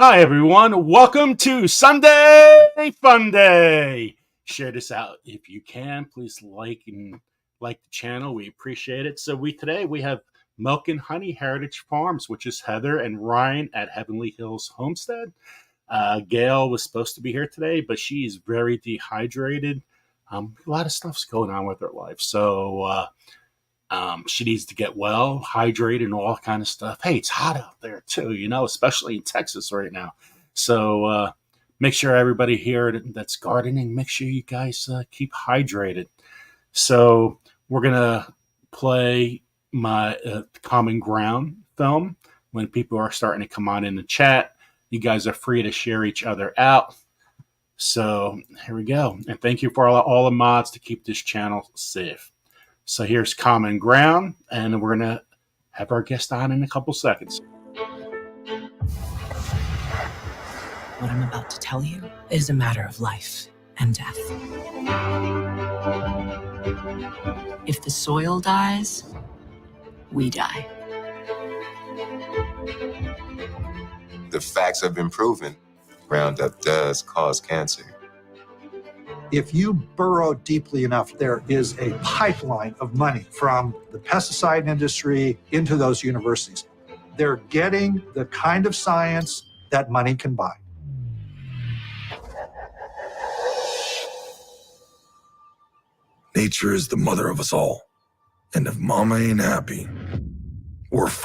Hi, everyone. Welcome to Sunday Fun Day. Share this out if you can. Please like the channel. We appreciate it. So today we have Milk and Honey Heritage Farms, which is Heather and Ryan at Heavenly Hills Homestead. Gail was supposed to be here today, but she's very dehydrated. A lot of stuff's going on with her life, so she needs to get well, hydrated, and all kind of stuff. Hey, it's hot out there too, especially in Texas right now. So make sure everybody here that's gardening, make sure you guys keep hydrated. So we're going to play my Common Ground film. When people are starting to come on in the chat, you guys are free to share each other out. So here we go. And thank you for all the mods to keep this channel safe. So here's Common Ground, and we're going to have our guest on in a couple seconds. What I'm about to tell you is a matter of life and death. If the soil dies, we die. The facts have been proven. Roundup does cause cancer. If you burrow deeply enough, there is a pipeline of money from the pesticide industry into those universities. They're getting the kind of science that money can buy. Nature is the mother of us all. And if mama ain't happy, we're f***ed.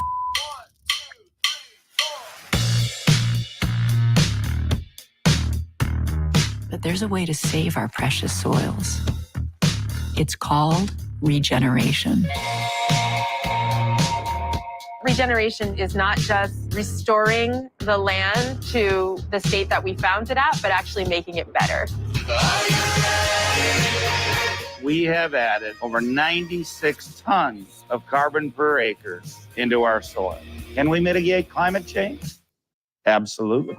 But there's a way to save our precious soils. It's called regeneration. Regeneration is not just restoring the land to the state that we found it at, but actually making it better. We have added over 96 tons of carbon per acre into our soil. Can we mitigate climate change? Absolutely.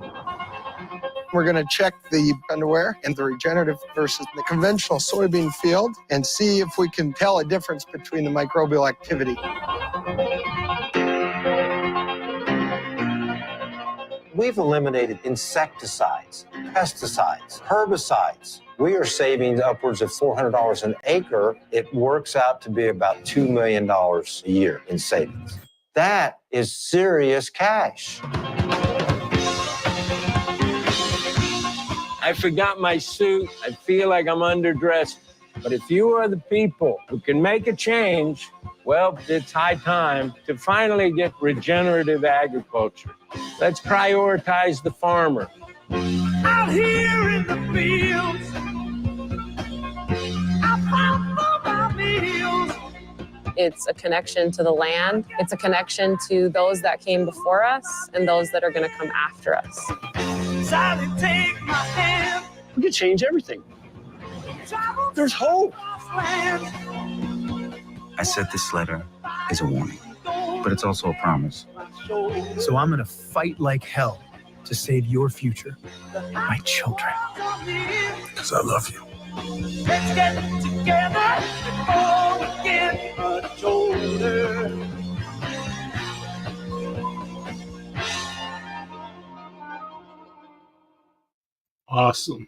We're going to check the underwear in the regenerative versus the conventional soybean field and see if we can tell a difference between the microbial activity. We've eliminated insecticides, pesticides, herbicides. We are saving upwards of $400 an acre. It works out to be about $2 million a year in savings. That is serious cash. I forgot my suit. I feel like I'm underdressed. But if you are the people who can make a change, well, it's high time to finally get regenerative agriculture. Let's prioritize the farmer. Out here in the fields, I found my meals. It's a connection to the land. It's a connection to those that came before us and those that are going to come after us. Sally, take my hand. We can change everything. There's hope. I said this letter is a warning, but it's also a promise. So I'm going to fight like hell to save your future, my children. Because I love you. Let's get together before we get much older. Awesome.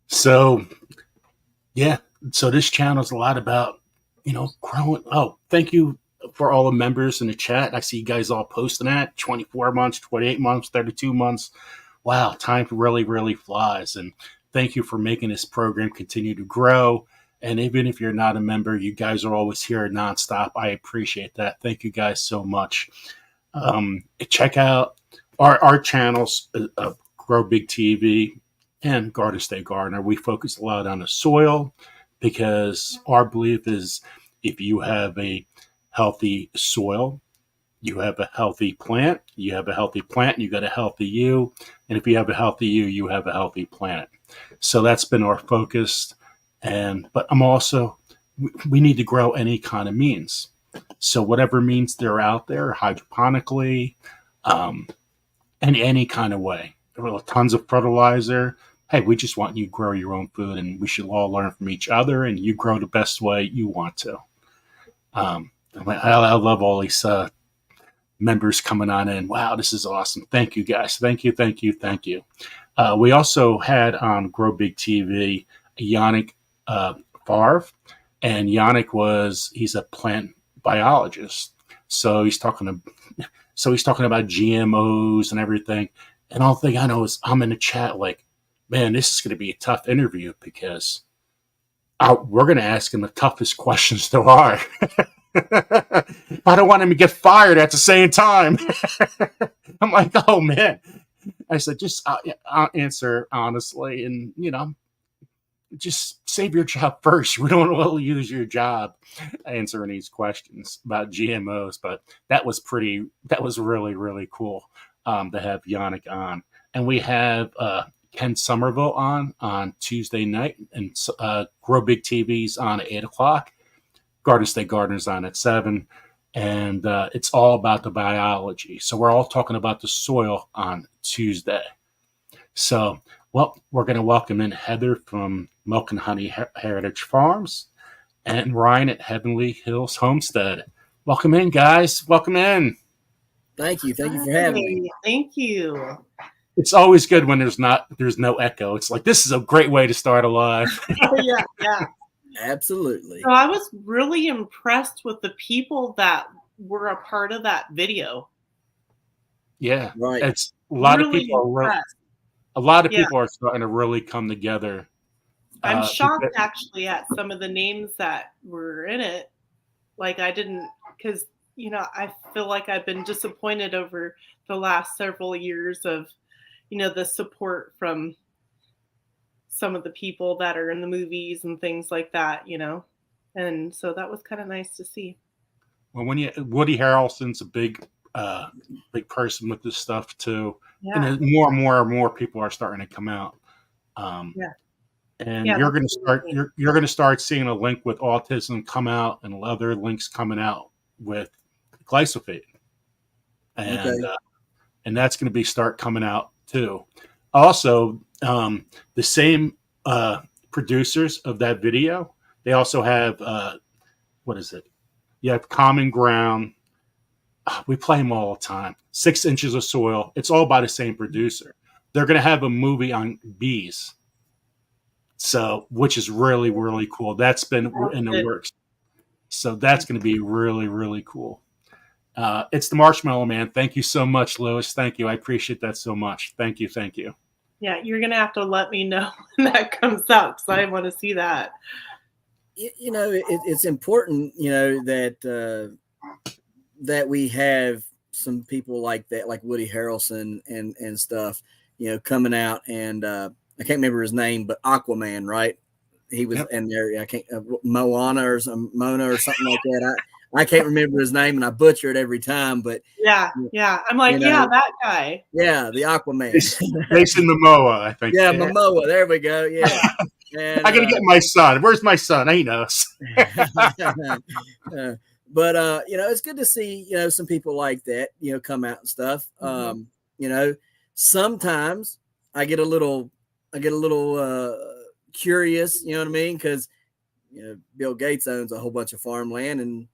So, yeah. So this channel is a lot about, growing. Oh, thank you for all the members in the chat. I see you guys all posting that 24 months, 28 months, 32 months. Wow. Time really, really flies. And thank you for making this program continue to grow. And even if you're not a member, you guys are always here nonstop. I appreciate that. Thank you guys so much. Check out our channels, Grow Big TV and Garden Stay Gardener. We focus a lot on the soil because our belief is if you have a healthy soil, you have a healthy plant. You have a healthy plant, you got a healthy you. And if you have a healthy you, you have a healthy planet. So that's been our focus. But I'm also, we need to grow any kind of means. So whatever means they're out there, hydroponically, any kind of way. Tons of fertilizer. Hey, we just want you to grow your own food, and we should all learn from each other, and you grow the best way you want to. I love all these members coming on in. Wow, this is awesome. Thank you, guys. Thank you. We also had on Grow Big TV Yannick Favre, and Yannick he's a plant biologist. So he's talking about GMOs and everything. And all thing I know is I'm in the chat like, man, this is going to be a tough interview because we're going to ask him the toughest questions there are. I don't want him to get fired at the same time. I'm like, oh man. I said, just I'll answer honestly, and just save your job first. We don't want to lose your job answering these questions about GMOs. But that was really, really cool to have Yannick on. And we have Ken Somerville on Tuesday night, and Grow Big TV's on at 8:00. Garden State Gardeners on at 7, and it's all about the biology. So we're all talking about the soil on Tuesday. So, well, we're going to welcome in Heather from Milk and Honey Heritage Farms and Ryan at Heavenly Hills Homestead. Welcome in, guys. Welcome in. Thank you. Thank you for having me. Thank you. It's always good when there's no echo. It's like, this is a great way to start a live. Yeah. Absolutely. So I was really impressed with the people that were a part of that video. Yeah, right. It's a lot of people are starting to really come together. I'm shocked actually at some of the names that were in it. Like because I feel like I've been disappointed over the last several years of, the support from some of the people that are in the movies and things like that, and so that was kind of nice to see. Well, Woody Harrelson's a big person with this stuff too, and more and more people are starting to come out. And you're going to start seeing a link with autism come out, and other links coming out with glyphosate, and that's going to start coming out too. Also, the same producers of that video, they also have, what is it? You have Common Ground. We play them all the time. 6 Inches of Soil. It's all by the same producer. They're going to have a movie on bees. So, which is really, really cool. That's been in the works. So that's going to be really, really cool. It's the Marshmallow Man. Thank you so much, Lewis. Thank you. I appreciate that so much. Thank you. Yeah, you're going to have to let me know when that comes out because I want to see that. It's important, that we have some people like that, like Woody Harrelson and stuff, coming out. And I can't remember his name, but Aquaman, right? He was in there. I can't Mona or something like that. I can't remember his name, and I butcher it every time. But yeah, I'm like, that guy. Yeah, the Aquaman. Jason Momoa, I think. Yeah, Momoa. There we go. Yeah. And, I gotta get my son. Where's my son? He knows. But it's good to see some people like that come out and stuff. Sometimes I get a little curious. You know what I mean? Because Bill Gates owns a whole bunch of farmland, and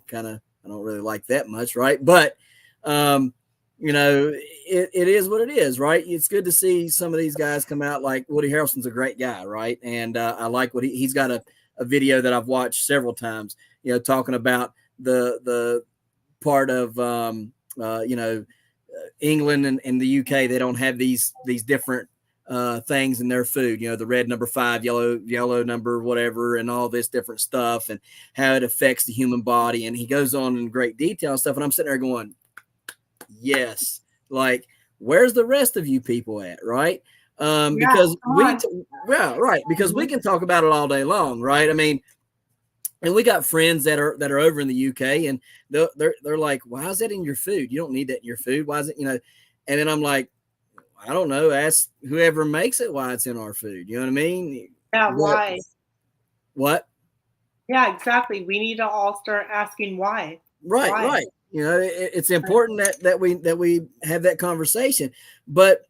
kind of I don't really like that much, right? But it is what it is, right? It's good to see some of these guys come out. Like Woody Harrelson's a great guy, right? And I like what he's got a video that I've watched several times, talking about the part of England and the UK. They don't have these different things in their food, the red number 5, yellow number whatever, and all this different stuff, and how it affects the human body. And he goes on in great detail and stuff, and I'm sitting there going, yes, like, where's the rest of you people at, right? Because because we can talk about it all day long, right? I mean, and we got friends that are over in the UK, and they're like, why is that in your food? You don't need that in your food. Why is it, and then I'm like, I don't know. Ask whoever makes it why it's in our food. You know what I mean? Yeah, why? What? Yeah, exactly. We need to all start asking why. Right. It's important that we have that conversation. But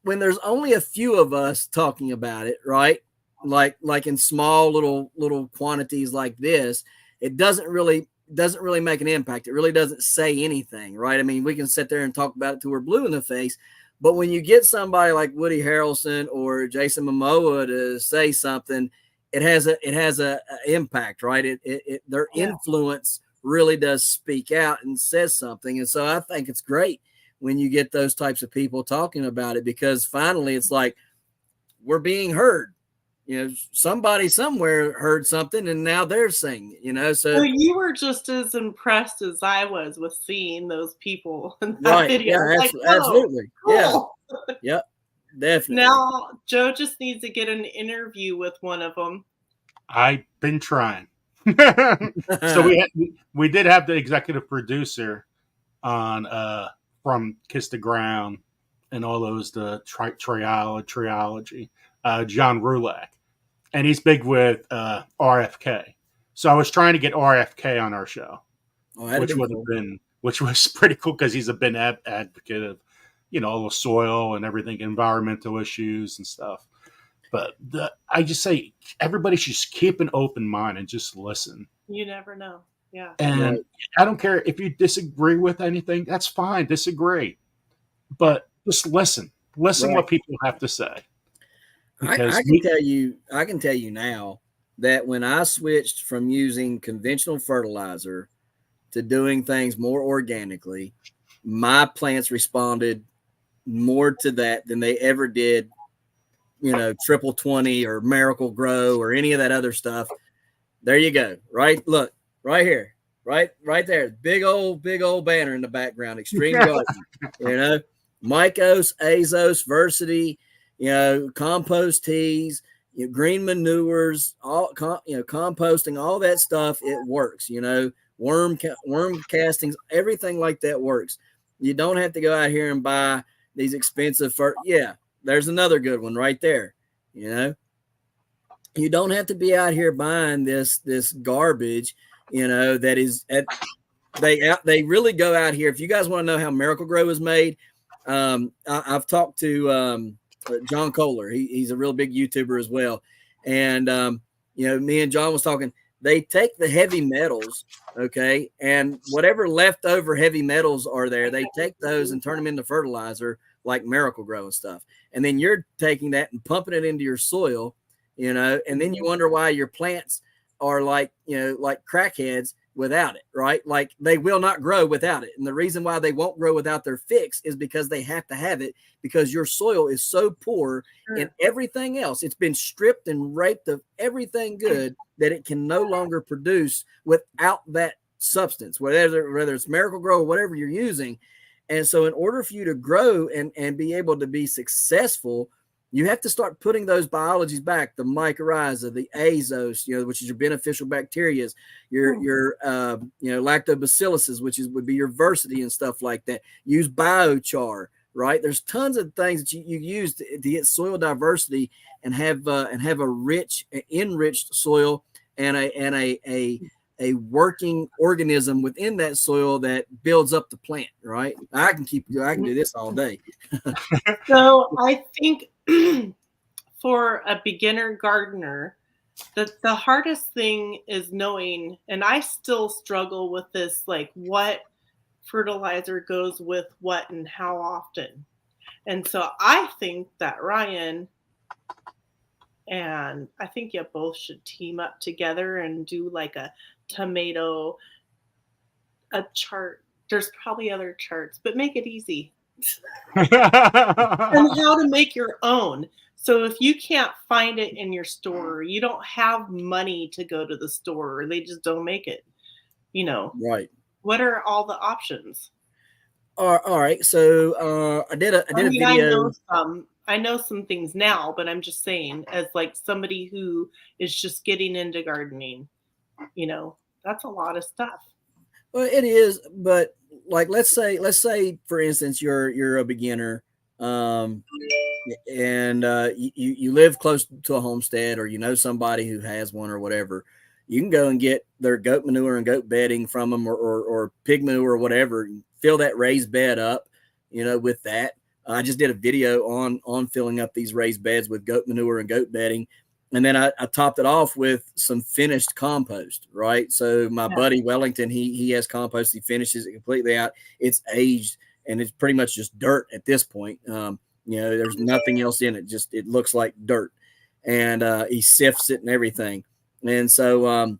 when there's only a few of us talking about it, right? Like in small little quantities like this, it doesn't really doesn't really make an impact. It really doesn't say anything, right? I mean, we can sit there and talk about it till we're blue in the face, but when you get somebody like Woody Harrelson or Jason Momoa to say something, it has a impact, right? Their influence really does speak out and says something. And so I think it's great when you get those types of people talking about it, because finally it's like we're being heard. You know, somebody somewhere heard something and now they're saying, you know, so you were just as impressed as I was with seeing those people in that video. Yeah, like, absolutely. Cool. Yeah. Yep. Definitely. Now Joe just needs to get an interview with one of them. I've been trying. So we did have the executive producer on from Kiss the Ground and all those triology, John Rulak, and he's big with RFK. So I was trying to get RFK on our show, which was pretty cool because he's a big advocate of, you know, all the soil and everything, environmental issues and stuff. But I just say everybody should just keep an open mind and just listen. You never know. Yeah. And I don't care if you disagree with anything, that's fine. Disagree. But just listen. Listen what people have to say. I can tell you now that when I switched from using conventional fertilizer to doing things more organically, my plants responded more to that than they ever did, you know, Triple 20 or Miracle Grow or any of that other stuff. There you go. Right. Look, right here, right there. Big old banner in the background. Extreme Garden, you know, Mycos, Azos, Versity, you know, compost teas, you know, green manures, composting, all that stuff. It works, you know, worm castings, everything like that works. You don't have to go out here and buy these expensive there's another good one right there. You know, you don't have to be out here buying this garbage, you know, that is they really go out here. If you guys want to know how Miracle Grow is made, I've talked to John Kohler. He's a real big YouTuber as well. And, you know, me and John was talking, they take the heavy metals, okay, and whatever leftover heavy metals are there, they take those and turn them into fertilizer like Miracle Grow and stuff. And then you're taking that and pumping it into your soil, you know, and then you wonder why your plants are like, you know, like crackheads without it, right? Like they will not grow without it. And the reason why they won't grow without their fix is because they have to have it, because your soil is so poor in everything else. It's been stripped and raped of everything good that it can no longer produce without that substance, whether it's Miracle Grow or whatever you're using. And so in order for you to grow and be able to be successful, you have to start putting those biologies back, the mycorrhiza, the azos, you know, which is your beneficial bacteria, your lactobacilluses, which would be your versity and stuff like that. Use biochar, right? There's tons of things that you use to get soil diversity and have a rich, enriched soil and a working organism within that soil that builds up the plant, right? I can do this all day. So I think for a beginner gardener, the hardest thing is knowing, and I still struggle with this, like what fertilizer goes with what and how often. And so I think that Ryan and I think you both should team up together and do like a chart. There's probably other charts, but make it easy. And how to make your own. So if you can't find it in your store, you don't have money to go to the store, or they just don't make it, you know. Right. What are all the options? All right. So I did a video. I know some things now, but I'm just saying, as like somebody who is just getting into gardening, you know, that's a lot of stuff. Well, it is, but like let's say for instance you're a beginner, and you live close to a homestead, or you know somebody who has one or whatever. You can go and get their goat manure and goat bedding from them, or pig manure or whatever. Fill that raised bed up, you know, with that. I just did a video on filling up these raised beds with goat manure and goat bedding. And then I topped it off with some finished compost, right? So my buddy Wellington, he has compost. He finishes it completely out. It's aged, and it's pretty much just dirt at this point. There's nothing else in it. Just it looks like dirt, and he sifts it and everything. And so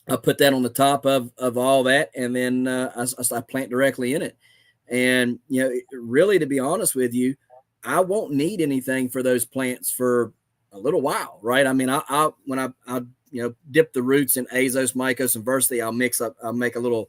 I put that on the top of all that, and then I plant directly in it. And really, to be honest with you, I won't need anything for those plants for a little while, right? I mean, when I dip the roots in azos, mycos, and versity, I'll make a little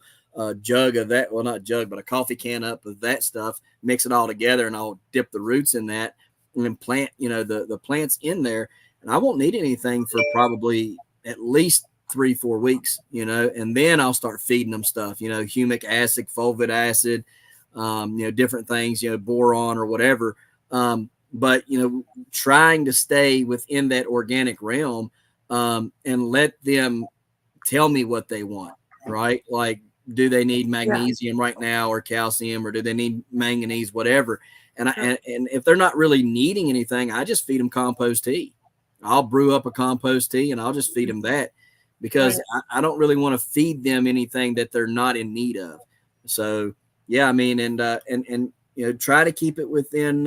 jug of that. Well, not jug, but a coffee can up of that stuff, mix it all together, and I'll dip the roots in that and then plant, the plants in there. And I won't need anything for probably at least 3-4 weeks, and then I'll start feeding them stuff, humic acid, fulvic acid, different things, boron or whatever. But, trying to stay within that organic realm, and let them tell me what they want, right? Like, do they need magnesium right now or calcium, or do they need manganese, whatever? And and if they're not really needing anything, I just feed them compost tea. I'll brew up a compost tea and I'll just feed them that, because I don't really want to feed them anything that they're not in need of. So, yeah, I mean, and try to keep it within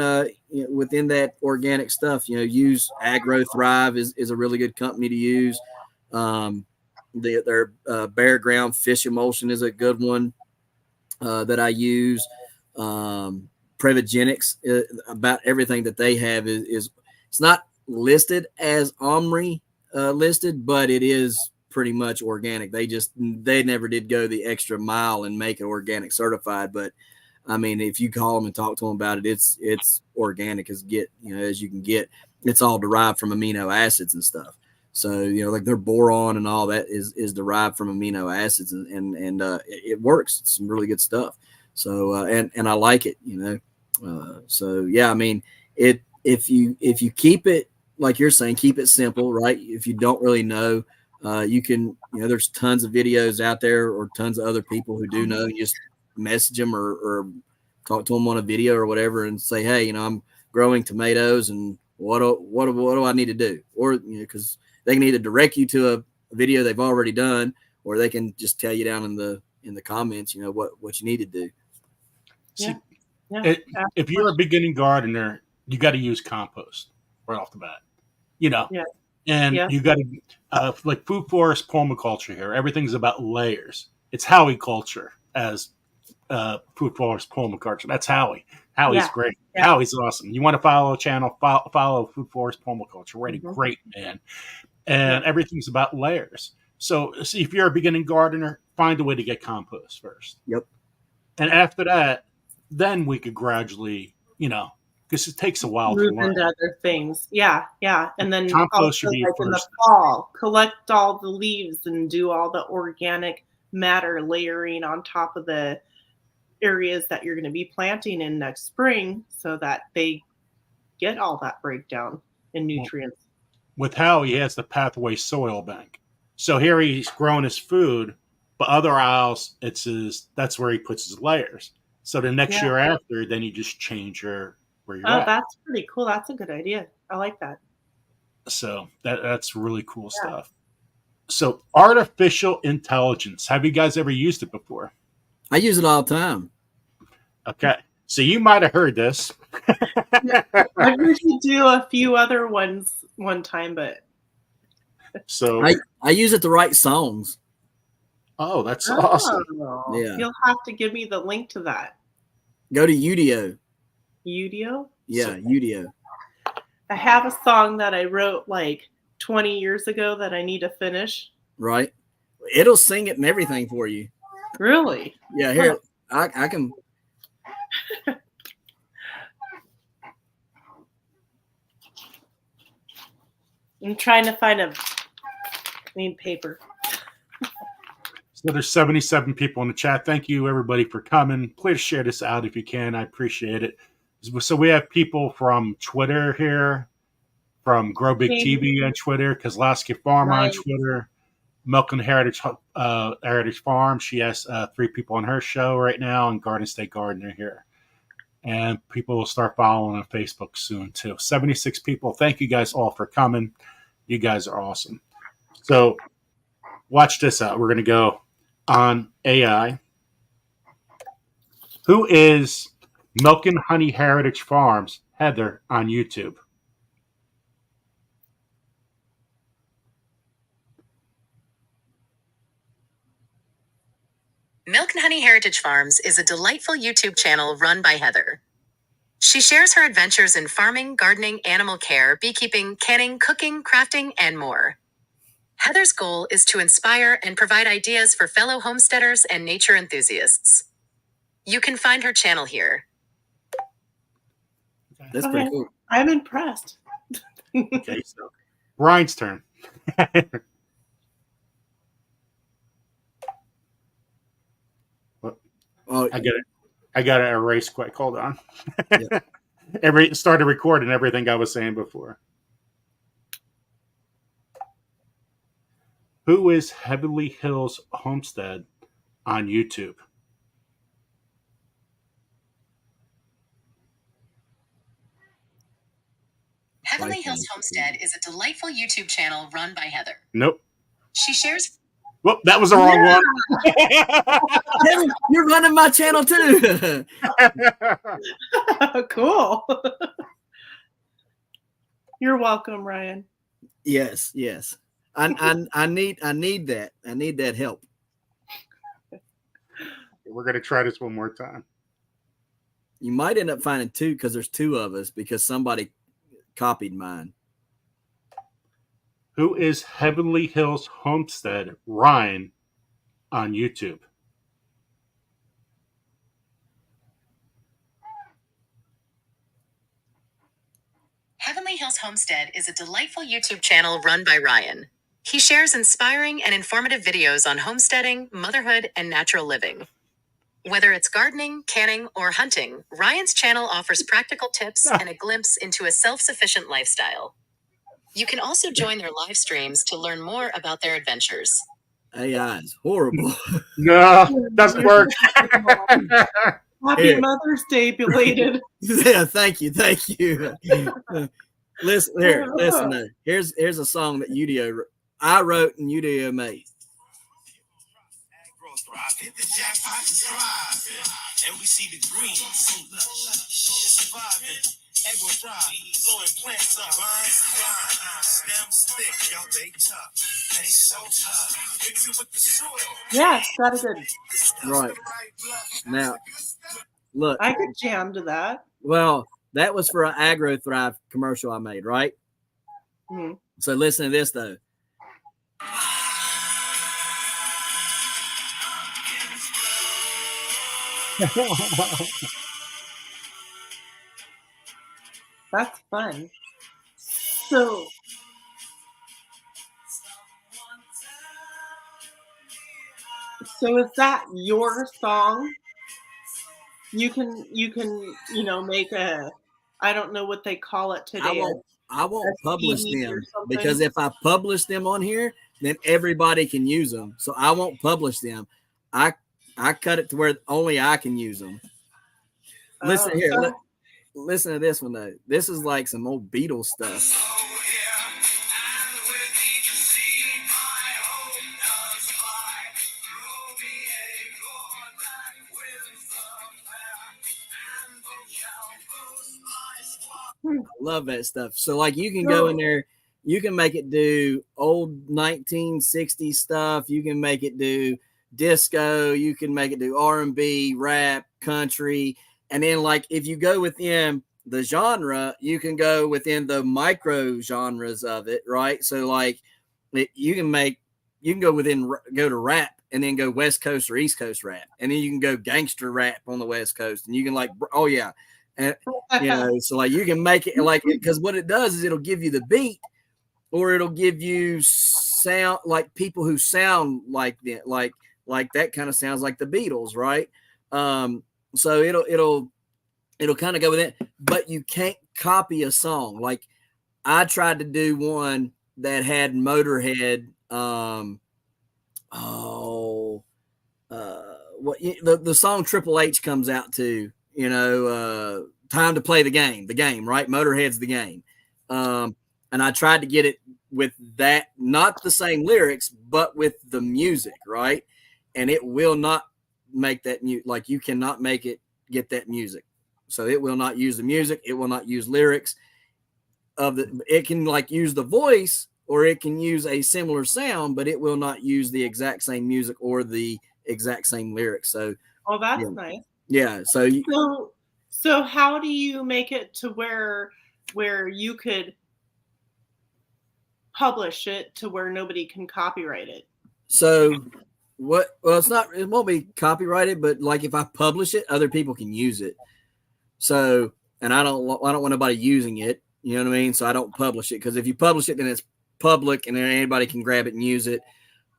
within that organic stuff. Use Agro Thrive is a really good company to use. Their bare ground fish emulsion is a good one that I use. Previgenics, about everything that they have is it's not listed as Omri listed, but it is pretty much organic. They never did go the extra mile and make it organic certified, but I mean, if you call them and talk to them about it, it's organic as you can get. It's all derived from amino acids and stuff. So, like their boron and all that is derived from amino acids, and it works. It's some really good stuff. So, and I like it, so yeah, I mean, if you keep it, like you're saying, keep it simple, right? If you don't really know, you can, there's tons of videos out there or tons of other people who do know. You just message them or talk to them on a video or whatever and say, hey, I'm growing tomatoes, and what do I need to do? Or, because they can either direct you to a video they've already done, or they can just tell you down in the comments, what you need to do. If you're a beginning gardener, you got to use compost right off the bat, and you got to like food forest permaculture here. Everything's about layers. It's Howie culture as food forest permaculture. That's Howie. Howie's great. Yeah. Howie's awesome. You want to follow a channel, follow food forest permaculture. Really great, man. And everything's about layers. So if you're a beginning gardener, find a way to get compost first. Yep. And after that, then we could gradually, because it takes a while to learn. Into other things. Yeah. And then compost should be like in the fall, collect all the leaves and do all the organic matter layering on top of the areas that you're going to be planting in next spring, so that they get all that breakdown in nutrients. With Howie, he has the Pathway Soil Bank. So here he's growing his food, but other aisles, that's where he puts his layers. So the next year after, then you just change where you're at. Oh, that's pretty cool. That's a good idea. I like that. So that's really cool stuff. So artificial intelligence. Have you guys ever used it before? I use it all the time. Okay. So you might have heard this. I heard you do a few other ones one time, but so I use it to write songs. Oh, that's awesome. Yeah. You'll have to give me the link to that. Go to Udio. Udio? Yeah, Udio. I have a song that I wrote like 20 years ago that I need to finish. Right. It'll sing it and everything for you. Really? Yeah, here. I can. I'm trying to find I need paper. So there's 77 people in the chat. Thank you, everybody, for coming. Please share this out if you can. I appreciate it. So we have people from Twitter here, from Grow Big TV on Twitter, Kozlowski Farm on Twitter, Milk and Heritage Farm. She has 3 people on her show right now, and Garden State Gardener here. And people will start following on Facebook soon, too. 76 people. Thank you guys all for coming. You guys are awesome. So watch this out. We're going to go on AI. Who is Milk and Honey Heritage Farms Heather on YouTube? Milk and Honey Heritage Farms is a delightful YouTube channel run by Heather. She shares her adventures in farming, gardening, animal care, beekeeping, canning, cooking, crafting, and more. Heather's goal is to inspire and provide ideas for fellow homesteaders and nature enthusiasts. You can find her channel here. That's pretty cool. I'm impressed. Okay, so Brian's turn. Oh, I got to erase quick. Hold on. Yeah. Started recording everything I was saying before. Who is Heavenly Hills Homestead on YouTube? Heavenly Hills Homestead is a delightful YouTube channel run by Heather. Nope. She shares. Whoop, that was the wrong Heather, you're running my channel too. Cool. You're welcome, Ryan. Yes. I need that. I need that help. We're gonna try this one more time. You might end up finding two because there's two of us because somebody copied mine. Who is Heavenly Hills Homestead Ryan on YouTube? Heavenly Hills Homestead is a delightful YouTube channel run by Ryan. He shares inspiring and informative videos on homesteading, motherhood, and natural living. Whether it's gardening, canning, or hunting, Ryan's channel offers practical tips and a glimpse into a self-sufficient lifestyle. You can also join their live streams to learn more about their adventures. AI is horrible. No, doesn't work. Happy Mother's Day, belated. Yeah, thank you. Listen here. Here's a song that I wrote and Udio made. Hit the jackpot to thrive, and we see the green so lush. Surviving, egg will thrive, blowing plants up, stems thick, y'all they tough, they so tough. Mix it with the soil. Yes, that is good. Right now, look, I could jam to that. Well, that was for an Agro Thrive commercial I made, right? Mm-hmm. So listen to this though. That's fun. So is that your song? You can make a, I don't know what they call it today. I won't publish them because if I publish them on here, then everybody can use them. So I won't publish them. I cut it to where only I can use them. Listen here. Listen to this one though. This is like some old Beatles stuff. I love that stuff. So like you can go in there, you can make it do old 1960s stuff. You can make it do disco. You can make it do R&B, rap, country. And then like if you go within the genre, you can go within the micro genres of it, right? So like you can go to rap and then go West Coast or East Coast rap. And then you can go gangster rap on the West Coast. And you can and, so like you can make it like, because what it does is it'll give you the beat or it'll give you sound like people who sound like that, like that kind of sounds like the Beatles, right? So it'll kind of go with it, but you can't copy a song. Like I tried to do one that had Motorhead. The song Triple H comes out to, time to play the game, right? Motorhead's the game. And I tried to get it with that, not the same lyrics, but with the music, right? And it will not make that like you cannot make it get that music. So it will not use the music. It will not use lyrics of the. It can like use the voice, or it can use a similar sound, but it will not use the exact same music or the exact same lyrics. So, oh, that's nice. Yeah. So how do you make it to where you could publish it to where nobody can copyright it? So well, it won't be copyrighted, but like if I publish it, other people can use it. So, and I don't want nobody using it. You know what I mean? So I don't publish it, because if you publish it, then it's public and then anybody can grab it and use it.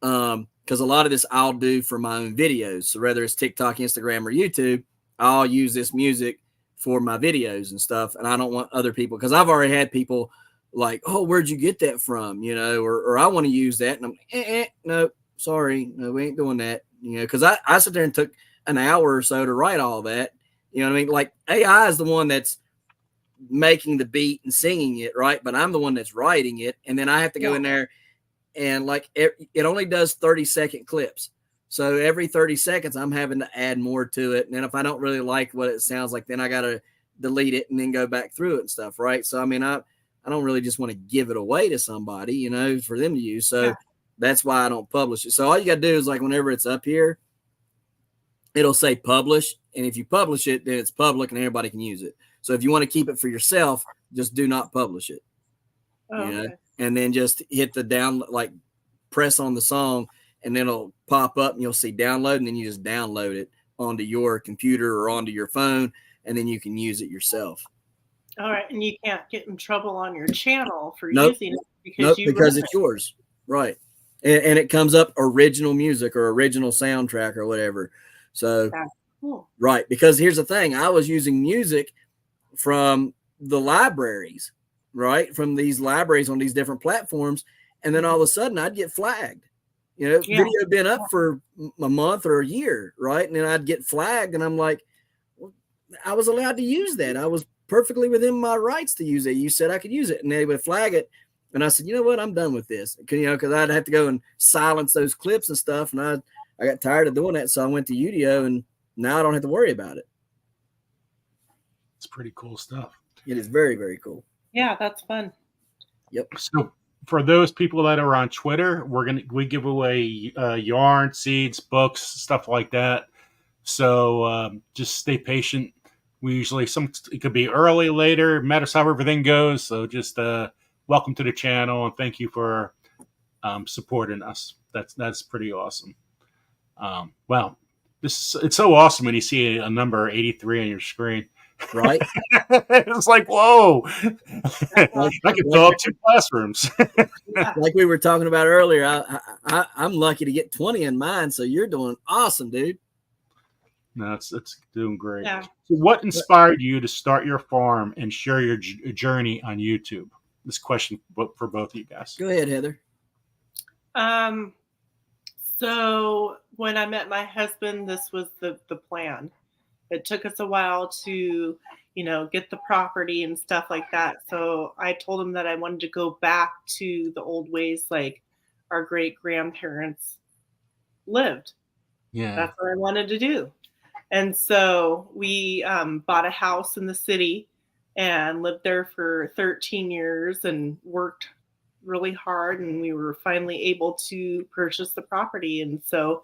Because a lot of this I'll do for my own videos. So whether it's TikTok, Instagram, or YouTube, I'll use this music for my videos and stuff. And I don't want other people, because I've already had people like, oh, where'd you get that from? You know, or I want to use that. And I'm no, sorry. No, we ain't doing that. You know, because I sat there and took an hour or so to write all that. You know what I mean? Like AI is the one that's making the beat and singing it, right? But I'm the one that's writing it. And then I have to go in there and like it only does 30-second clips. So every 30 seconds, I'm having to add more to it. And then if I don't really like what it sounds like, then I got to delete it and then go back through it and stuff, right? So, I mean, I don't really just want to give it away to somebody, you know, for them to use. So that's why I don't publish it. So all you got to do is like whenever it's up here, it'll say publish. And if you publish it, then it's public and everybody can use it. So if you want to keep it for yourself, just do not publish it. You know? And then just hit the down, like press on the song, and then it'll pop up and you'll see download, and then you just download it onto your computer or onto your phone, and then you can use it yourself. All right. And you can't get in trouble on your channel for using it because it's yours. Right. And it comes up original music or original soundtrack or whatever. So, that's cool. Right. Because here's the thing. I was using music from the libraries, right? From these libraries on these different platforms. And then all of a sudden I'd get flagged. You know, video had been up for a month or a year, right? And then I'd get flagged, and I'm like, well, I was allowed to use that. I was perfectly within my rights to use it. You said I could use it, and they would flag it. And I said, you know what? I'm done with this. You know, because I'd have to go and silence those clips and stuff, and I got tired of doing that, so I went to Udio, and now I don't have to worry about it. It's pretty cool stuff. It is very, very cool. Yeah, that's fun. Yep. So for those people that are on Twitter, we give away yarn, seeds, books, stuff like that. So just stay patient. We usually it could be early, later, matters how everything goes. So just welcome to the channel, and thank you for supporting us. That's pretty awesome. Wow, it's so awesome when you see a number 83 on your screen. Right. It's like, whoa, I could fill up 2 classrooms. Like we were talking about earlier, I'm lucky to get 20 in mine. So you're doing awesome, dude. No, it's doing great. Yeah. So what inspired you to start your farm and share your journey on YouTube? This question for both of you guys. Go ahead, Heather. So when I met my husband, this was the plan. It took us a while to, you know, get the property and stuff like that. So I told him that I wanted to go back to the old ways like our great grandparents lived. Yeah. That's what I wanted to do. And so we bought a house in the city and lived there for 13 years and worked really hard. And we were finally able to purchase the property. And so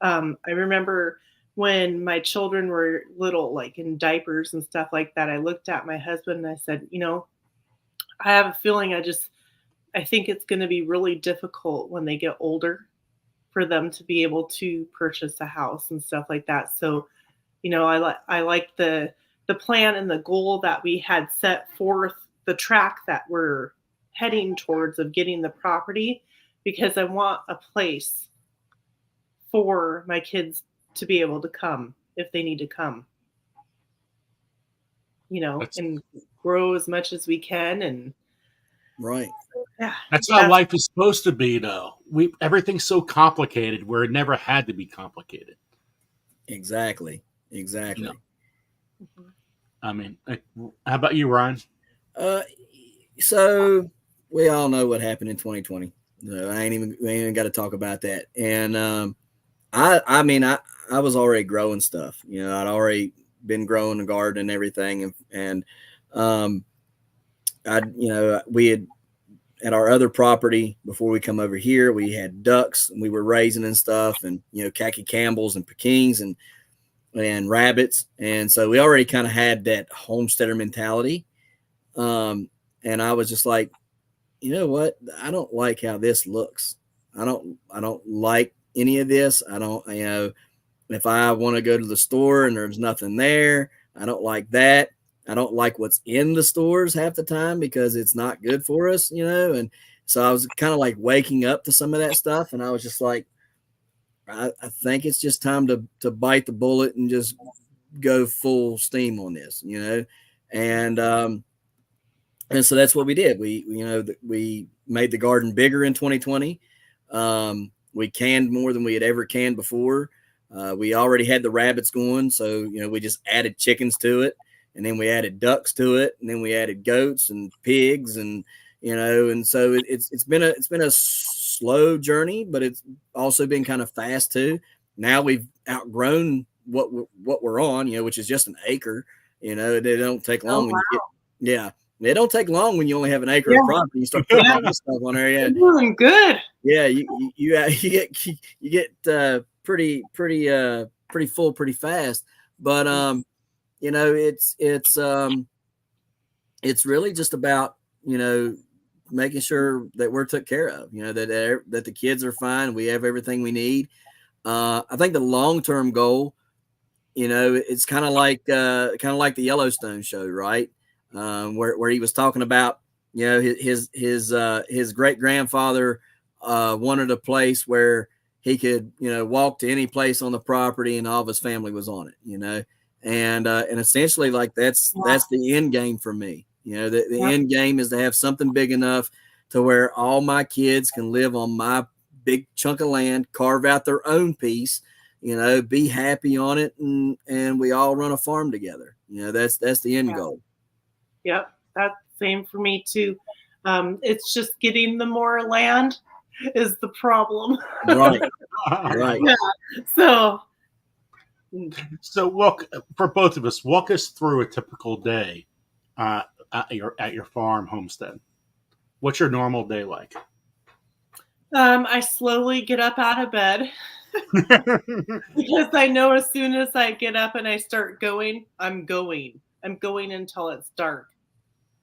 I remember when my children were little, like in diapers and stuff like that, I looked at my husband and I said, you know, I have a feeling I think it's going to be really difficult when they get older for them to be able to purchase a house and stuff like that. So, you know, I like the plan and the goal that we had set forth, the track that we're heading towards of getting the property, because I want a place for my kids to be able to come if they need to come, you know, and grow as much as we can. And right. Yeah. That's how life is supposed to be, though. Everything's so complicated where it never had to be complicated. Exactly. You know? I mean, how about you, Ryan? So we all know what happened in 2020. So we ain't even got to talk about that. And I mean, I was already growing stuff. You know, I'd already been growing the garden and everything. And we had at our other property before we come over here, we had ducks and we were raising and stuff, and khaki Campbells and Pekings and rabbits. And so we already kind of had that homesteader mentality. And I was just like, you know what? I don't like how this looks. I don't like any of this. I don't, if I want to go to the store and there's nothing there, I don't like that. I don't like what's in the stores half the time because it's not good for us, And so I was kind of like waking up to some of that stuff. And I was just like, I think it's just time to bite the bullet and just go full steam on this, And so that's what we did. We made the garden bigger in 2020. We canned more than we had ever canned before. We already had the rabbits going. So, we just added chickens to it. And then we added ducks to it. And then we added goats and pigs. And, and so it's been a slow journey, but it's also been kind of fast too. Now we've outgrown what we're on, which is just an acre. They don't take long. They don't take long when you only have an acre of property. You start putting all this stuff on there. Yeah, you're doing good. Yeah, you get pretty full pretty fast. But it's really just about making sure that we're took care of. That the kids are fine. We have everything we need. I think the long-term goal, it's kind of like the Yellowstone show, right? Where he was talking about, his great grandfather wanted a place where he could, walk to any place on the property and all of his family was on it, and essentially like that's the end game for me. The end game is to have something big enough to where all my kids can live on my big chunk of land, carve out their own piece, be happy on it, and we all run a farm together. That's the end goal. Yep, that's same for me too. It's just getting the more land is the problem. Right. Right. Yeah. So for both of us, walk us through a typical day at your farm homestead. What's your normal day like? I slowly get up out of bed because I know as soon as I get up and I start going, I'm going until it's dark.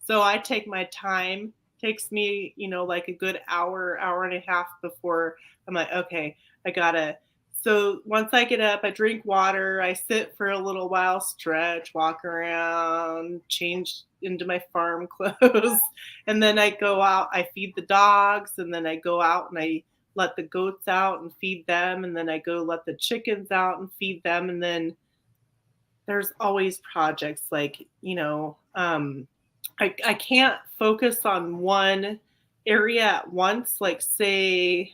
So I take my time. Takes me, like a good hour and a half before I'm like, okay, I gotta. So once I get up, I drink water, I sit for a little while, stretch, walk around, change into my farm clothes, and then I go out, I feed the dogs, and then I go out and I let the goats out and feed them, and then I go let the chickens out and feed them, and then there's always projects like, I can't focus on one area at once. Like say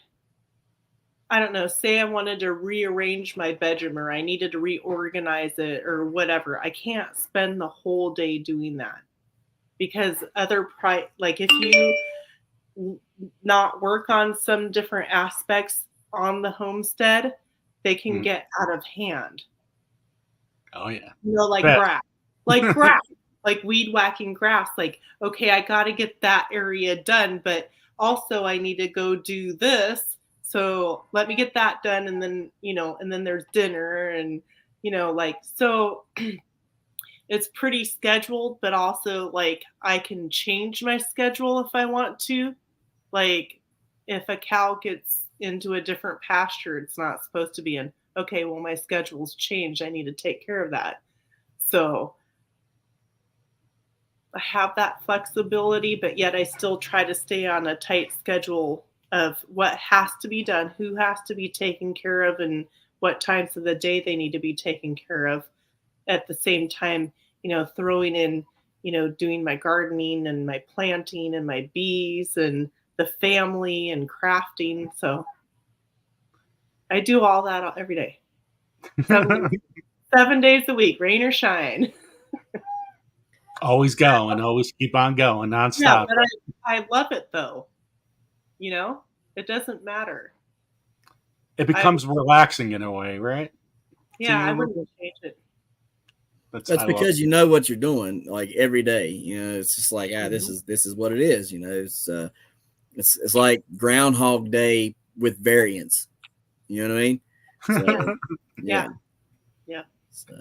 I wanted to rearrange my bedroom or I needed to reorganize it or whatever. I can't spend the whole day doing that because like if you not work on some different aspects on the homestead, they can get out of hand. Oh yeah. Like grass, like weed whacking grass. Like, okay, I got to get that area done, but also I need to go do this. So let me get that done. And then, and then there's dinner and, so it's pretty scheduled, but also like I can change my schedule if I want to. Like if a cow gets into a different pasture, it's not supposed to be in. Okay, well, my schedule's changed. I need to take care of that. So I have that flexibility, but yet I still try to stay on a tight schedule of what has to be done, who has to be taken care of, and what times of the day they need to be taken care of. At the same time, throwing in, doing my gardening and my planting and my bees and the family and crafting. So I do all that every day. 7 days a week, rain or shine. Always going, always keep on going, nonstop. Yeah, I love it though. It doesn't matter. It becomes relaxing in a way, right? Yeah, I wouldn't change it. That's because you know what you're doing, like every day. It's just like, this is what it is. It's like Groundhog Day with variants. You know what I mean? So, yeah. So.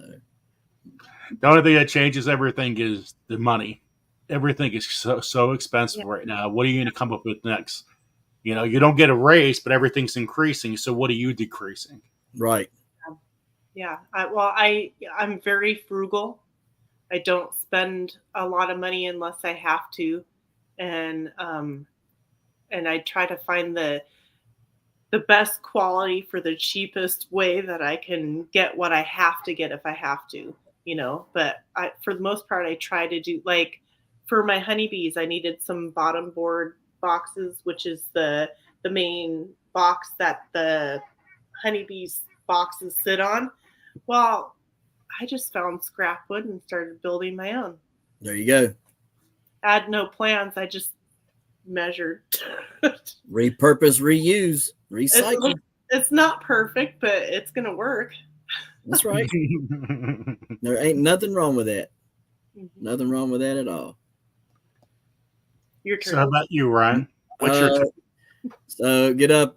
The only thing that changes everything is the money. Everything is so expensive right now. What are you going to come up with next? You don't get a raise, but everything's increasing. So what are you decreasing? Right. Yeah. I'm very frugal. I don't spend a lot of money unless I have to, and I try to find the best quality for the cheapest way that I can get what I have to get if I have to. But for the most part, I try to do, like, for my honeybees, I needed some bottom board boxes, which is the main box that the honeybees boxes sit on. Well, I just found scrap wood and started building my own. There you go. I had no plans. I just measured. Repurpose, reuse, recycle. It's not perfect, but it's going to work. That's right. There ain't nothing wrong with that. Nothing wrong with that at all. Your turn. So how about you, Ryan? What's your turn? So get up.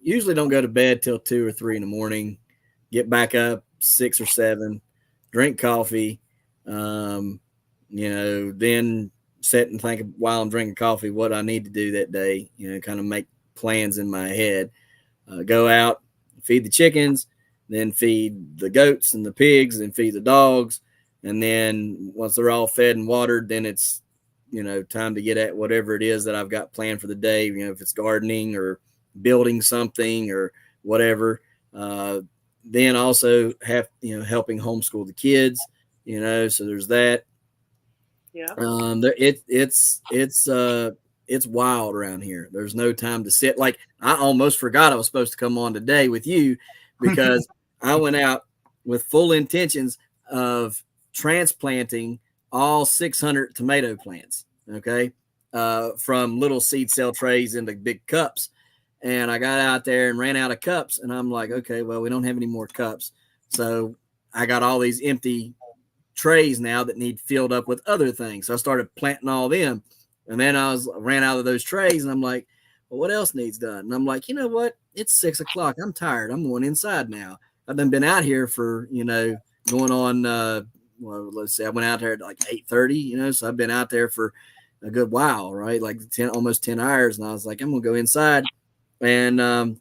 Usually don't go to bed till 2 or 3 in the morning. Get back up 6 or 7. Drink coffee. Then sit and think while I'm drinking coffee what I need to do that day. Kind of make plans in my head. Go out, feed the chickens, then feed the goats and the pigs, and feed the dogs. And then once they're all fed and watered, then it's time to get at whatever it is that I've got planned for the day. If it's gardening or building something or whatever. Then also have helping homeschool the kids. So there's that. Yeah. It's wild around here. There's no time to sit. Like, I almost forgot I was supposed to come on today with you because I went out with full intentions of transplanting all 600 tomato plants. Okay. From little seed cell trays into big cups. And I got out there and ran out of cups. And I'm like, okay, well, we don't have any more cups. So I got all these empty trays now that need filled up with other things. So I started planting all them. And then I ran out of those trays and I'm like, well, what else needs done? And I'm like, you know what? It's 6 o'clock. I'm tired. I'm going inside now. I've been out here for, going on, let's say I went out there at like 8:30, so I've been out there for a good while, right? Like almost 10 hours. And I was like, I'm going to go inside. And I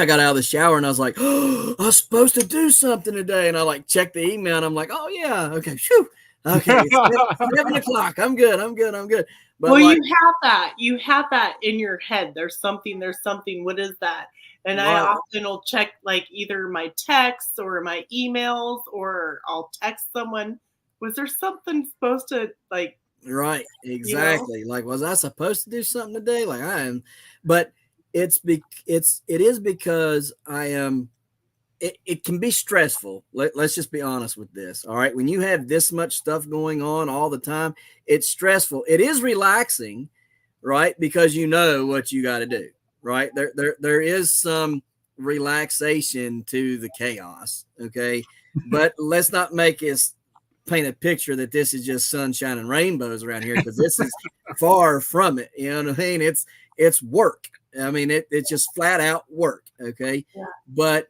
got out of the shower and I was like, oh, I was supposed to do something today. And I like checked the email and I'm like, oh yeah. Okay. Shoo. Okay. It's 7 o'clock. I'm good. But well, you have that in your head. There's something. What is that? And right. I often will check like either my texts or my emails, or I'll text someone. Was there something supposed to like? Right. Exactly. Like, was I supposed to do something today? Like I am, but it is because I am. It can be stressful. Let's just be honest with this. All right. When you have this much stuff going on all the time, it's stressful. It is relaxing, right? Because you know what you got to do, right? There is some relaxation to the chaos. Okay. But let's not make us paint a picture that this is just sunshine and rainbows around here, because this is far from it. You know what I mean? It's work. I mean, it's just flat out work. Okay. Yeah. But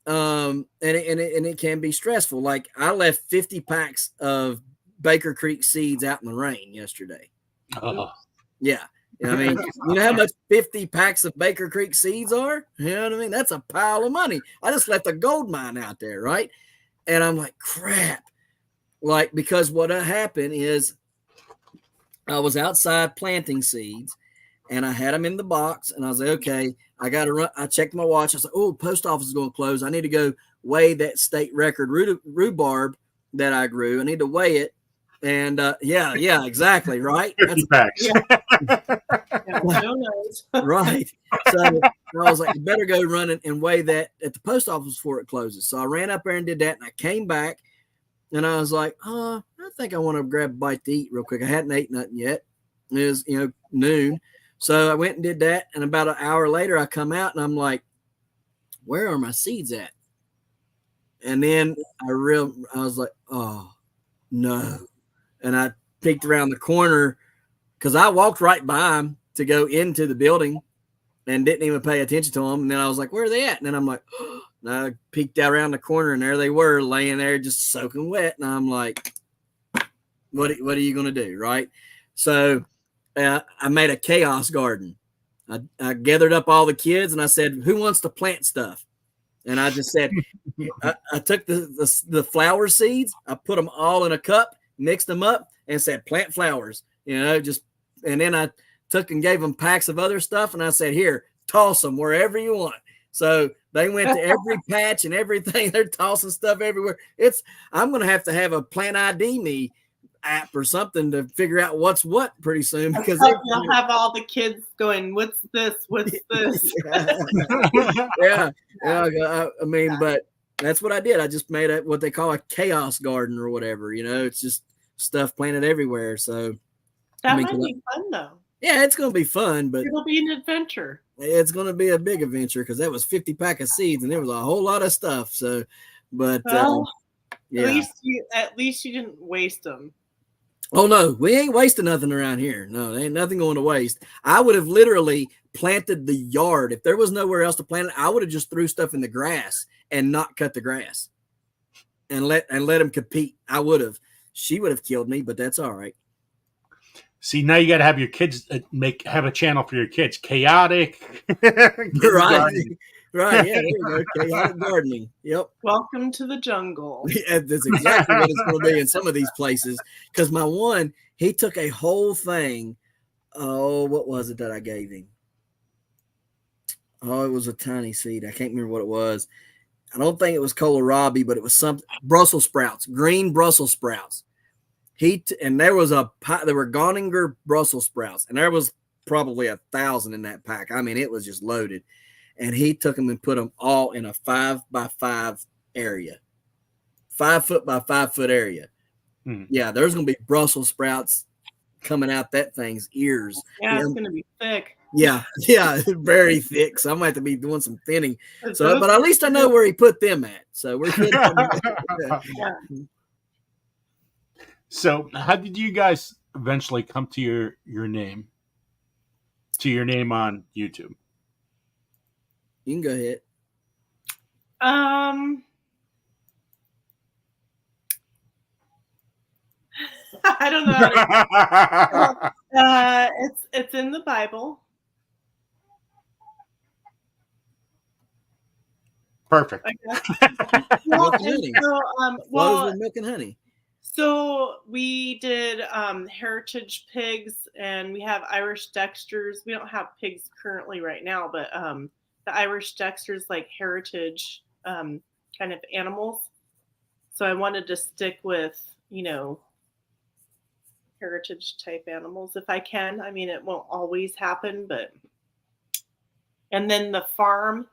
and it can be stressful. Like I left 50 packs of Baker Creek seeds out in the rain yesterday. Oh. Yeah. I mean, you know how much 50 packs of Baker Creek seeds are? You know what I mean? That's a pile of money. I just left a gold mine out there, right? And I'm like, crap. Like, because what happened is I was outside planting seeds and I had them in the box and I was like, okay, I got to run. I checked my watch. I was like, oh, post office is going to close. I need to go weigh that state record rhubarb that I grew. I need to weigh it. And yeah, exactly. Right. 50 packs. Right. So I was like, you better go run and weigh that at the post office before it closes. So I ran up there and did that. And I came back and I was like, I think I want to grab a bite to eat real quick. I hadn't ate nothing yet. It was, noon. So I went and did that. And about an hour later, I come out and I'm like, where are my seeds at? And then I was like, oh, no. And I peeked around the corner because I walked right by him to go into the building and didn't even pay attention to them. And then I was like, where are they at? And then I'm like, oh. And I peeked out around the corner and there they were laying there just soaking wet. And I'm like, what are you going to do? Right. So I made a chaos garden. I gathered up all the kids and I said, who wants to plant stuff? And I just said, I took the flower seeds, I put them all in a cup, mixed them up, and said, plant flowers, and then I took and gave them packs of other stuff. And I said, here, toss them wherever you want. So they went to every patch and everything. They're tossing stuff everywhere. I'm going to have a plant ID me app or something to figure out what's what pretty soon, because you'll have all the kids going, what's this? What's this? yeah. I mean, but that's what I did. I just made what they call a chaos garden or whatever. It's just stuff planted everywhere. So that might be fun though. Yeah, it's going to be fun, but it'll be an adventure. It's going to be a big adventure because that was 50 pack of seeds and there was a whole lot of stuff. So, but yeah. At least you didn't waste them. Oh no, we ain't wasting nothing around here. No, there ain't nothing going to waste. I would have literally planted the yard. If there was nowhere else to plant it, I would have just threw stuff in the grass and not cut the grass and let them compete. I would have. She would have killed me, but that's all right. See, now you got to have your kids have a channel for your kids. Chaotic. Right. Yeah, there you go. Chaotic gardening. Yep. Welcome to the jungle. Yeah, that's exactly what it's going to be in some of these places. Because my one, he took a whole thing. Oh, what was it that I gave him? Oh, it was a tiny seed. I can't remember what it was. I don't think it was kohlrabi, but it was some Brussels sprouts, green Brussels sprouts. And there was there were Goninger Brussels sprouts, and there was probably 1,000 in that pack. I mean, it was just loaded. And he took them and put them all in a 5x5 area, 5 foot by 5 foot area. Yeah, there's going to be Brussels sprouts coming out that thing's ears. Yeah, it's going to be thick. Yeah, very thick. So I'm going to have to be doing some thinning. So, but at least I know where he put them at. So we're good. Yeah. So how did you guys eventually come to your name? To your name on YouTube? You can go ahead. I don't know. It's in the Bible. Perfect. Milk and honey. So we did heritage pigs, and we have Irish Dexters. We don't have pigs currently right now, but the Irish Dexters like heritage kind of animals. So I wanted to stick with, heritage type animals if I can. I mean, it won't always happen, but. And then the farm,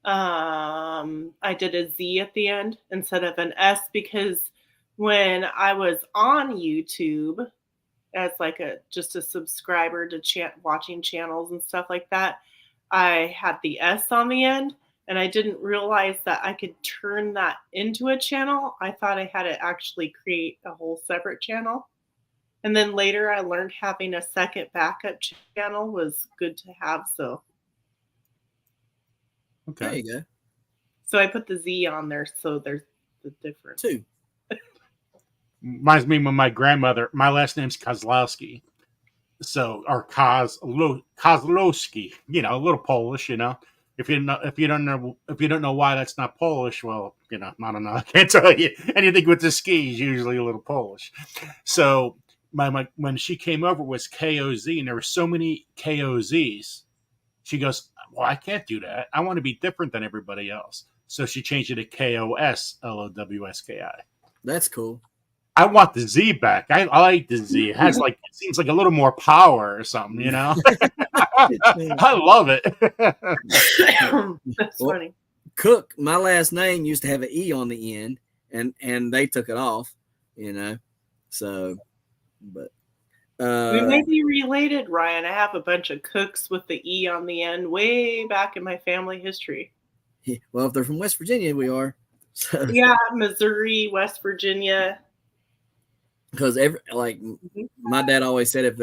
I did a Z at the end instead of an S, because when I was on YouTube as like just a subscriber to watching channels and stuff like that, I had the S on the end, and I didn't realize that I could turn that into a channel. I thought I had to actually create a whole separate channel. And then later I learned having a second backup channel was good to have. So okay. There you go. So I put the Z on there, so there's the difference. Too. Reminds me of my grandmother. My last name's Kozlowski. So, or Kozlowski, a little Polish, If you don't know why that's not Polish, well, I don't know. I can't tell you. Anything with the ski is usually a little Polish. So when she came over, it was KOZ, and there were so many KOZs. She goes, well, I can't do that. I want to be different than everybody else. So she changed it to KOSLOWSKI. That's cool. I want the Z back. I like the Z. It has it seems like a little more power or something, I love it. That's funny. Cook, my last name used to have an E on the end, and they took it off, So, but We may be related, Ryan. I have a bunch of cooks with the E on the end way back in my family history. Well, if they're from West Virginia, we are. So, yeah, Missouri, West Virginia. Because my dad always said if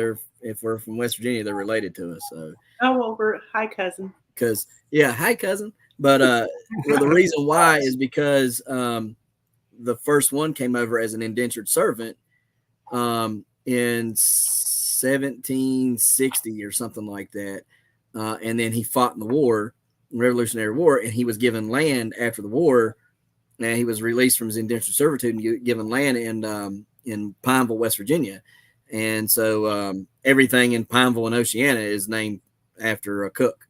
we're from West Virginia, they're related to us. So. Oh well, hi cousin. Because hi cousin. But well, the reason why is because the first one came over as an indentured servant in 1760 or something like that, and then he fought in the war, Revolutionary War, and he was given land after the war. And he was released from his indentured servitude and given land in Pineville, West Virginia. And so everything in Pineville and Oceana is named after a cook,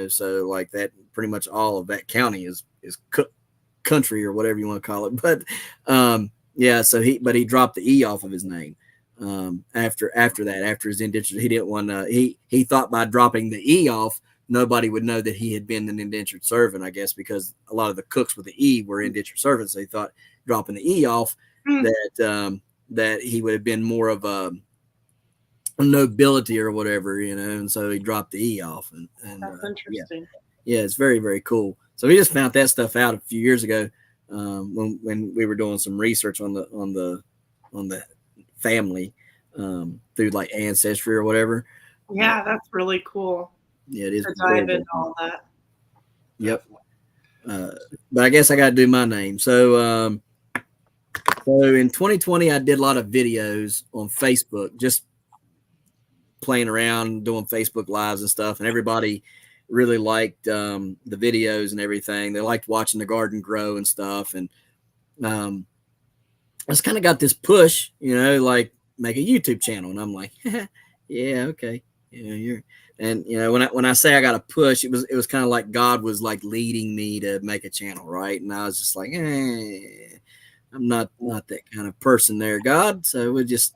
so like that, pretty much all of that county is cook country or whatever you want to call it. But so he dropped the E off of his name after his indentured. He didn't want to, he thought by dropping the E off, nobody would know that he had been an indentured servant, I guess, because a lot of the cooks with the E were indentured servants. So he thought dropping the E off that he would have been more of a nobility or whatever, and so he dropped the E off. And that's interesting. Yeah, it's very, very cool. So we just found that stuff out a few years ago when we were doing some research on the family through like Ancestry or whatever. Yeah, that's really cool. Yeah, it is. To dive into all that. Yep. But I guess I got to do my name. So in 2020, I did a lot of videos on Facebook, just playing around, doing Facebook Lives and stuff. And everybody really liked the videos and everything. They liked watching the garden grow and stuff. And I just kind of got this push, like make a YouTube channel. And I'm like, yeah, okay. And when I say I got a push, it was kind of like God was like leading me to make a channel, right? And I was just like, I'm not that kind of person there, God. So we just,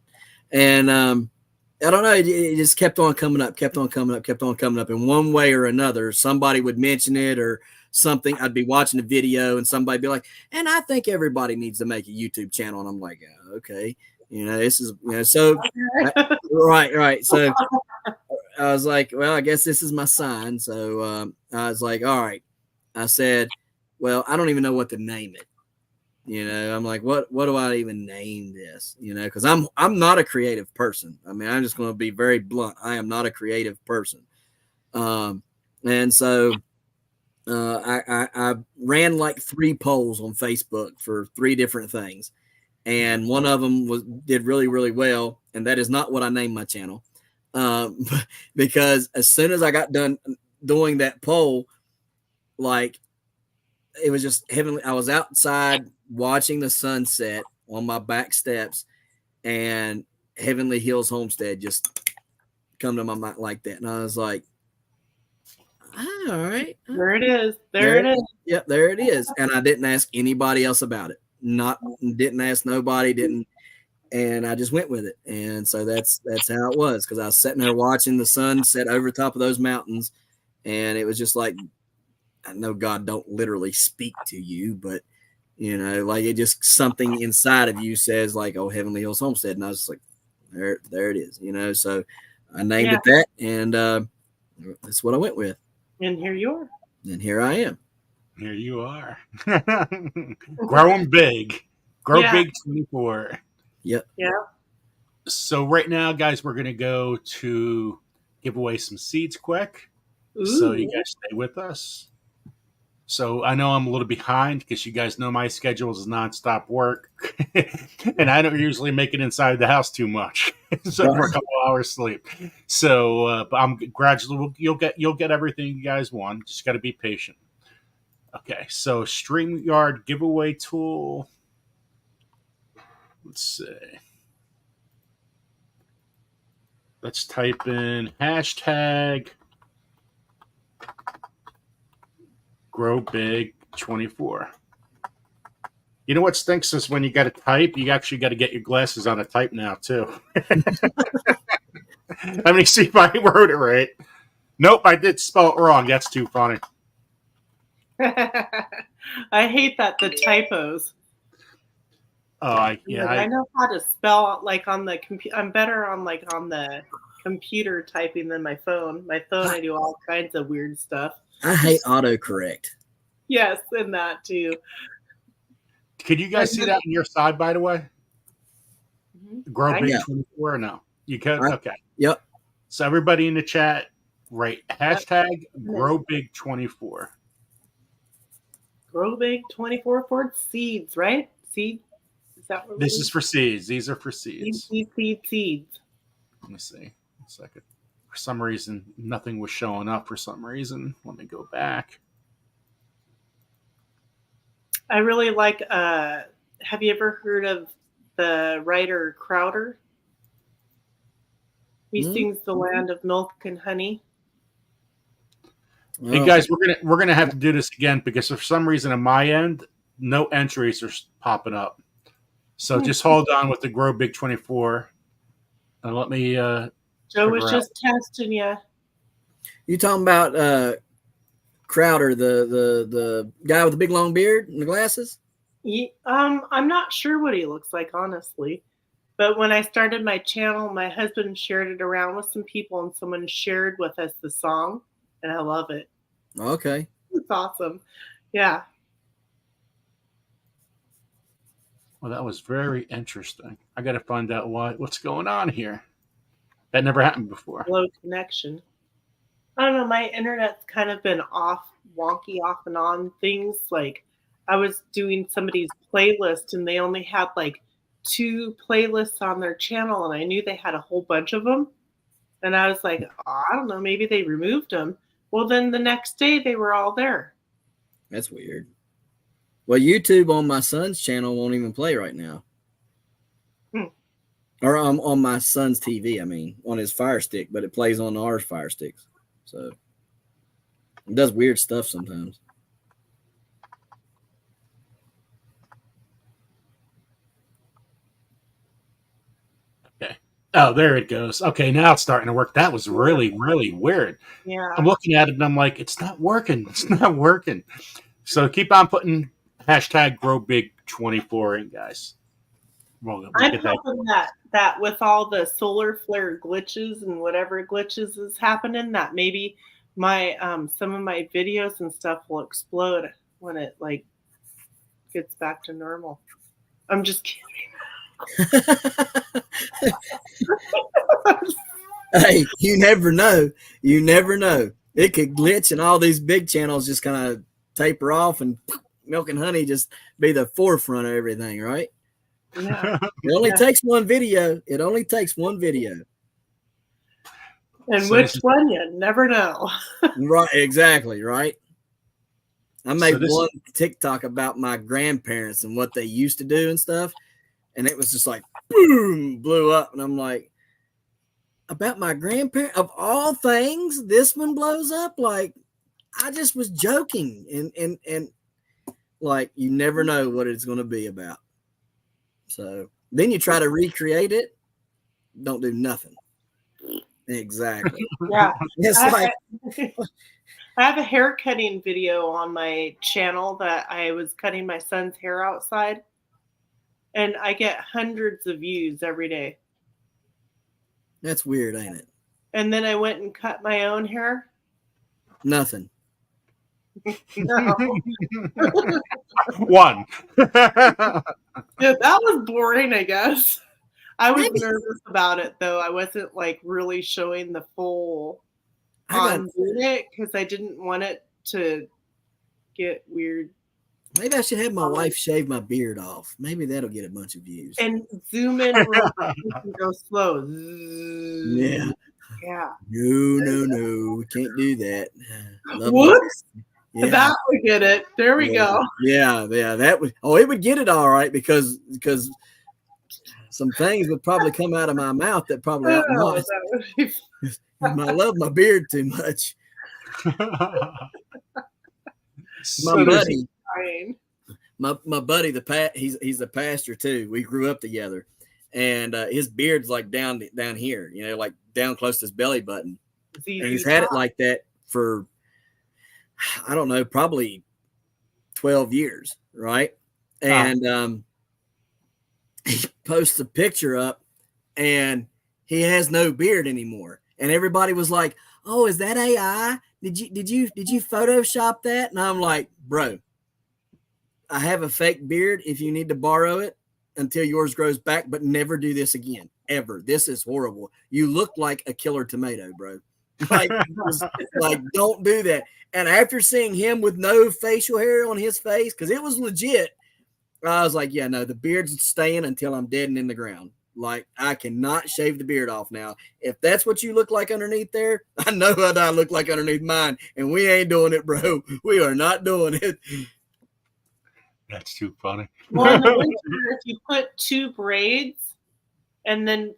and I don't know, it just kept on coming up. In one way or another, somebody would mention it or something. I'd be watching a video and somebody'd be like, and I think everybody needs to make a YouTube channel. And I'm like, okay, this is, so right. So I was like, well, I guess this is my sign. So I was like, all right. I said, well, I don't even know what to name it. I'm like, what do I even name this? Because I'm not a creative person. I mean, I'm just going to be very blunt. I am not a creative person. And so I ran like 3 polls on Facebook for 3 different things. And one of them did really, really well. And that is not what I named my channel. Because as soon as I got done doing that poll, like it was just heavenly. I was outside watching the sunset on my back steps, and Heavenly Hills Homestead just come to my mind like that. And I was like, all right. There it is. There it is. Yep, there it is. And I didn't ask anybody else about it. Didn't ask nobody, and I just went with it. And so that's how it was, because I was sitting there watching the sun set over top of those mountains, and it was just like, I know God don't literally speak to you, but like it just something inside of you says like, oh, Heavenly Hills Homestead. And I was just like, there it is, so I named it that, and that's what I went with. And here you are. And here I am. Here you are. Growing big. Grow big 24. Yep. Yeah. So right now, guys, we're going to go to give away some seeds quick. Ooh. So you guys stay with us. So I know I'm a little behind because you guys know my schedule is nonstop work. And I don't usually make it inside the house too much. So for a couple hours sleep. So but I'm gradually, you'll get everything you guys want. Just got to be patient. Okay, so StreamYard giveaway tool. Let's see. Let's type in hashtag grow big 24. You know what stinks is when you got to type, you actually got to get your glasses on to type now too. Let me see if I wrote it right. Nope, I did spell it wrong. That's too funny. I hate that, the typos. Yeah, I know how to spell like on the computer. I'm better on like on the computer typing than my phone. My phone, I do all kinds of weird stuff. I hate autocorrect. Yes, and that too. Could you guys see that on your side, by the way? Grow Big Yeah. 24 or no? You could? Right. Okay. Yep. So everybody in the chat, right? Hashtag Grow Big 24. Grow Big 24 for seeds, right? Seed. Is that what This is for seeds. These are for seeds. Seeds. Let me see. 1 second. For some reason, nothing was showing up for some reason. Let me go back. I really like, have you ever heard of the writer Crowder? He sings The Land of Milk and Honey. Hey guys, we're gonna have to do this again because for some reason on my end, no entries are popping up. So just hold on with the Grow Big 24 and let me Joe was just testing you. You talking about Crowder, the guy with the big long beard and the glasses? I'm not sure what he looks like, honestly. But when I started my channel, my husband shared it around with some people, and someone shared with us the song, and I love it. Okay. It's awesome. Yeah. Well, that was very interesting. I got to find out what's going on here. That never happened before. Low connection. I don't know. My internet's kind of been wonky off and on things. Like I was doing somebody's playlist and they only had like 2 playlists on their channel. And I knew they had a whole bunch of them. And I was like, oh, I don't know, maybe they removed them. Well, then the next day they were all there. That's weird. Well, YouTube on my son's channel won't even play right now. Or on my son's TV, I mean, on his Fire Stick, but it plays on our Fire Sticks. So it does weird stuff sometimes. Okay. Oh, there it goes. Okay, now it's starting to work. That was really, really weird. Yeah. I'm looking at it and I'm like, it's not working. It's not working. So keep on putting hashtag Grow Big 24 in, guys. We'll I'm get that. hoping that with all the solar flare glitches and whatever glitches is happening, that maybe my some of my videos and stuff will explode when it like gets back to normal. I'm just kidding. Hey, you never know. You never know. It could glitch and all these big channels just kind of taper off and Milk and Honey just be the forefront of everything, right? Yeah. It only takes one video. It only takes one video. And so which one, you never know. Right, exactly, right? I made one TikTok about my grandparents and what they used to do and stuff, and it was just like, boom, blew up. And I'm like, about my grandparents? Of all things, this one blows up? Like, I just was joking. And like, you never know what it's going to be about. So then you try to recreate it, don't do nothing. Exactly. Yeah. It's I have a hair cutting video on my channel that I was cutting my son's hair outside, and I get hundreds of views every day. That's weird, ain't it? And then I went and cut my own hair. Nothing. No. One. Yeah, that was boring, I guess. I was nervous about it, though. I wasn't like really showing the full on it because I didn't want it to get weird. Maybe I should have my wife shave my beard off. Maybe that'll get a bunch of views. And zoom in real quick and go slow. Yeah. Yeah. No. We can't do that. Whoops. Yeah. That would get it. There we go. Yeah. That would. Oh, it would get it all right because some things would probably come out of my mouth that probably ought not. I love my beard too much. My buddy, he's a pastor too. We grew up together, and his beard's like down here, like down close to his belly button. And he's had it like that for, I don't know, probably 12 years, right? And he posts a picture up and he has no beard anymore. And everybody was like, "Oh, is that AI? Did you Photoshop that?" And I'm like, "Bro, I have a fake beard if you need to borrow it until yours grows back, but never do this again, ever. This is horrible. You look like a killer tomato, bro. Like, don't do that." And after seeing him with no facial hair on his face, because it was legit, I was like, yeah, no, the beard's staying until I'm dead and in the ground. Like, I cannot shave the beard off now. If that's what you look like underneath there, I know what I look like underneath mine, and we ain't doing it, bro. We are not doing it. That's too funny. Well, in the winter, if you put 2 braids and then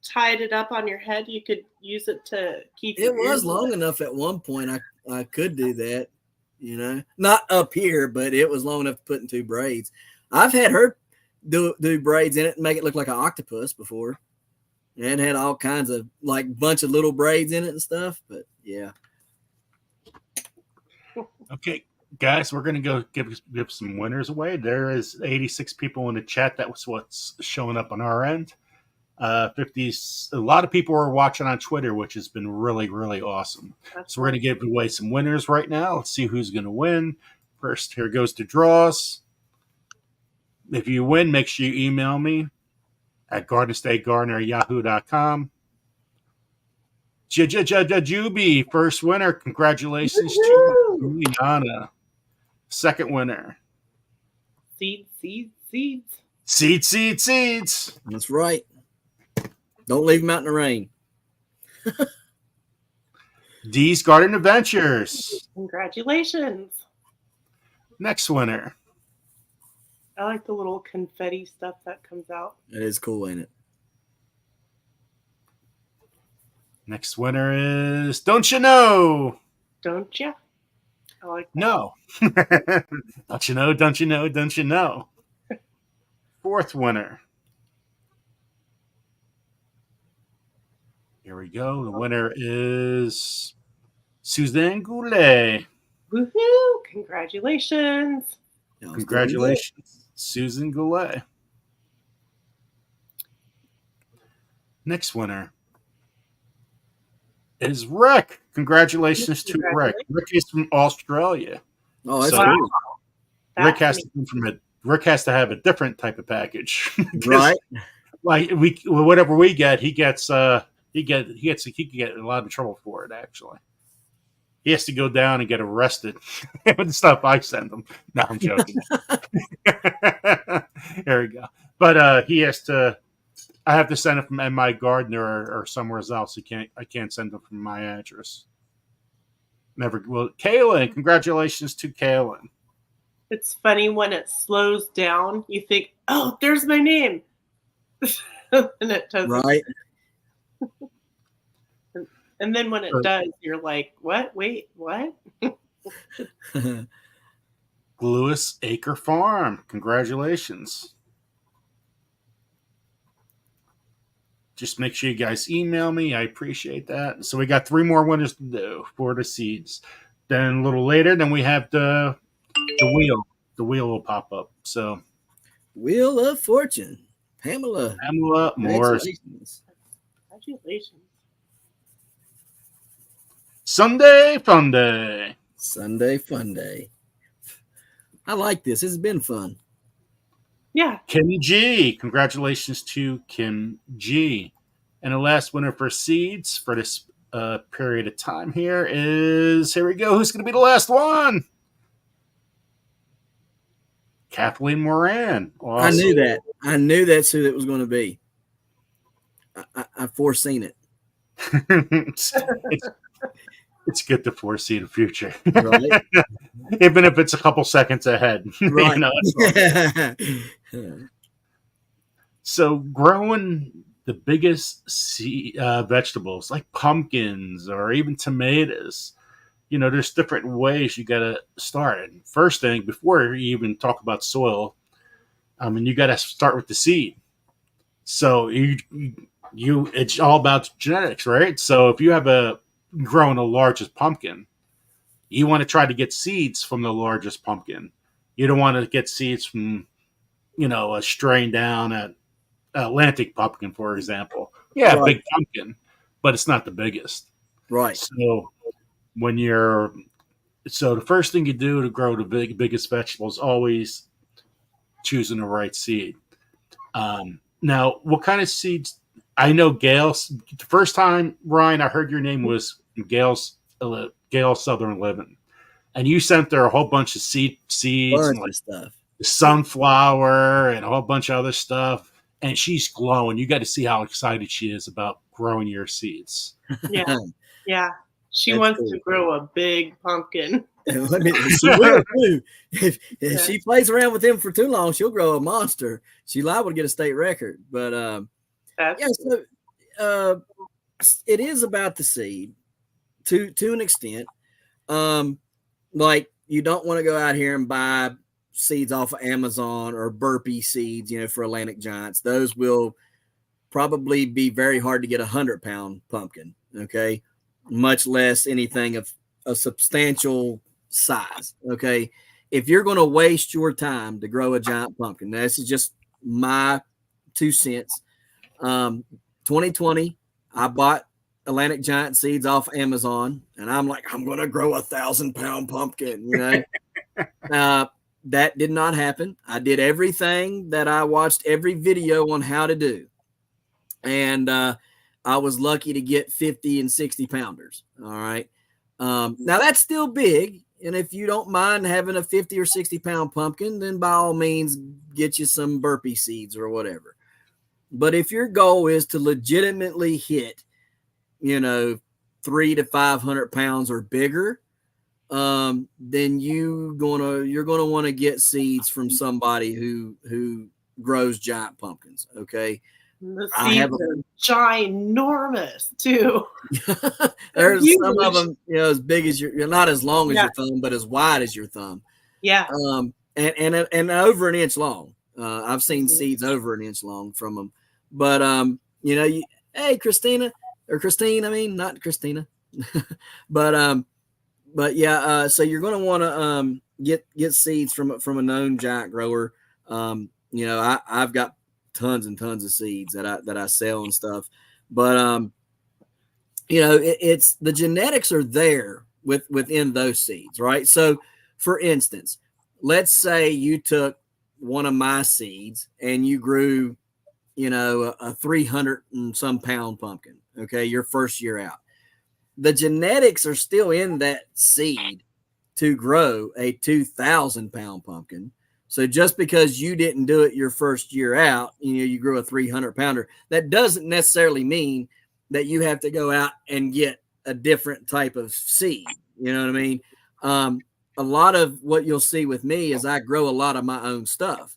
tied it up on your head, you could use it to keep it was long enough at one point I could do that, you know, not up here, but it was long enough to put in 2 braids. I've had her do braids in it and make it look like an octopus before. And had all kinds of like bunch of little braids in it and stuff, but yeah. Okay, guys, we're gonna go give some winners away. There is 86 people in the chat. That was what's showing up on our end. 50. A lot of people are watching on Twitter, which has been really, really awesome. So we're gonna give away some winners right now. Let's see who's gonna win. First, here goes to draws. If you win, make sure you email me at gardenstategardener@yahoo.com. Juby, first winner. Congratulations to Juliana. Second winner. Seeds. That's right. Don't leave them out in the rain. D's Garden Adventures. Congratulations. Next winner. I like the little confetti stuff that comes out. It is cool, ain't it? Next winner is Don't You Know? Don't you? I like that. No. Don't you know? Don't you know? Don't you know? Fourth winner. Here we go. The winner is Suzanne Goulet. Woohoo! Congratulations. Congratulations, Susan Goulet. Next winner is Rick. Congratulations to Rick. Rick is from Australia. Oh, that's cool. Rick has to come from Rick has to have a different type of package, right? Like whatever we get, he could get in a lot of trouble for it. Actually, he has to go down and get arrested with the stuff I send him. No, I'm joking. There we go. But he has to. I have to send it from MI Gardener or somewhere else. I can't send them from my address. Never. Well, Kaylin, congratulations to Kaylin. It's funny when it slows down. You think, "Oh, there's my name," and it doesn't. Right. And then when it does, you're like, "What? Wait, what?" Lewis Acre Farm, congratulations. Just make sure you guys email me. I appreciate that. So we got 3 more winners to do for the seeds. Then a little later, then we have the wheel. The wheel will pop up. So Wheel of Fortune. Pamela Morris. Congratulations. Sunday Fun Day. Sunday Fun Day. I like this. It's been fun. Yeah. Kim G. Congratulations to Kim G. And the last winner for seeds for this period of time here we go. Who's going to be the last one? Kathleen Moran. Awesome. I knew that. I knew that's who it was going to be. I foreseen it. It's good to foresee the future. Right. Even if it's a couple seconds ahead. Right. So growing the biggest vegetables like pumpkins or even tomatoes, there's different ways you got to start. And first thing, before you even talk about soil, you got to start with the seed. So it's all about genetics, right? So if you have growing the largest pumpkin, you want to try to get seeds from the largest pumpkin. You don't want to get seeds from, a strain down at Atlantic pumpkin, for example. Yeah, Right. big pumpkin, but it's not the biggest. Right. So when so the first thing you do to grow the biggest vegetable is always choosing the right seed. Now, what kind of seeds? I know Gail's. The first time, Ryan, I heard your name was Gail Southern Living, and you sent her a whole bunch of seeds and like stuff, sunflower and a whole bunch of other stuff. And she's glowing. You got to see how excited she is about growing your seeds. Yeah, yeah. She That's wants cool. to grow a big pumpkin. She will too. If she plays around with him for too long, she'll grow a monster. She's liable to get a state record. But it is about the seed to an extent. Like you don't want to go out here and buy seeds off of Amazon or burpee seeds, for Atlantic giants. Those will probably be very hard to get 100-pound pumpkin. Okay. Much less anything of a substantial size. Okay. If you're going to waste your time to grow a giant pumpkin, this is just my 2 cents. 2020, I bought Atlantic giant seeds off Amazon, and I'm like, I'm going to grow 1,000-pound pumpkin. That did not happen. I did everything that I watched every video on how to do. And I was lucky to get 50 and 60 pounders. All right. Now that's still big. And if you don't mind having a 50 or 60-pound pumpkin, then by all means, get you some burpee seeds or whatever. But if your goal is to legitimately hit, 300 to 500 pounds or bigger, then you're gonna want to get seeds from somebody who grows giant pumpkins. Okay. The seeds are ginormous too. There's some of them, as big as you're not as long as your thumb, but as wide as your thumb. Yeah. And over an inch long. I've seen seeds over an inch long from them. But hey, Christine, I mean, not Christina. but yeah, so you're going to want to get seeds from a known giant grower. I've got tons and tons of seeds that I sell and stuff, but it's the genetics are there within those seeds, right? So for instance, let's say you took one of my seeds and you grew a 300 and some pound pumpkin, okay, your first year out. The genetics are still in that seed to grow a 2,000-pound pumpkin. So just because you didn't do it your first year out, you grew a 300-pounder, that doesn't necessarily mean that you have to go out and get a different type of seed. You know what I mean? A lot of what you'll see with me is I grow a lot of my own stuff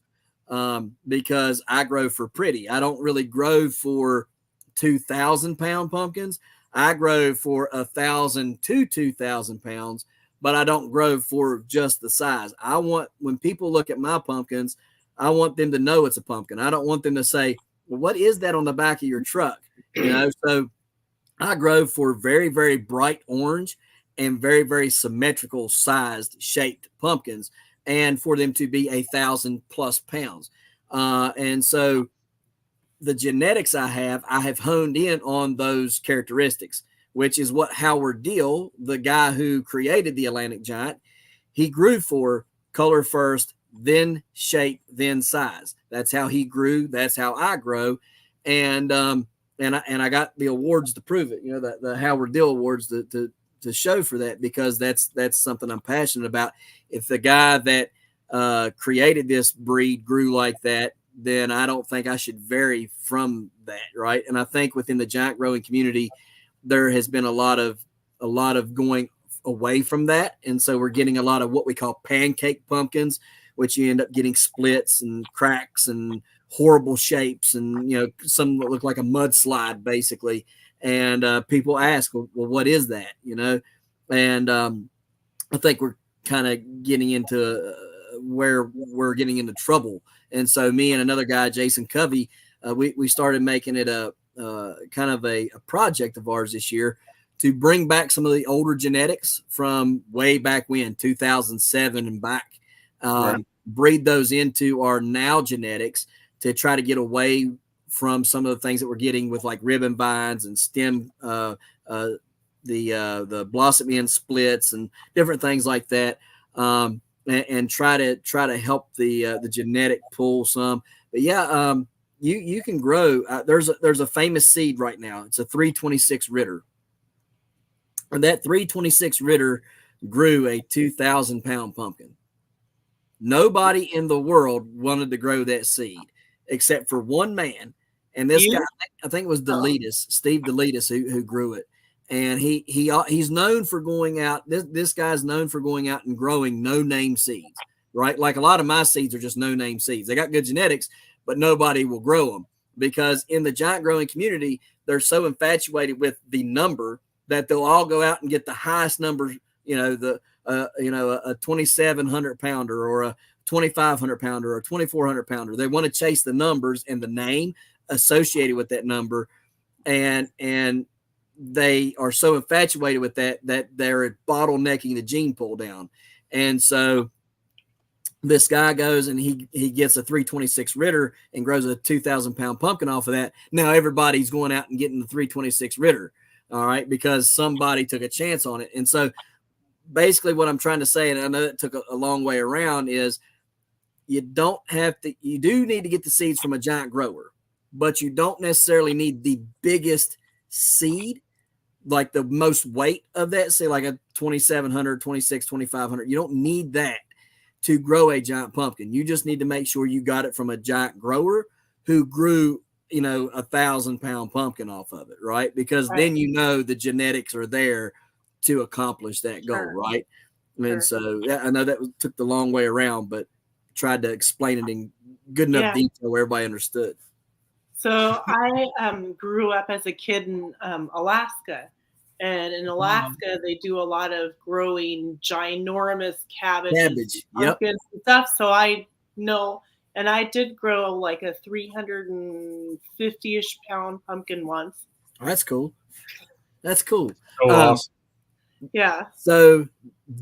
because I grow for pretty. I don't really grow for 2,000-pound pumpkins. I grow for 1,000 to 2,000 pounds. But I don't grow for just the size. I want, when people look at my pumpkins, I want them to know it's a pumpkin. I don't want them to say, well, what is that on the back of your truck? So I grow for very, very bright orange and very, very symmetrical sized shaped pumpkins, and for them to be 1,000+ pounds. And so the genetics I have honed in on those characteristics, which is what Howard Deal, the guy who created the Atlantic giant, he grew for color first, then shape, then size. That's how he grew. That's how I grow. And I got the awards to prove it, the Howard Deal awards to show for that, because that's something I'm passionate about. If the guy that created this breed grew like that, then I don't think I should vary from that. Right. And I think within the giant growing community, there has been a lot of going away from that. And so we're getting a lot of what we call pancake pumpkins, which you end up getting splits and cracks and horrible shapes. And, some look like a mudslide basically. And people ask, well, what is that? And I think we're kind of getting into where we're getting into trouble. And so me and another guy, Jason Covey, we started making it a kind of a project of ours this year to bring back some of the older genetics from way back when, 2007 and back, breed those into our now genetics to try to get away from some of the things that we're getting with like ribbon vines and stem, the blossom end splits and different things like that. And try to help the genetic pool some. But yeah, you can grow. There's a famous seed right now. It's a 326 Ritter. And that 326 Ritter grew a 2,000 pound pumpkin. Nobody in the world wanted to grow that seed except for one man. And this guy, I think it was Steve Deletus, who grew it. And he's known for going out. This guy's known for going out and growing no-name seeds, right? Like a lot of my seeds are just no-name seeds. They got good genetics, but nobody will grow them because in the giant growing community, they're so infatuated with the number that they'll all go out and get the highest number, a 2,700 pounder or a 2,500 pounder or a 2,400 pounder. They want to chase the numbers and the name associated with that number. And they are so infatuated with that they're bottlenecking the gene pool down. And so this guy goes and he gets a 326 Ritter and grows a 2,000 pound pumpkin off of that. Now everybody's going out and getting the 326 Ritter. All right. Because somebody took a chance on it. And so basically what I'm trying to say, and I know it took a long way around, is you do need to get the seeds from a giant grower, but you don't necessarily need the biggest seed, like the most weight of that, say like a 2,700, 26, 2,500. You don't need that to grow a giant pumpkin. You just need to make sure you got it from a giant grower who grew, 1,000 pound pumpkin off of it, right? Because then the genetics are there to accomplish that goal, right? And so I know that took the long way around, but tried to explain it in good enough detail where everybody understood. So I grew up as a kid in Alaska. And in Alaska, they do a lot of growing ginormous cabbages, pumpkins and stuff. So I know, and I did grow like a 350-ish pound pumpkin once. Oh, that's cool. That's cool. So awesome. Yeah. So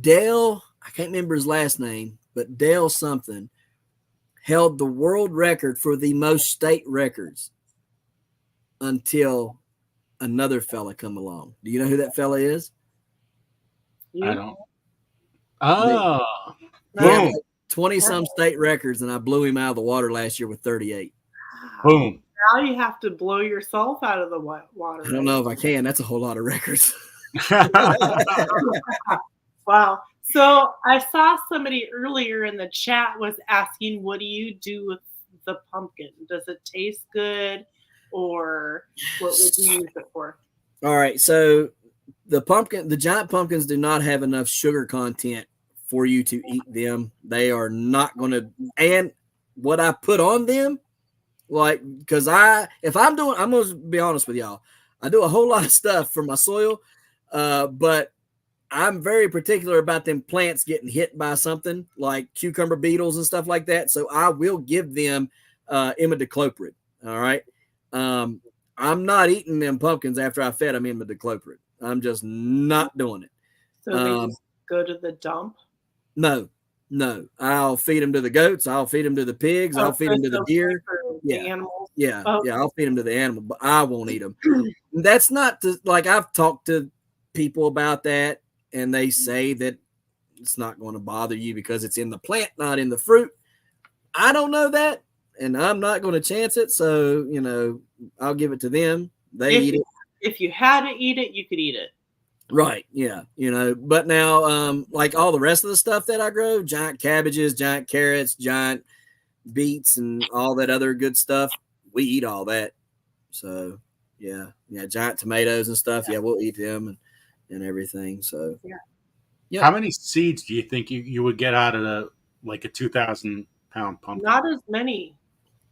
Dale, I can't remember his last name, but Dale something held the world record for the most state records until another fella come along. Do you know who that fella is? I don't. Oh, yeah, 20 some state records, and I blew him out of the water last year with 38. Boom. Now you have to blow yourself out of the water. I don't know if I can. That's a whole lot of records. Wow. So I saw somebody earlier in the chat was asking, what do you do with the pumpkin? Does it taste good? Or what would you use it for? All right. So the giant pumpkins do not have enough sugar content for you to eat them. They are not going to, and what I put on them, like, because I'm going to be honest with y'all. I do a whole lot of stuff for my soil, but I'm very particular about them plants getting hit by something like cucumber beetles and stuff like that. So I will give them imidacloprid. All right. I'm not eating them pumpkins after I fed them imidacloprid. I'm just not doing it. So they just go to the dump? No. I'll feed them to the goats. I'll feed them to the pigs. I'll feed them to the deer. The animals? Yeah. I'll feed them to the animal, but I won't eat them. That's not like I've talked to people about that, and they say that it's not going to bother you because it's in the plant, not in the fruit. I don't know that. And I'm not going to chance it. So, I'll give it to them. They eat it. If you had to eat it, you could eat it. Right. Yeah. But now, like all the rest of the stuff that I grow, giant cabbages, giant carrots, giant beets, and all that other good stuff, we eat all that. So, yeah. Giant tomatoes and stuff. Yeah. We'll eat them and everything. So, yeah. How many seeds do you think you would get out of a 2,000 pound pumpkin? Not as many.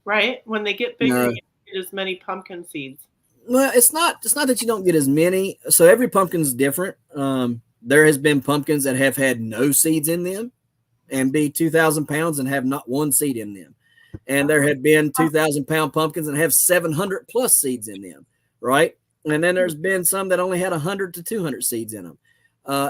Right? When they get bigger, you get as many pumpkin seeds. Well, it's not that you don't get as many. So every pumpkin's different. There has been pumpkins that have had no seeds in them and be 2,000 pounds and have not one seed in them. And there have been 2,000 pound pumpkins and have 700 plus seeds in them. Right. And then there's been some that only had 100 to 200 seeds in them.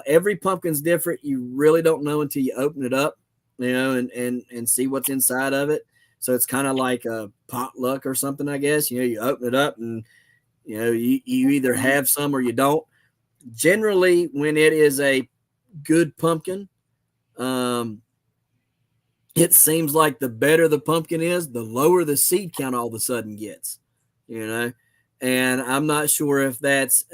Every pumpkin's different. You really don't know until you open it up, and see what's inside of it. So it's kind of like a potluck or something, I guess. You open it up and, you either have some or you don't. Generally, when it is a good pumpkin, it seems like the better the pumpkin is, the lower the seed count all of a sudden gets, and I'm not sure if that's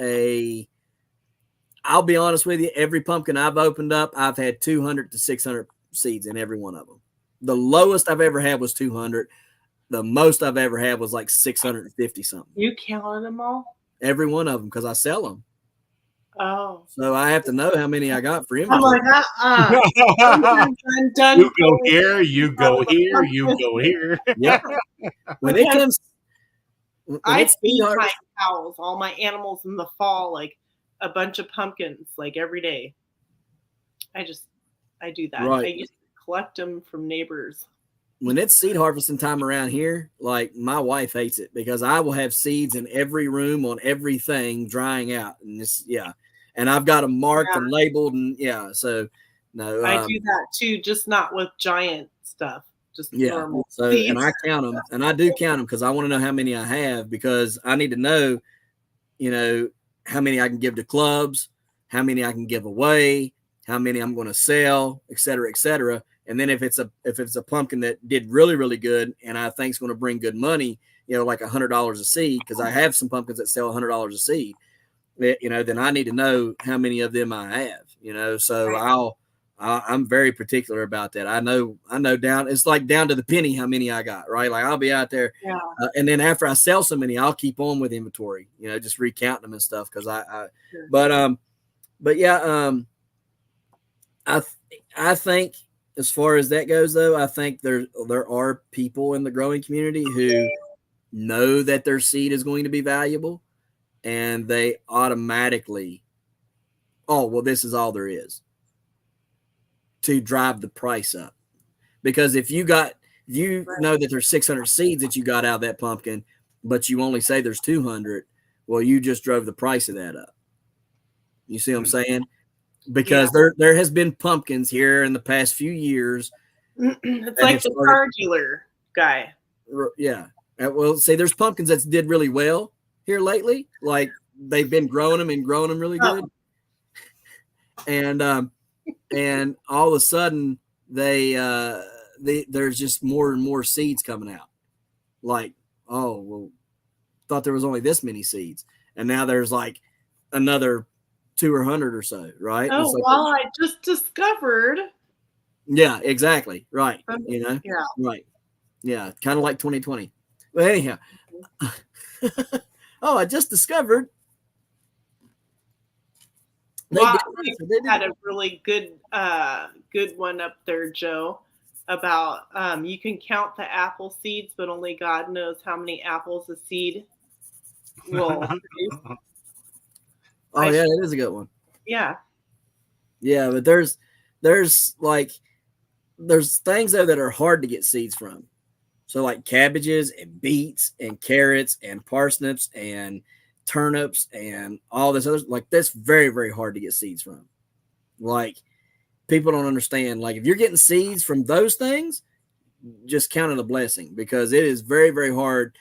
I'll be honest with you. Every pumpkin I've opened up, I've had 200 to 600 seeds in every one of them. The lowest I've ever had was 200. The most I've ever had was like 650 something. You counted them all? Every one of them, because I sell them. Oh. So I have to know how many I got for inventory. I'm like, I'm done. You go here, you go here, you go here. Yeah. When it comes, I feed my cows, all my animals in the fall, like a bunch of pumpkins, like every day. I do that. Right. I used to collect them from neighbors. When it's seed harvesting time around here, like my wife hates it because I will have seeds in every room on everything drying out. And and I've got them marked and labeled. And so no. I do that too, just not with giant stuff, just normal So, seeds. and I count them, and I do count them because I want to know how many I have, because I need to know, how many I can give to clubs, how many I can give away, how many I'm going to sell, et cetera, et cetera. And then if it's a pumpkin that did really, really good and I think it's going to bring good money, like $100 a seed, because I have some pumpkins that sell $100 a seed, then I need to know how many of them I have, so I'm very particular about that. I know it's like down to the penny how many I got, right? Like I'll be out there. Yeah. And then after I sell so many, I'll keep on with inventory, just recounting them and stuff. Cause I think, as far as that goes, though, I think there are people in the growing community who know that their seed is going to be valuable, and they automatically, this is all there is, to drive the price up. Because if you know that there's 600 seeds that you got out of that pumpkin, but you only say there's 200, well, you just drove the price of that up. You see what I'm saying? Because there has been pumpkins here in the past few years. It's like the car dealer guy. Yeah. Well, say there's pumpkins that did really well here lately. Like they've been growing them really good. And all of a sudden there's just more and more seeds coming out. Like, thought there was only this many seeds. And now there's like another 200 or so, right? I just discovered. Yeah, exactly. Right. Yeah. Right. Yeah. Kind of like 2020. But anyhow. I just discovered. They had a really good one up there, Joe, about you can count the apple seeds, but only God knows how many apples a seed will produce. That is a good one. Yeah. Yeah, but there's things though that are hard to get seeds from. So like cabbages and beets and carrots and parsnips and turnips and all this other, like that's very, very hard to get seeds from. Like people don't understand. Like if you're getting seeds from those things, just count it a blessing, because it is very, very hard.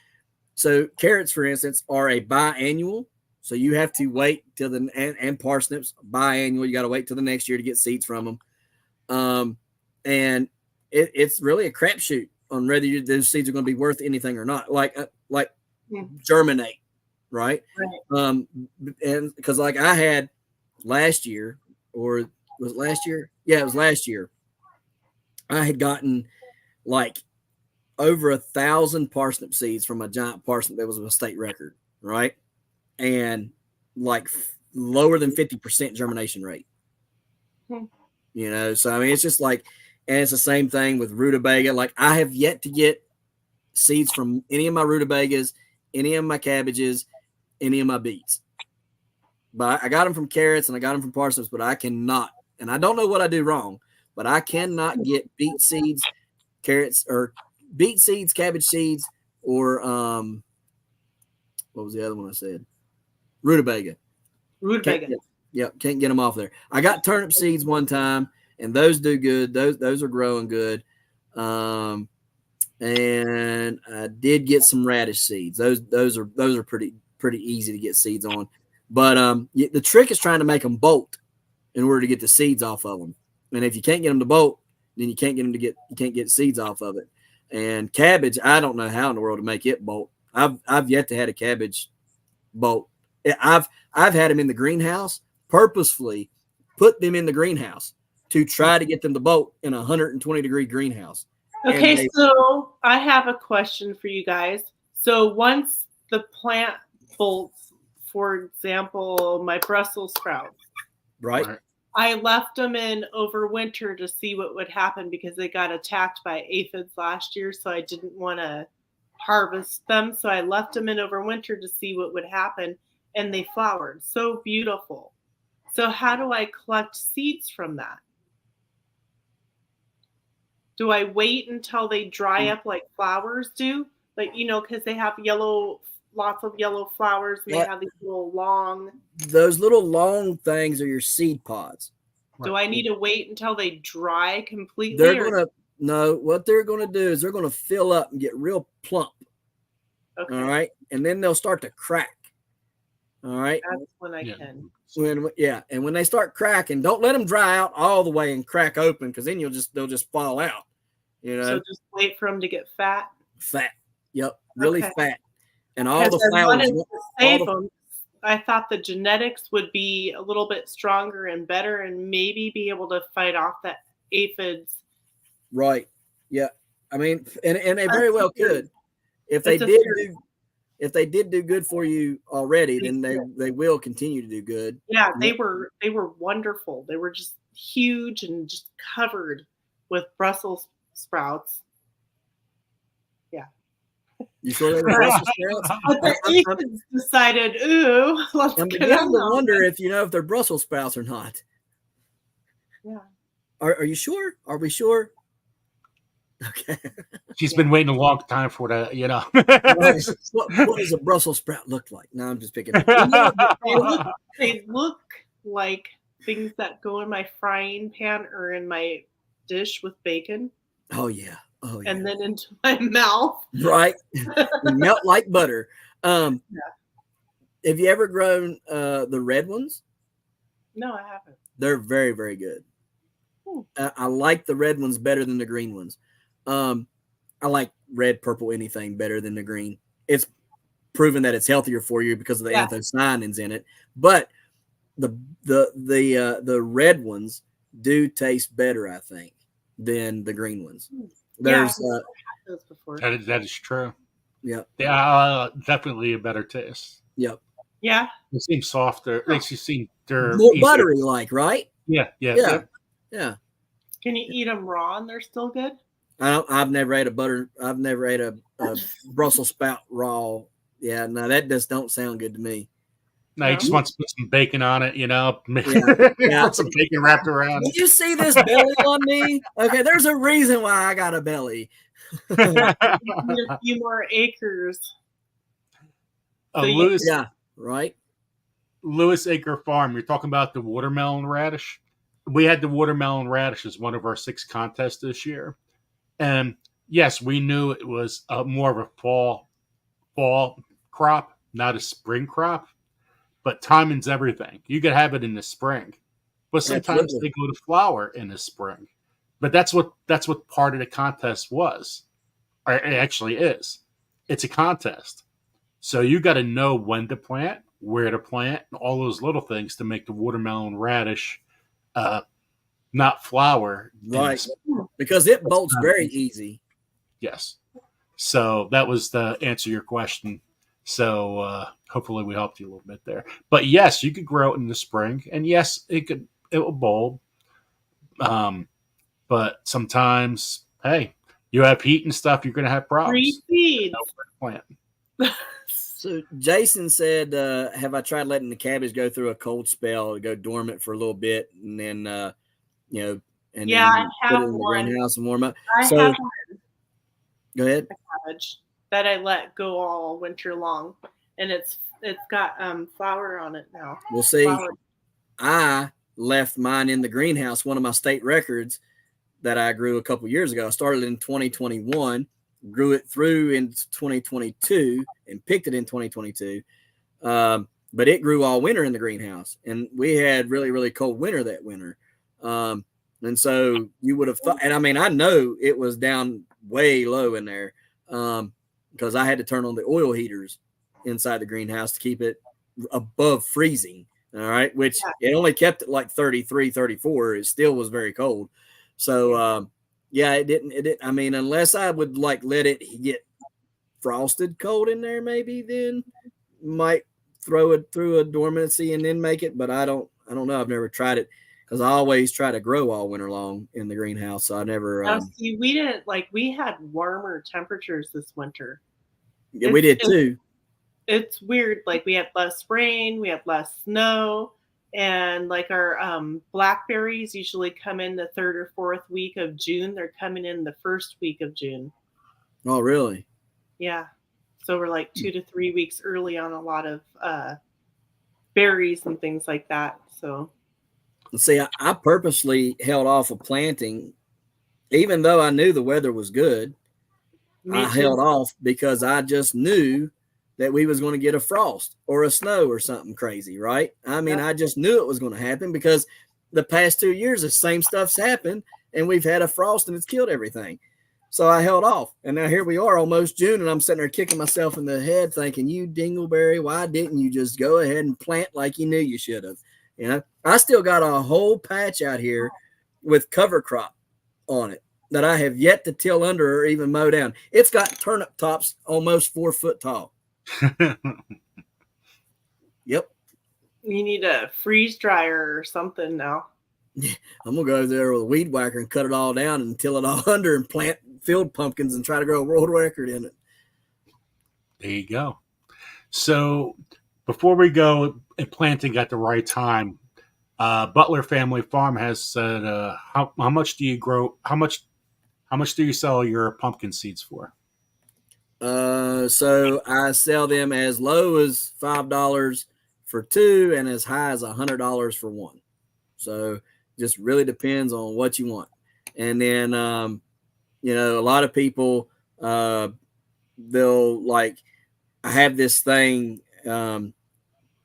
So carrots, for instance, are a biannual. So you have to wait till and parsnips biannual. You got to wait till the next year to get seeds from them. And it's really a crapshoot on whether those seeds are going to be worth anything or not. Like germinate, right? And because like I had last year, or was it last year? Yeah, it was last year. I had gotten like over 1,000 parsnip seeds from a giant parsnip that was a state record, right? And like lower than 50% germination rate. So I mean, it's just like, and it's the same thing with rutabaga. Like I have yet to get seeds from any of my rutabagas, any of my cabbages, any of my beets. But I got them from carrots and I got them from parsnips, but I cannot, and I don't know what I do wrong, but I cannot get beet seeds, carrots, or beet seeds, cabbage seeds, or what was the other one I said? Rutabaga. Rutabaga. Can't get them off there. I got turnip seeds one time, and those do good. Those are growing good. and I did get some radish seeds. Those are pretty easy to get seeds on. But the trick is trying to make them bolt in order to get the seeds off of them. And if you can't get them to bolt, then you can't get seeds off of it. And cabbage, I don't know how in the world to make it bolt. I've yet to had a cabbage bolt. I've had them in the greenhouse, purposefully put them in the greenhouse to try to get them to bolt in a 120-degree greenhouse. Okay, so I have a question for you guys. So once the plant bolts, for example, my Brussels sprouts, right? I left them in over winter to see what would happen because they got attacked by aphids last year. So I didn't want to harvest them. So I left them in over winter to see what would happen. And they flowered. So beautiful. So how do I collect seeds from that? Do I wait until they dry up like flowers do? Like, because they have lots of yellow flowers, and they have these little long. Those little long things are your seed pods. Do I need to wait until they dry completely? What they're gonna do is they're gonna fill up and get real plump. Okay. All right. And then they'll start to crack. All right. That's when I can. And when they start cracking, don't let them dry out all the way and crack open, because then they'll just fall out. So just wait for them to get fat. Fat. Yep. Really fat. And all the flowers. I thought the genetics would be a little bit stronger and better, and maybe be able to fight off the aphids. Right. Yeah. I mean, and they very well could. If they did do good for you already, then they will continue to do good. Yeah, they were wonderful. They were just huge and just covered with Brussels sprouts. Yeah. You sure they were Brussels sprouts? But the aphids decided, ooh, I'm beginning to wonder if they're Brussels sprouts or not. Yeah. Are you sure? Are we sure? Okay. She's been waiting a long time for that, What does a Brussels sprout look like? No, I'm just picking. They look like things that go in my frying pan or in my dish with bacon. Oh yeah. And then into my mouth. Right. Melt like butter. Have you ever grown the red ones? No, I haven't. They're very, very good. I like the red ones better than the green ones. I like red, purple, anything better than the green. It's proven that it's healthier for you because of the anthocyanins in it. But the red ones do taste better, I think, than the green ones. There's that is true. Yeah. Definitely a better taste. Yep. Yeah. They seem softer. They seem more buttery, like, right? Yeah. Can you eat them raw and they're still good? I've never ate a Brussels sprout raw. Yeah, no, that just don't sound good to me. No, you just want to put some bacon on it, Put some bacon wrapped around it. Did you see this belly on me? Okay, there's a reason why I got a belly. A few more acres. Lewis, right. Lewis Acre Farm. You're talking about the watermelon radish. We had the watermelon radish as one of our 6 contests this year. And yes, we knew it was more of a fall crop, not a spring crop. But timing's everything. You could have it in the spring, but sometimes they go to flower in the spring. But that's what part of the contest was, or it actually is. It's a contest, so you got to know when to plant, where to plant, and all those little things to make the watermelon radish not flower. Right, because it bolts very easy. Yes. So that was to answer your question. So hopefully we helped you a little bit there. But yes, you could grow it in the spring, and yes, it will bulb. But sometimes, hey, you have heat and stuff, you're going to have problems. Plant. So Jason said, "Have I tried letting the cabbage go through a cold spell, go dormant for a little bit, and then I then have put it in the one. greenhouse and warm up?" I have one. Go ahead. Cabbage that I let go all winter long, and it's got flower on it now. We'll see. I left mine in the greenhouse, one of my state records that I grew a couple years ago. I started in 2021, grew it through in 2022 and picked it in 2022. But it grew all winter in the greenhouse, and we had really, really cold winter that winter. And so you would have thought, and I mean, I know it was down way low in there because I had to turn on the oil heaters inside the greenhouse to keep it above freezing. All right. Which it only kept it like 33, 34. It still was very cold. So, it didn't. I mean, unless I would like let it get frosted cold in there, maybe then might throw it through a dormancy and then make it. But I don't know. I've never tried it because I always try to grow all winter long in the greenhouse. So I never. See, we didn't we had warmer temperatures this winter. Yeah, we did too. It's weird. Like we had less rain, we had less snow, and like our blackberries usually come in the 3rd or 4th week of June. They're coming in the 1st week of June. Oh, really? Yeah. So we're like 2 to 3 weeks early on a lot of berries and things like that. So. See, I purposely held off of planting, even though I knew the weather was good. I held off because I just knew that we was going to get a frost or a snow or something crazy, right? I mean, I just knew it was going to happen because the past 2 years, the same stuff's happened, and we've had a frost and it's killed everything. So I held off, and now here we are, almost June, and I'm sitting there kicking myself in the head, thinking, "You dingleberry, why didn't you just go ahead and plant like you knew you should have?" You know, I still got a whole patch out here with cover crop on it that I have yet to till under or even mow down. It's got turnip tops almost 4 foot tall. Yep. You need a freeze dryer or something now. Yeah, I'm gonna go over there with a weed whacker and cut it all down and till it all under and plant field pumpkins and try to grow a world record in it. There you go. So before we go and planting at the right time, Butler Family Farm has said, how much do you grow? How much do you sell your pumpkin seeds for? So I sell them as low as $5 for 2 and as high as $100 for 1. So just really depends on what you want. And then, you know, a lot of people, they'll like, I have this thing,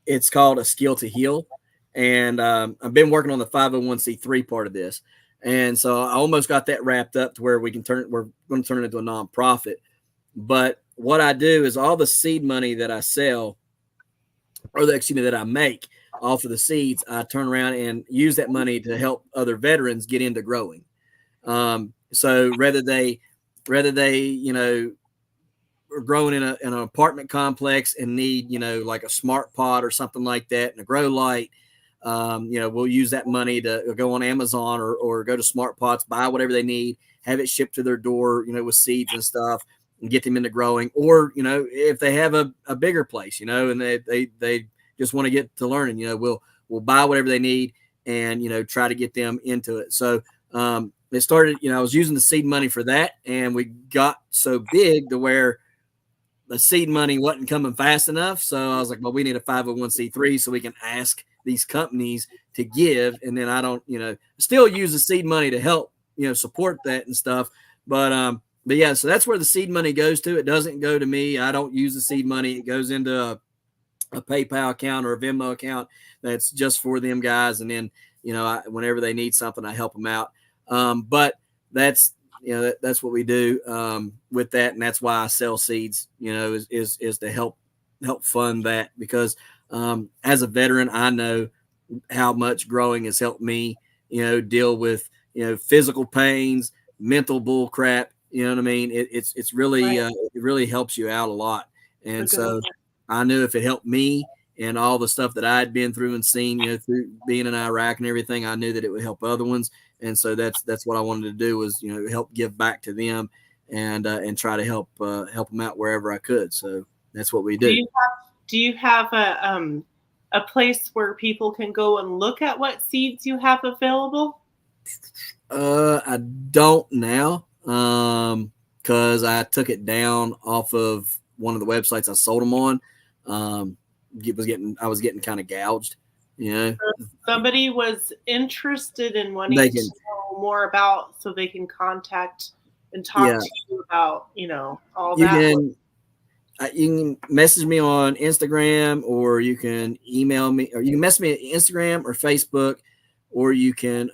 it's called a skill to heal. And I've been working on the 501c3 part of this. And so I almost got that wrapped up to where we're going to turn it into a nonprofit. But what I do is all the seed money that I sell, or that I make off of the seeds, I turn around and use that money to help other veterans get into growing. So whether they, you know, are growing in an apartment complex and need, you know, like a smart pot or something like that and a grow light, you know, we'll use that money to go on Amazon or go to Smart Pots, buy whatever they need, have it shipped to their door, you know, with seeds and stuff, and get them into growing. Or, you know, if they have a bigger place, you know, and they just want to get to learning, you know, we'll buy whatever they need and, you know, try to get them into it. So it started, you know, I was using the seed money for that, and we got so big to where the seed money wasn't coming fast enough. So I was like, well, we need a 501c3 so we can ask these companies to give. And then I don't, you know, still use the seed money to help, you know, support that and stuff. But yeah, so that's where the seed money goes to. It doesn't go to me. I don't use the seed money. It goes into a PayPal account or a Venmo account that's just for them guys. And then, you know, whenever they need something, I help them out. But that's, you know, that's what we do with that. And that's why I sell seeds, you know, is to help fund that, because as a veteran, I know how much growing has helped me, you know, deal with, you know, physical pains, mental bull crap. You know what I mean? It's really, it really helps you out a lot. And so I knew if it helped me and all the stuff that I had been through and seen, you know, through being in Iraq and everything, I knew that it would help other ones. And so that's what I wanted to do, was, you know, help give back to them and try to help them out wherever I could. So that's what we do. Do you have a place where people can go and look at what seeds you have available? I don't now, because I took it down off of one of the websites I sold them on. I was getting kind of gouged, you know. So if somebody was interested in wanting to know more about, so they can contact and talk to you about, all you that. You can message me on Instagram, or you can email me, or you can message me at Instagram or Facebook, or you can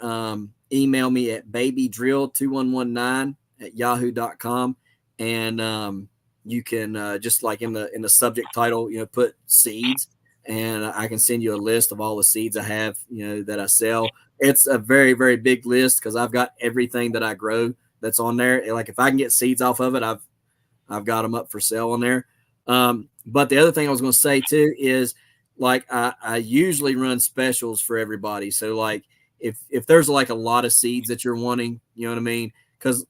email me at babydrill2119@yahoo.com. And you can just like in the subject title, put seeds, and I can send you a list of all the seeds I have, that I sell. It's a very, very big list because I've got everything that I grow that's on there. Like if I can get seeds off of it, I've got them up for sale on there. But the other thing I was going to say too is like I usually run specials for everybody. So like if there's like a lot of seeds that you're wanting, you know what I mean? Because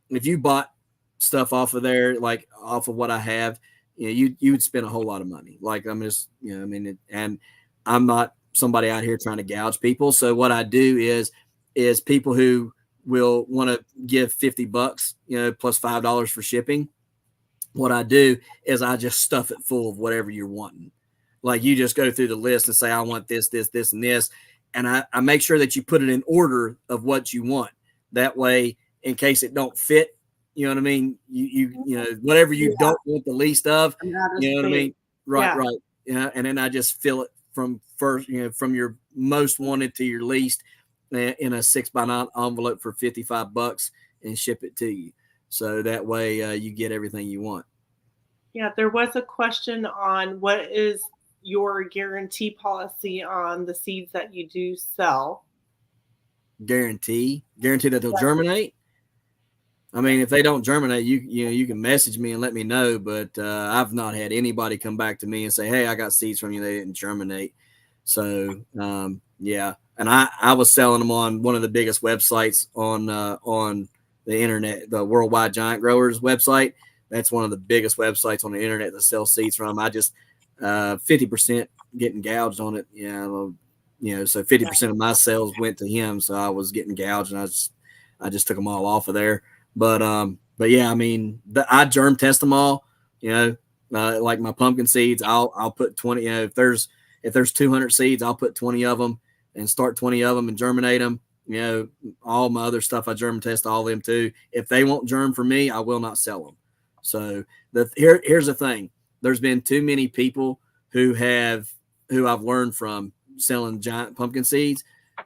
if you bought stuff off of there, like off of what I have, you would spend a whole lot of money. Like I'm just, and I'm not somebody out here trying to gouge people. So what I do is people who will want to give $50, plus $5 for shipping. What I do is I just stuff it full of whatever you're wanting. Like you just go through the list and say, I want this, this, this, and this. And I make sure that you put it in order of what you want. That way, in case it don't fit, you know what I mean? You whatever you don't want the least of, you know what I mean? Right. Yeah. And then I just fill it from first, from your most wanted to your least in a 6x9 envelope for $55 and ship it to you. So that way you get everything you want. Yeah, there was a question on what is your guarantee policy on the seeds that you do sell? Guarantee that they'll germinate. I mean, if they don't germinate, you can message me and let me know. But I've not had anybody come back to me and say, "Hey, I got seeds from you. They didn't germinate." So yeah, and I was selling them on one of the biggest websites on the internet, the Worldwide Giant Growers website. That's one of the biggest websites on the internet that sells seeds from. I just 50% getting gouged on it. So 50% of my sales went to him. So I was getting gouged, and I just took them all off of there. But yeah, I mean, I germ test them all. Like my pumpkin seeds, I'll put 20. If there's 200 seeds, I'll put 20 of them and start 20 of them and germinate them. All my other stuff, I germ test all of them too. If they won't germ for me, I will not sell them. So here's the thing. There's been too many people who I've learned from selling giant pumpkin seeds.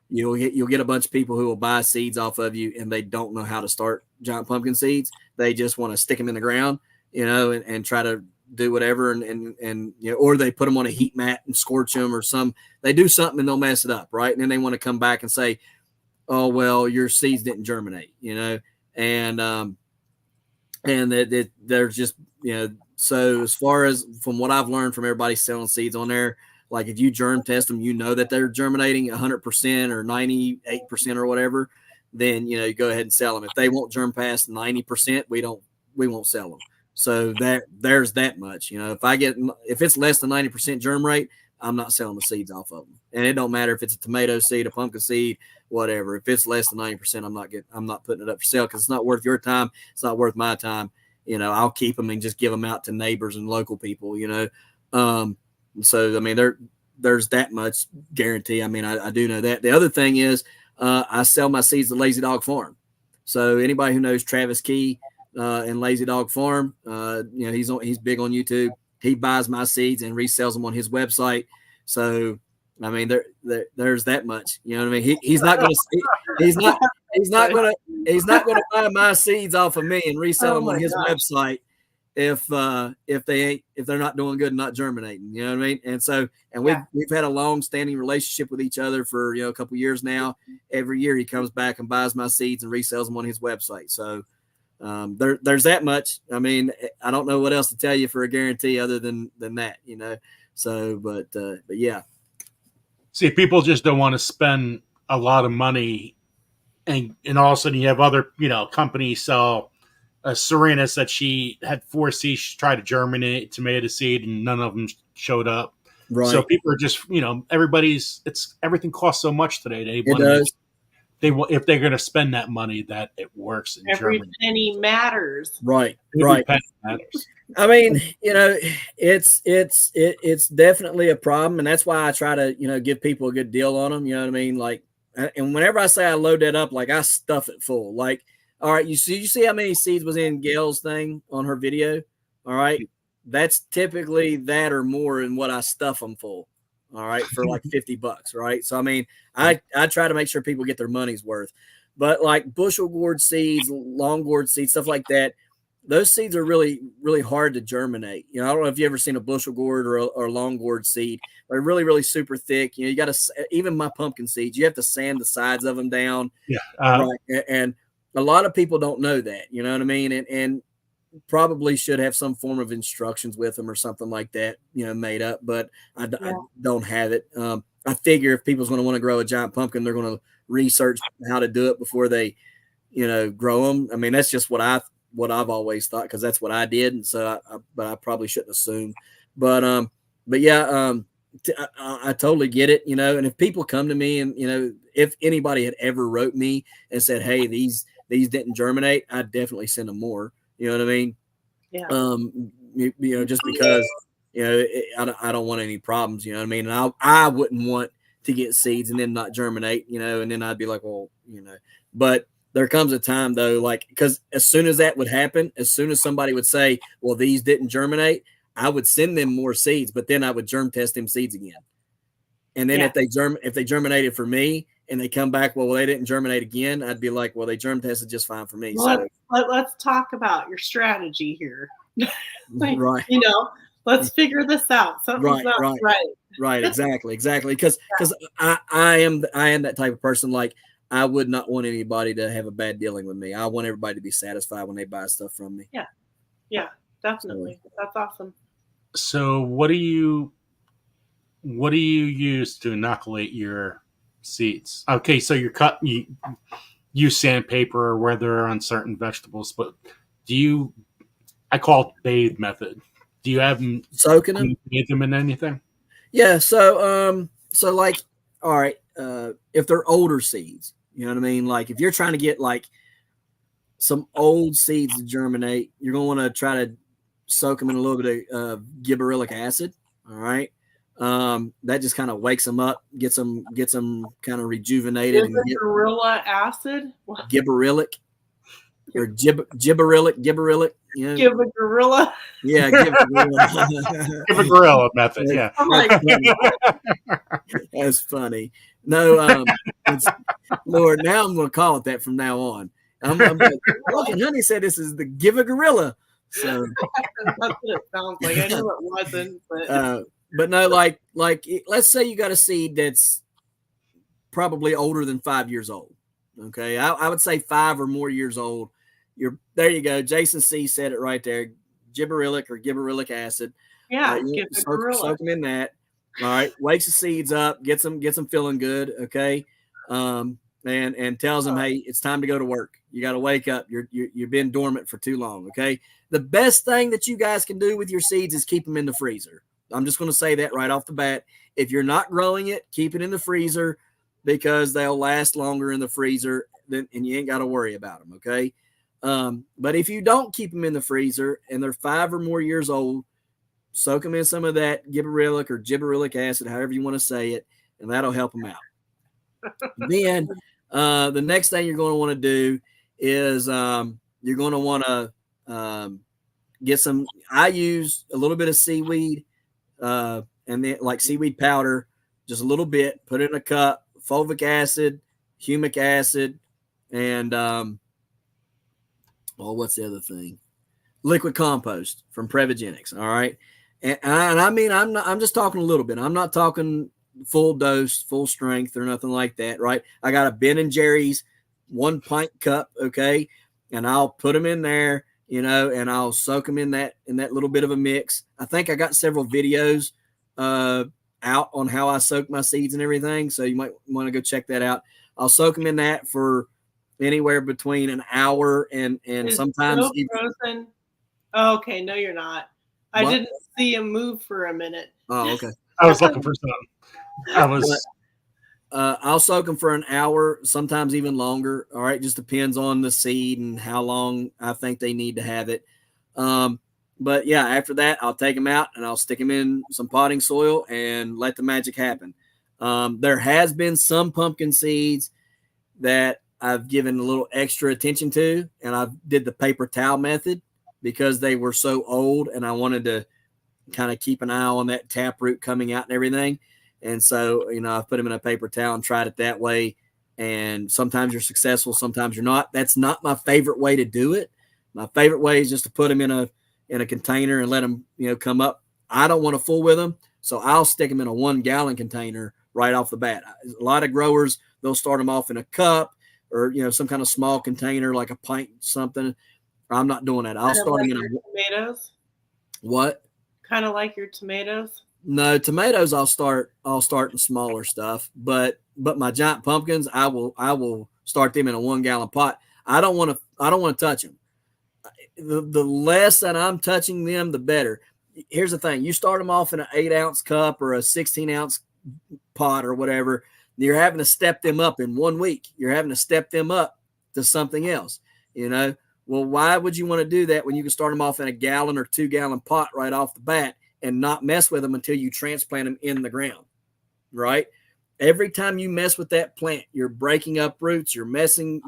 You'll get a bunch of people who will buy seeds off of you, and they don't know how to start giant pumpkin seeds. They just want to stick them in the ground, and try to do whatever, and or they put them on a heat mat and scorch them, or they do something and they'll mess it up, right? And then they want to come back and say, "Oh well, your seeds didn't germinate," and there's just So as far as from what I've learned from everybody selling seeds on there, like if you germ test them, that they're germinating 100% or 98% or whatever, then you go ahead and sell them. If they won't germ past 90%, we won't sell them. So there's that much. If it's less than 90% germ rate, I'm not selling the seeds off of them. And it don't matter if it's a tomato seed, a pumpkin seed, whatever. If it's less than 90%, I'm not putting it up for sale because it's not worth your time. It's not worth my time. I'll keep them and just give them out to neighbors and local people. So I mean, there's that much guarantee. I mean, I do know that. The other thing is, I sell my seeds to Lazy Dog Farm. So anybody who knows Travis Key and Lazy Dog Farm, he's big on YouTube. He buys my seeds and resells them on his website. So, I mean, there's that much. You know what I mean? He's not going to buy my seeds off of me and resell them on his website if they're not doing good and not germinating. You know what I mean? And so, we've had a long-standing relationship with each other for a couple of years now. Every year he comes back and buys my seeds and resells them on his website. So. There's that much. I mean, I don't know what else to tell you for a guarantee other than that, So, but yeah. See, people just don't want to spend a lot of money, and all of a sudden you have other, companies sell Serena's that she had 4 seeds try to germinate tomato seed, and none of them showed up. Right. So people are just, everything costs so much today. If they're going to spend that money, that it works in Every Germany. penny matters. Right. Every penny matters. I mean, it's definitely a problem, and that's why I try to give people a good deal on them. You know what I mean? Like, and whenever I say I load that up, like I stuff it full. Like All right, you see how many seeds was in Gail's thing on her video? All right, that's typically that or more in what I stuff them full. All right, for like $50, right? So I mean, I try to make sure people get their money's worth. But like bushel gourd seeds, long gourd seeds, stuff like that, those seeds are really, really hard to germinate. You know, I don't know if you ever seen a bushel gourd or a long gourd seed. They're really, really super thick. You know, you got to, even my pumpkin seeds, you have to sand the sides of them down. Yeah. Right. And a lot of people don't know that, you know what I mean? And probably should have some form of instructions with them or something like that, you know, made up, but I don't have it. I figure if people's going to want to grow a giant pumpkin, they're going to research how to do it before they, you know, grow them. I mean, that's just what I've always thought, because that's what I did. And so but I probably shouldn't assume, but yeah, I totally get it, you know. And if people come to me and, you know, if anybody had ever wrote me and said, hey, these didn't germinate, I'd definitely send them more. You know what I mean? Yeah. You know, just because, you know, I don't want any problems, you know what I mean? And I wouldn't want to get seeds and then not germinate, you know, and then I'd be like, well, you know, but there comes a time though, like, because as soon as that would happen, as soon as somebody would say, well, these didn't germinate, I would send them more seeds, but then I would germ test them seeds again. And then if they germinated for me and they come back, well, they didn't germinate again, I'd be like, well, they germ tested just fine for me. Well, let's talk about your strategy here. Right. You know, let's figure this out. Something's not right. Right. Exactly. Because I am that type of person. Like, I would not want anybody to have a bad dealing with me. I want everybody to be satisfied when they buy stuff from me. Yeah. Yeah, definitely. That's awesome. So what do you use to inoculate your seeds? Okay, so you use sandpaper or whether on certain vegetables, but I call it bathe method. Do you have them soaking them? Bathe them in anything? Yeah. So like, all right, if they're older seeds, you know what I mean? Like if you're trying to get like some old seeds to germinate, you're going to want to try to soak them in a little bit of gibberellic acid. All right. That just kind of wakes them up, gets them kind of rejuvenated. Gibberellic acid? Gibberellic or gibberellic. You know? Give a gorilla. Yeah, give a gorilla method. Yeah. Oh my God. That's funny. No, Lord, now I'm going to call it that from now on. Honey said this is the give a gorilla. So that's what it sounds like. I knew it wasn't, but no, like let's say you got a seed that's probably older than 5 years old. Okay, I would say 5 or more years old. There you go. Jason C said it right there. Gibberellic acid. Yeah, soak them in that. All right, wakes the seeds up, gets them feeling good. Okay, and tells them, hey, it's time to go to work. You got to wake up. You've been dormant for too long. Okay, the best thing that you guys can do with your seeds is keep them in the freezer. I'm just going to say that right off the bat. If you're not growing it, keep it in the freezer because they'll last longer in the freezer, and you ain't got to worry about them. Okay. But if you don't keep them in the freezer and they're 5 or more years old, soak them in some of that gibberellic or gibberellic acid, however you want to say it, and that'll help them out. Then the next thing you're going to want to do is you're going to want to get some. I use a little bit of seaweed and then like seaweed powder, just a little bit. Put it in a cup. Fulvic acid, humic acid, and what's the other thing? Liquid compost from Previgenics. All right. And I mean, I'm just talking a little bit. I'm not talking full dose, full strength or nothing like that. Right. I got a Ben & Jerry's 1 pint cup. Okay. And I'll put them in there, you know, and I'll soak them in that little bit of a mix. I think I got several videos out on how I soak my seeds and everything. So you might want to go check that out. I'll soak them in that for anywhere between an hour and sometimes even frozen. Oh, okay, no, you're not. I didn't see him move for a minute. Oh, okay. I was looking for something. I'll soak them for an hour, sometimes even longer. All right, just depends on the seed and how long I think they need to have it. But yeah, after that, I'll take them out and I'll stick them in some potting soil and let the magic happen. There has been some pumpkin seeds that I've given a little extra attention to, and I did the paper towel method because they were so old, and I wanted to kind of keep an eye on that taproot coming out and everything. And so, I've put them in a paper towel and tried it that way. And sometimes you're successful, sometimes you're not. That's not my favorite way to do it. My favorite way is just to put them in a container and let them, come up. I don't want to fool with them, so I'll stick them in a 1 gallon container right off the bat. A lot of growers, they'll start them off in a cup or, some kind of small container like a pint something. I'm not doing that. I'll start them in tomatoes. What? Kind of like your tomatoes. No, tomatoes I'll start in smaller stuff, but my giant pumpkins, I will start them in a 1 gallon pot. I don't want to touch them. The less that I'm touching them, the better. Here's the thing. You start them off in an 8-ounce cup or a 16-ounce pot or whatever. You're having to step them up in 1 week. You're having to step them up to something else, Well, why would you want to do that when you can start them off in a gallon or 2 gallon pot right off the bat and not mess with them until you transplant them in the ground, right? Every time you mess with that plant, you're breaking up roots, you're messing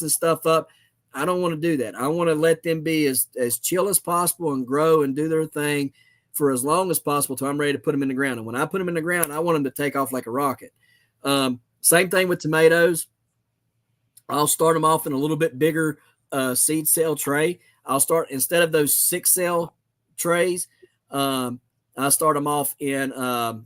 stuff up. I don't want to do that. I want to let them be as chill as possible and grow and do their thing for as long as possible till I'm ready to put them in the ground. And when I put them in the ground, I want them to take off like a rocket. Same thing with tomatoes. I'll start them off in a little bit bigger seed cell tray. I'll start, instead of those 6 cell trays, I start them off in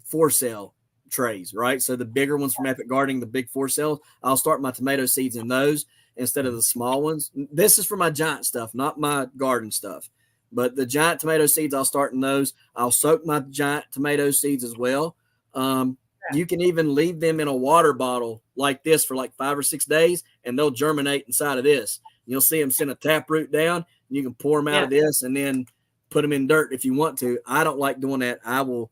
4 cell trays, right? So the bigger ones from Epic Gardening, the big 4 cells, I'll start my tomato seeds in those instead of the small ones. This is for my giant stuff, not my garden stuff. But the giant tomato seeds, I'll start in those. I'll soak my giant tomato seeds as well. You can even leave them in a water bottle like this for like 5 or 6 days, and they'll germinate inside of this. You'll see them send a taproot down, and you can pour them out of this and then put them in dirt if you want to. I don't like doing that. I will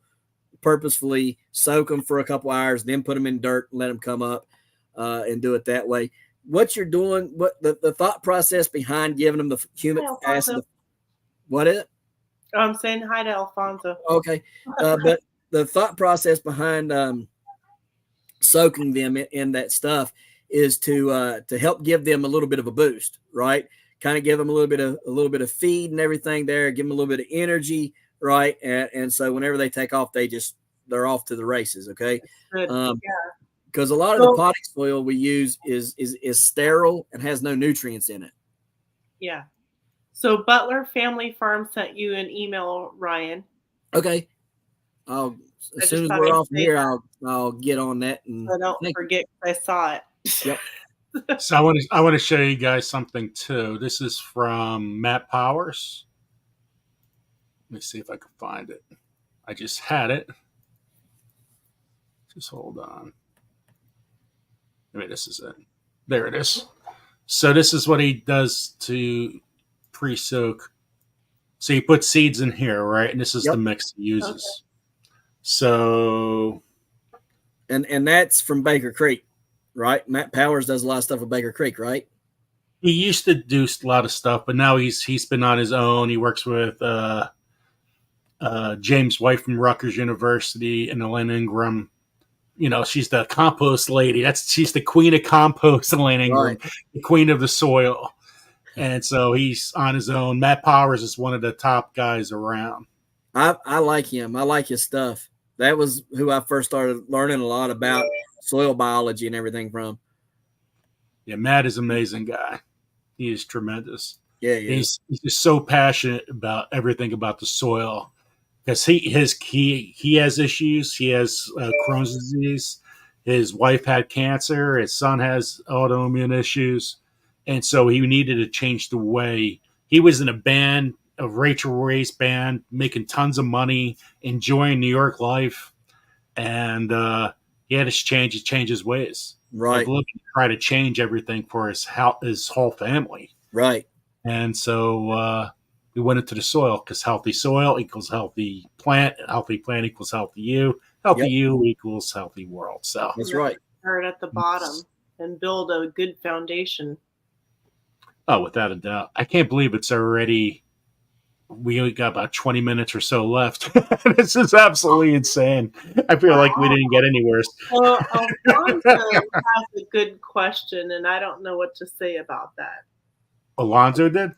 purposefully soak them for a couple hours, then put them in dirt and let them come up and do it that way. What you're doing, what the thought process behind giving them the humic acid. What is it? Oh, I'm saying hi to Alfonso. Okay. But the thought process behind soaking them in that stuff is to help give them a little bit of a boost, right? Kind of give them a little bit of feed and everything there, give them a little bit of energy, right? And so whenever they take off, they're off to the races, okay? Because a lot of the potting soil we use is sterile and has no nutrients in it. Yeah. So Butler Family Farm sent you an email, Ryan. Okay. As soon as we're off here, I'll get on that. And I don't forget, I saw it. Yep. So I want to show you guys something too. This is from Matt Powers. Let me see if I can find it. I just had it. Just hold on. Maybe this is it. There it is. So this is what he does to pre-soak. So he puts seeds in here, right? And this is the mix he uses. Okay. So, and that's from Baker Creek, right? Matt Powers does a lot of stuff with Baker Creek, right? He used to do a lot of stuff, but now he's been on his own. He works with James White from Rutgers University and Elaine Ingram. She's the compost lady. She's the queen of compost, Elaine Ingram, right. The queen of the soil. And so he's on his own. Matt Powers is one of the top guys around. I like him. I like his stuff. That was who I first started learning a lot about soil biology and everything from. Yeah, Matt is an amazing guy. He is tremendous. Yeah. He's just so passionate about everything about the soil because he has issues. He has Crohn's disease. His wife had cancer. His son has autoimmune issues. And so he needed to change the way. He was in a band, a Rachel Ray's band, making tons of money, enjoying New York life. And he had to change his ways. Right. Looking to try to change everything for his whole family. Right. And so we went into the soil because healthy soil equals healthy plant. Healthy plant equals healthy you. Healthy you equals healthy world. So that's right. Start at the bottom and build a good foundation. Oh, without a doubt. I can't believe it's already we only got about 20 minutes or so left. This is absolutely insane. I feel like we didn't get anywhere. Well, Alfonso has a good question, and I don't know what to say about that. Alonzo did?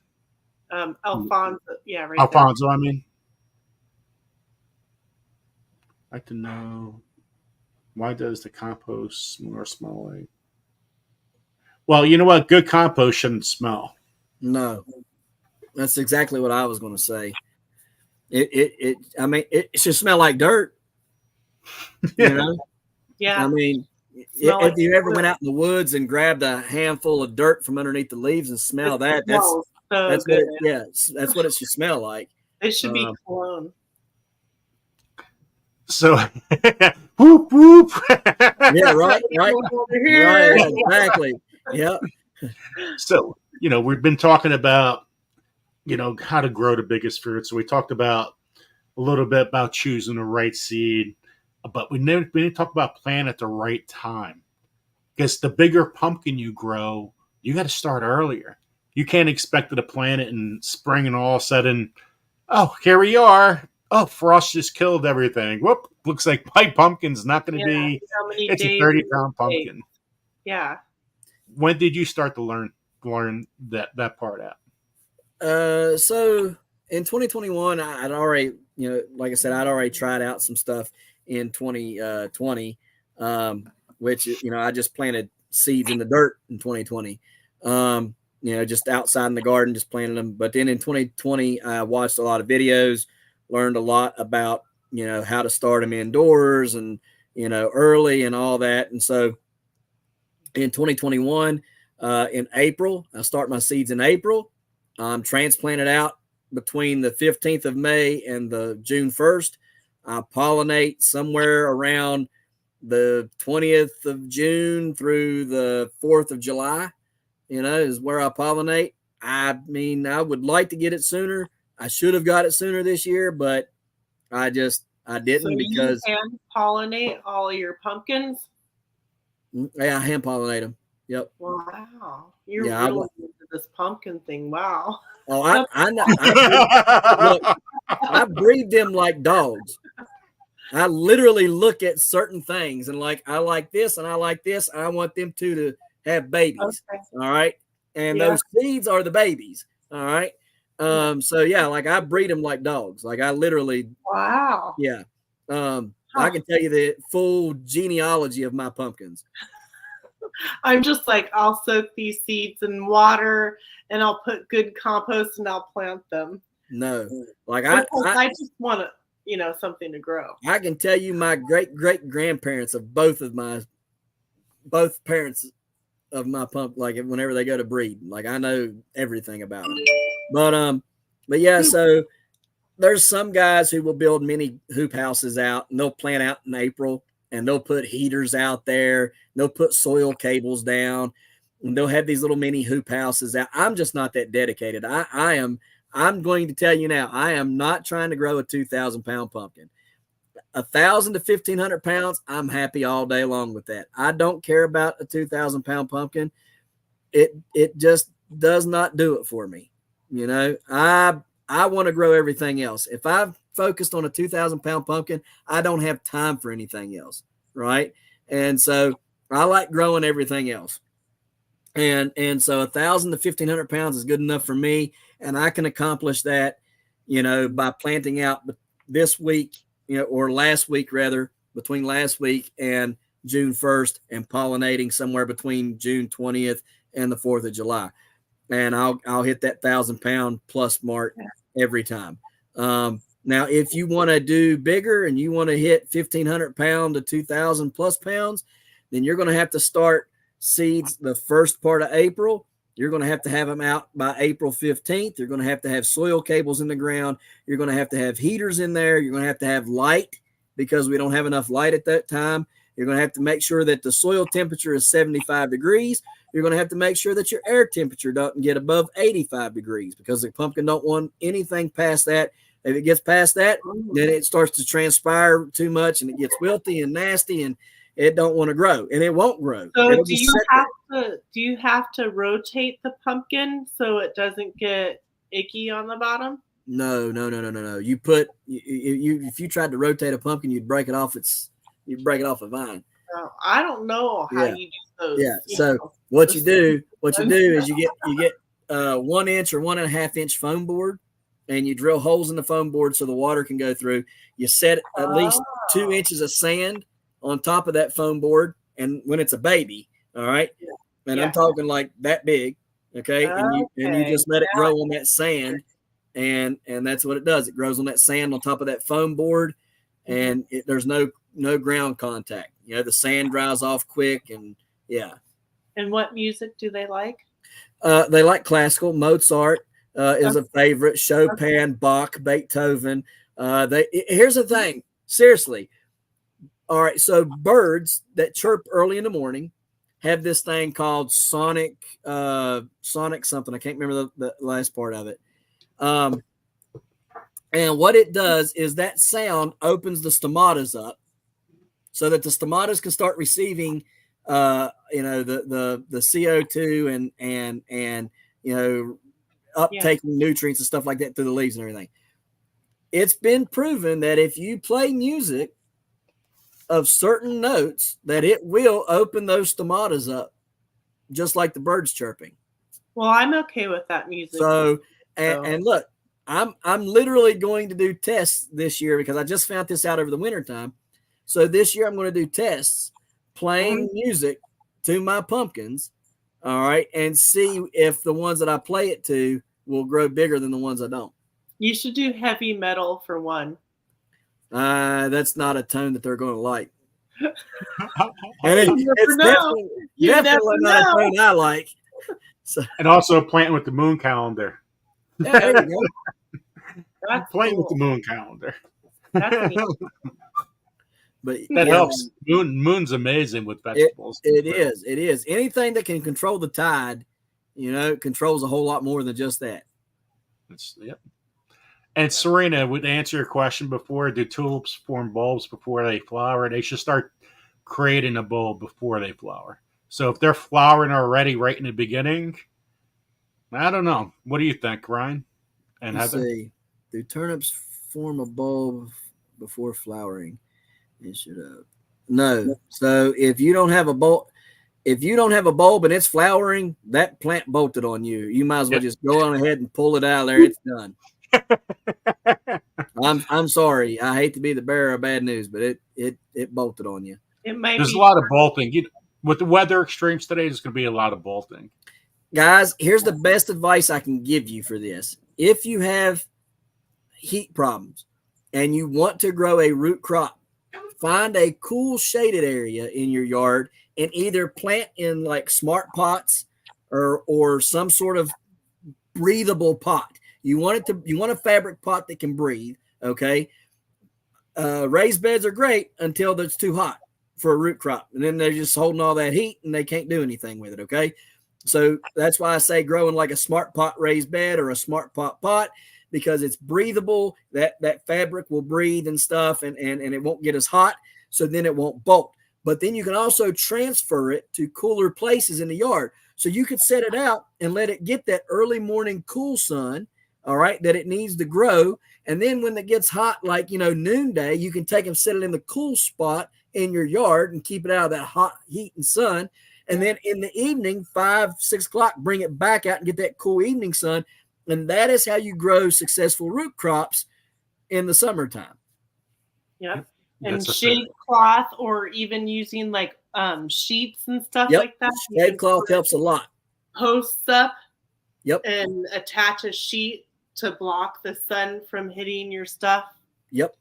Alfonso, yeah, right. Alfonso, I mean. I'd like to know, why does the compost smell like? Well, you know what? Good compost shouldn't smell. No, that's exactly what I was going to say. I mean, it should smell like dirt. You know? Yeah. I mean, if you ever went out in the woods and grabbed a handful of dirt from underneath the leaves and smell that, that's good. That's what it should smell like. It should be cologne. So, whoop whoop. Yeah, right. Right, exactly. Yeah. So, we've been talking about, how to grow the biggest fruit. So we talked about a little bit about choosing the right seed, but we didn't talk about planting at the right time. Because the bigger pumpkin you grow, you got to start earlier. You can't expect it to plant it in spring and all of a sudden, oh, here we are. Oh, frost just killed everything. Whoop! Looks like my pumpkin's not going to be. It's a 30-pound pumpkin. Yeah. When did you start to learn that part out? So in 2021, I'd already, like I said, I'd already tried out some stuff in 2020, which I just planted seeds in the dirt in 2020. Just outside in the garden, just planted them. But then in 2020, I watched a lot of videos. Learned a lot about, how to start them indoors and, early and all that. And so in 2021, in April, I start my seeds in April. Transplanted out between the 15th of May and the June 1st. I pollinate somewhere around the 20th of June through the 4th of July, is where I pollinate. I mean, I would like to get it sooner. I should have got it sooner this year, but I didn't because you hand pollinate all your pumpkins. Yeah, I hand pollinate them. Yep. Wow, you're really into this pumpkin thing. Wow. Oh, I know. Look, I breed them like dogs. I literally look at certain things and I like this and I like this. And I want them to have babies. Okay. All right. And those seeds are the babies. All right. So yeah, I breed them like dogs. I literally. Wow. Yeah. I can tell you the full genealogy of my pumpkins. I'm just I'll soak these seeds in water and I'll put good compost and I'll plant them. No, I just want something to grow. I can tell you my great grandparents of both parents of my pump, whenever they go to breed, I know everything about it. But yeah, so there's some guys who will build mini hoop houses out and they'll plant out in April and they'll put heaters out there. They'll put soil cables down and they'll have these little mini hoop houses out. I'm just not that dedicated. I'm going to tell you now, I am not trying to grow a 2,000-pound pumpkin. 1,000 to 1,500 pounds, I'm happy all day long with that. I don't care about a 2,000-pound pumpkin. It just does not do it for me. I want to grow everything else. If I've focused on a 2,000-pound pumpkin, I don't have time for anything else, right? And so I like growing everything else. And so 1,000 to 1,500 pounds is good enough for me, and I can accomplish that, by planting out this week, or last week rather, between last week and June 1st, and pollinating somewhere between June 20th and the 4th of July. And I'll hit that 1,000-pound plus mark every time. Now, if you want to do bigger and you want to hit 1,500 pound to 2,000 plus pounds, then you're going to have to start seeds the first part of April. You're going to have them out by April 15th. You're going to have soil cables in the ground. You're going to have heaters in there. You're going to have light because we don't have enough light at that time. You're going to have to make sure that the soil temperature is 75 degrees. You're going to have to make sure that your air temperature doesn't get above 85 degrees because the pumpkin don't want anything past that. If it gets past that, then it starts to transpire too much and it gets wilty and nasty and it don't want to grow and it won't grow. So do you have to rotate the pumpkin so it doesn't get icky on the bottom? No. You put you if you tried to rotate a pumpkin, you'd break it off a vine. I don't know how you do those. Yeah. So what you do is you get 1 inch or 1.5 inch foam board, and you drill holes in the foam board so the water can go through. You set at least 2 inches of sand on top of that foam board, and when it's a baby, all right. And I'm talking like that big, okay. And you just let it grow on that sand, and that's what it does. It grows on that sand on top of that foam board, and there's no ground contact. You know, the sand dries off quick, and yeah. And what music do they like? They like classical. Mozart is a favorite. Chopin, Bach, Beethoven. Here's the thing. Seriously. All right. So birds that chirp early in the morning have this thing called sonic something. I can't remember the last part of it. And what it does is that sound opens the stomatas up so that the stomatas can start receiving the CO2 and uptaking nutrients and stuff like that through the leaves and everything. It's been proven that if you play music of certain notes, that it will open those stomatas up, just like the birds chirping. Well, I'm okay with that music. So look, I'm literally going to do tests this year because I just found this out over the wintertime. So this year I'm going to do tests playing music to my pumpkins, all right, and see if the ones that I play it to will grow bigger than the ones I don't. You should do heavy metal for one. That's not a tone that they're going to like. And it's definitely not a tone I like. So. And also playing with the moon calendar. Yeah, there you go. Playing with the moon calendar. But that helps. Moon's amazing with vegetables. It is. Anything that can control the tide, controls a whole lot more than just that. Yep. And Serena, would answer your question before, do tulips form bulbs before they flower? They should start creating a bulb before they flower. So if they're flowering already right in the beginning, I don't know. What do you think, Ryan? And Let's see. Do turnips form a bulb before flowering? It should have. No. So if you don't have a bulb and it's flowering, that plant bolted on you. You might as well just go on ahead and pull it out of there. It's done. I'm sorry. I hate to be the bearer of bad news, but it bolted on you. There's a lot of bolting. With the weather extremes today, there's going to be a lot of bolting. Guys, here's the best advice I can give you for this. If you have heat problems and you want to grow a root crop, find a cool shaded area in your yard and either plant in like smart pots or some sort of breathable pot. You want a fabric pot that can breathe. Okay. Raised beds are great until it's too hot for a root crop. And then they're just holding all that heat and they can't do anything with it. Okay. So that's why I say growing like a smart pot raised bed or a smart pot, because it's breathable. That fabric will breathe and stuff and it won't get as hot. So then it won't bolt. But then you can also transfer it to cooler places in the yard. So you could set it out and let it get that early morning cool sun, all right, that it needs to grow. And then when it gets hot, like, noonday, you can take and set it in the cool spot in your yard and keep it out of that hot heat and sun. And then in the evening, 5, 6 o'clock, bring it back out and get that cool evening sun. And that is how you grow successful root crops in the summertime. Yep. And shade cloth or even using like sheets and stuff like that. Shade cloth helps a lot. Posts up. Yep. And attach a sheet to block the sun from hitting your stuff. Yep.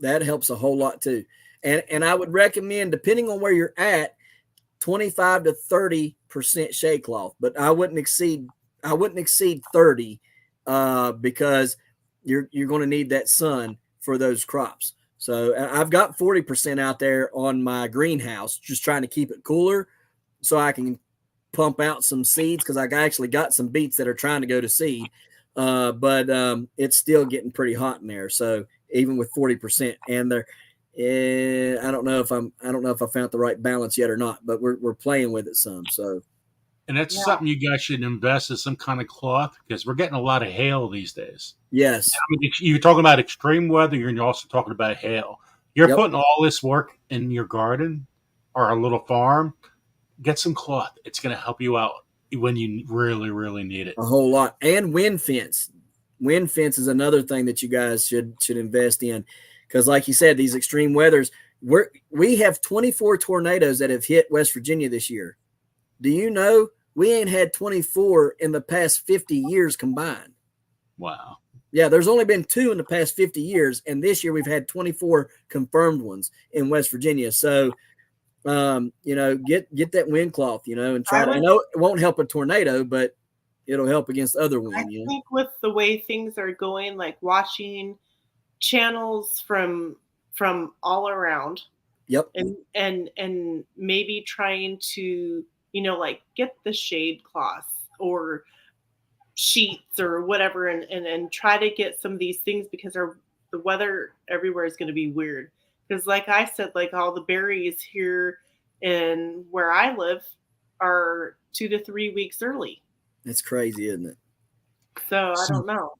That helps a whole lot too. And I would recommend, depending on where you're at, 25 to 30% shade cloth, but I wouldn't exceed 30 because you're going to need that sun for those crops. So I've got 40% out there on my greenhouse, just trying to keep it cooler so I can pump out some seeds, because I actually got some beets that are trying to go to seed, but it's still getting pretty hot in there. So even with 40%, and I don't know if I found the right balance yet or not, but we're playing with it some. So And that's something you guys should invest in, some kind of cloth, because we're getting a lot of hail these days. Yes. I mean, you're talking about extreme weather, you're also talking about hail. You're putting all this work in your garden or a little farm. Get some cloth. It's going to help you out when you really, really need it. A whole lot. And wind fence. Wind fence is another thing that you guys should invest in, because like you said, these extreme weathers, we have 24 tornadoes that have hit West Virginia this year. Do you know we ain't had 24 in the past 50 years combined? Wow. Yeah, there's only been 2 in the past 50 years, and this year we've had 24 confirmed ones in West Virginia. So, get that wind cloth, and try to. I know it won't help a tornado, but it'll help against other wind. I think with the way things are going, like watching channels from all around. Yep. And maybe trying to, like get the shade cloths or sheets or whatever and try to get some of these things, because the weather everywhere is going to be weird. Because like I said, like all the berries here in where I live are 2 to 3 weeks early. It's crazy, isn't it? So I don't know.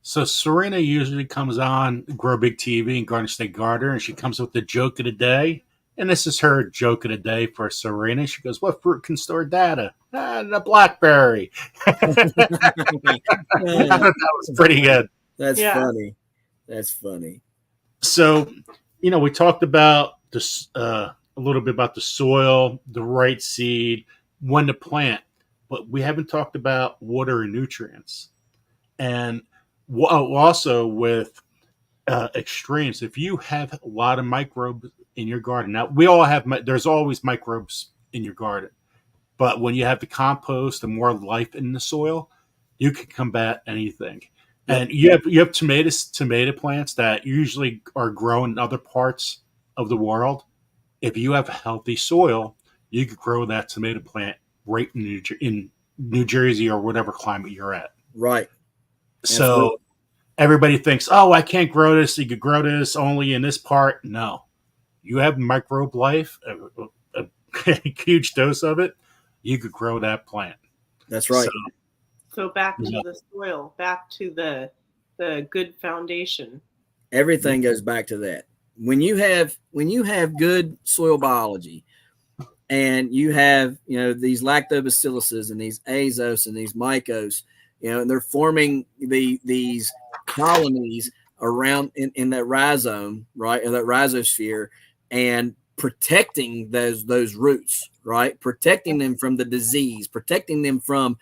So Serena usually comes on Grow Big TV and Garden State Gardener, and she comes with the joke of the day. And this is her joke of the day for Serena. She goes, "What fruit can store data? The blackberry." I thought that was pretty good. That's funny. That's funny. So, we talked about this a little bit about the soil, the right seed, when to plant, but we haven't talked about water and nutrients. And also with extremes, if you have a lot of microbes in your garden, now we all have, there's always microbes in your garden, but when you have the compost and more life in the soil, you can combat anything. And you have tomato plants that usually are grown in other parts of the world. If you have healthy soil, you could grow that tomato plant right in New Jersey or whatever climate you're at. Right. So everybody thinks, oh, I can't grow this. You could grow this only in this part. No. You have microbe life, a huge dose of it. You could grow that plant. That's right. So back to the soil, back to the good foundation. Everything goes back to that. When you have good soil biology, and you have these lactobacilluses and these azos and these mycos, and they're forming these colonies around in that rhizome, right, in that rhizosphere, and protecting those roots, right, protecting them from the disease, protecting them from